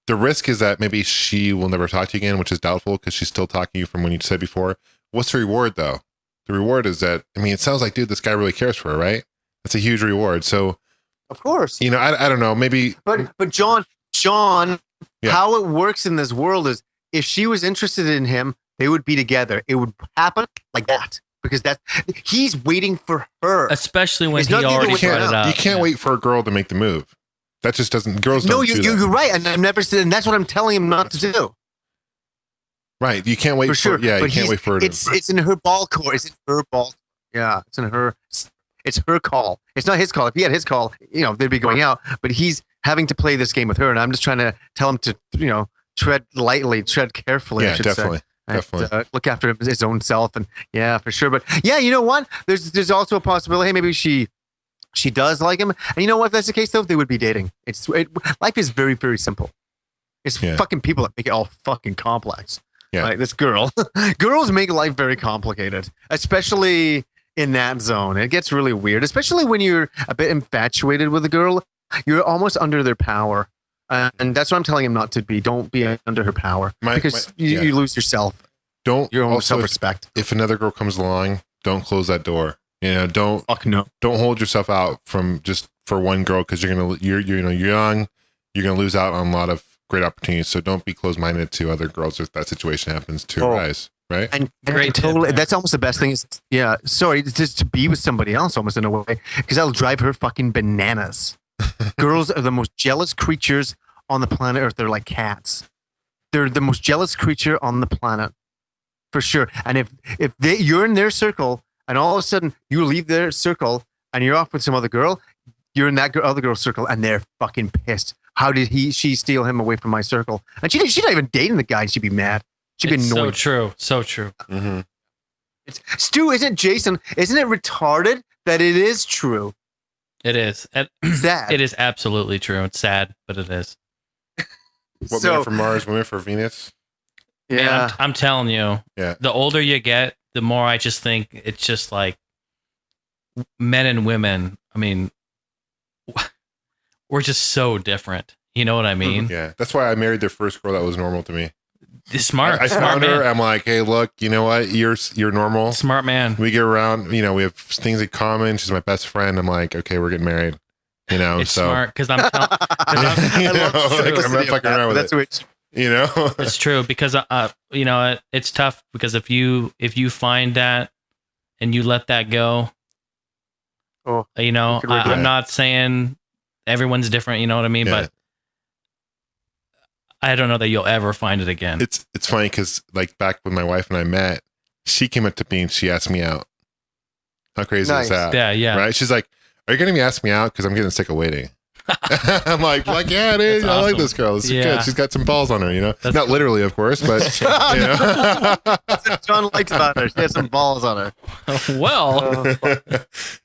The risk is that maybe she will never talk to you again, which is doubtful because she's still talking to you from when you said before. What's the reward though? The reward is that, it sounds like, dude, this guy really cares for her, right? That's a huge reward. So, of course. I don't know. Maybe. But John, how it works in this world is if she was interested in him, they would be together. It would happen like that because he's waiting for her. Especially when he already brought it up. You can't wait for a girl to make the move. That just doesn't. Girls don't do that. You're right, and I've never said, and that's what I'm telling him not to do. Right. You can't wait for sure. Yeah, you can't wait for her. It's in her ball court. It's in her ball. Yeah, it's in her. It's her call. It's not his call. If he had his call, they'd be going out. But he's having to play this game with her, and I'm just trying to tell him to, tread lightly, tread carefully. Yeah, I should definitely. say. Definitely. And, look after his own self, and yeah, for sure. But yeah, you know what? There's also a possibility. Hey, maybe she does like him, and you know what? If that's the case, though, they would be dating. Life is very, very simple. It's fucking people that make it all fucking complex. Yeah, like this girl. Girls make life very complicated, especially in that zone. It gets really weird, especially when you're a bit infatuated with a girl. You're almost under their power. And that's what I'm telling him not to be. Don't be under her power because you lose yourself. don't your own also, self-respect. If another girl comes along, don't close that door. You know, don't hold yourself out from just for one girl because you're young, you're gonna lose out on a lot of great opportunities. So don't be closed-minded to other girls if that situation happens to arise. Right. And totally, that's almost the best thing is, it's just to be with somebody else almost in a way, because that'll drive her fucking bananas. Girls are the most jealous creatures on the planet Earth. They're like cats. They're the most jealous creature on the planet, for sure. And if you're in their circle and all of a sudden you leave their circle and you're off with some other girl, you're in that other girl's circle and they're fucking pissed. How did she steal him away from my circle? And she's not even dating the guy. And she'd be mad. She'd be annoyed. So true. Mm-hmm. Stu, isn't it retarded that it is true? It is. Sad. It is absolutely true. It's sad, but it is. Men for Mars, women for Venus. Yeah. Man, I'm telling you. Yeah. The older you get, the more I just think it's just like men and women. I mean, we're just so different. You know what I mean? Yeah. That's why I married the first girl that was normal to me. Smart. I smart found man. her. I'm like, hey, look, you know what? You're normal. Smart man. We get around. You know, we have things in common. She's my best friend. I'm like, okay, we're getting married. You know, It's so smart because I'm. I'm not fucking around with that's it. You know, It's true because it's tough because if you find that and you let that go, I'm not saying everyone's different. You know what I mean? Yeah. But I don't know that you'll ever find it again. It's funny because like back when my wife and I met, she came up to me and she asked me out. How crazy is that? Yeah. Right? She's like, "Are you going to be asking me out? Because I'm getting sick of waiting." I'm like, yeah, it is. That's I like awesome. this girl. This is Yeah. good. She's got some balls on her. You know, That's not literally, of course, but you know. That's what John likes about her. She has some balls on her. Well,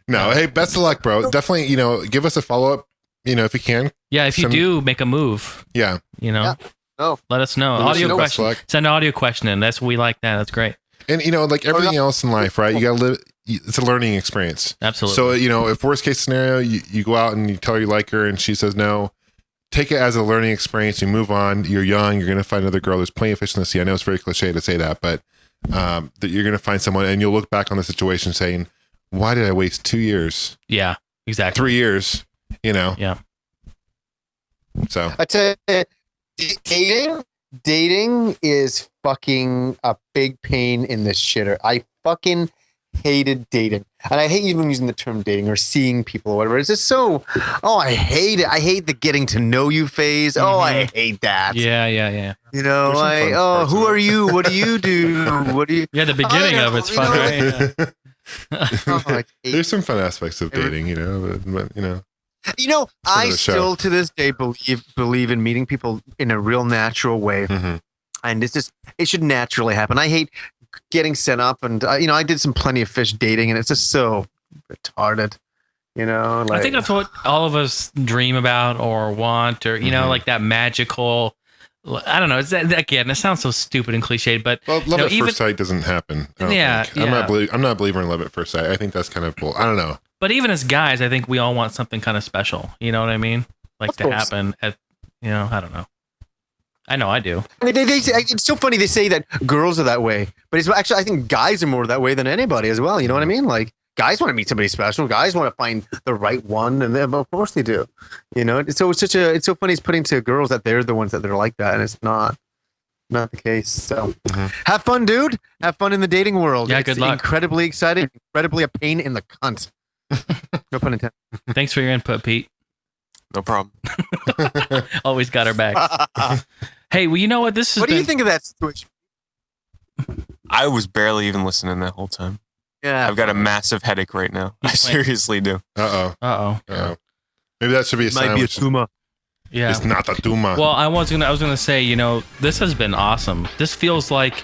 No, hey, best of luck, bro. Definitely, give us a follow up. If you can. yeah. If you do make a move, Yeah. Yeah. Oh. let us know. Let us Audio know what's question. like. Send an audio question in. We like that. That's great. And like everything else in life, right? You gotta live. It's a learning experience. Absolutely. So if worst case scenario, you go out and you tell her you like her and she says no, take it as a learning experience. You move on. You're young. You're gonna find another girl. There's plenty of fish in the sea. I know it's very cliche to say that, but that you're gonna find someone and you'll look back on the situation saying, "Why did I waste 2 years? Yeah. Exactly. 3 years? Yeah. So I tell you, dating is fucking a big pain in the shitter. I fucking hated dating. And I hate even using the term dating or seeing people or whatever. It's just so, I hate it. I hate the getting to know you phase. Oh, I hate that. Yeah. There's some fun parts who of are it. you? What do you do? What do you? Yeah. The beginning of it's fun, right? I hate there's some fun aspects of dating, but I the show. still to this day believe in meeting people in a real natural way, and it should naturally happen. I hate getting set up, and I did plenty of fish dating, and it's just so retarded. I think that's what all of us dream about or want, or like that magical. I don't know. Again, it sounds so stupid and cliched, but love at first sight doesn't happen. I don't think. I'm not a believer in love at first sight. I think that's kind of bull. I don't know. But even as guys, I think we all want something kind of special. You know what I mean? Like to happen at, I don't know. I know I do. They say, it's so funny they say that girls are that way, but it's actually I think guys are more that way than anybody as well. You know what I mean? Like guys want to meet somebody special. Guys want to find the right one, and of course they do. So it's so funny. It's putting to girls that they're the ones that they're like that, and it's not the case. So have fun, dude. Have fun in the dating world. Yeah, it's good luck. Incredibly exciting. Incredibly a pain in the cunt. No pun intended. Thanks for your input, Pete. No problem. Always got our back. Hey, well, you know what? What do you think of that situation? I was barely even listening that whole time. Yeah, I've got a massive headache right now. I seriously do. Uh-oh. Maybe that should be a sign. Might be a tumor. Yeah. It's not a tumor. Well, I was gonna say, this has been awesome. This feels like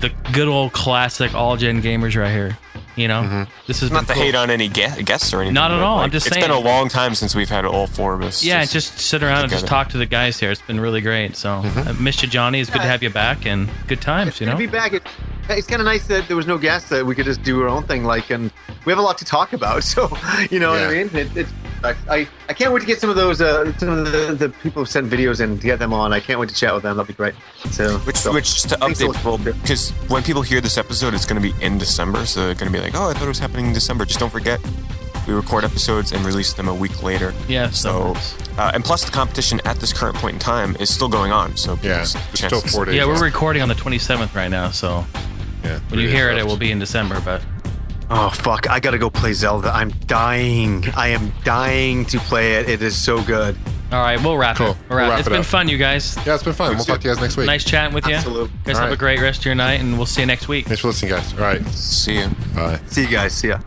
the good old classic all gen gamers right here. This has Not been to hate on any guests or anything. Not at but, all. I'm just saying. It's been a long time since we've had all four of us. Yeah, just sit around and just talk to the guys here. It's been really great. So, I missed you, Johnny. It's good to have you back, and good times. To be back. It's kind of nice that there was no guests, that we could just do our own thing. And we have a lot to talk about. So what I mean. I can't wait to get some of those some of the people who send videos and get them on. I can't wait to chat with them. That'll be great. So which just to update people, because when people hear this episode, it's going to be in December, so they're going to be like, "Oh, I thought it was happening in December." Just don't forget, we record episodes and release them a week later. Yeah. So, and plus the competition at this current point in time is still going on. So it's still 4 days. Yeah, we're recording on the 27th right now, so when you hear it will be in December. But oh fuck, I gotta go play Zelda. I'm dying. I am dying to play it. It is so good. All right, we'll wrap it. We'll wrap It's it been up. fun, you guys. Yeah, it's been fun. We'll talk to you guys next week. Nice chatting with you. Absolutely. You guys have a great rest of your night, and we'll see you next week. Thanks for listening, guys. All right. See you. Bye. See you guys. See ya.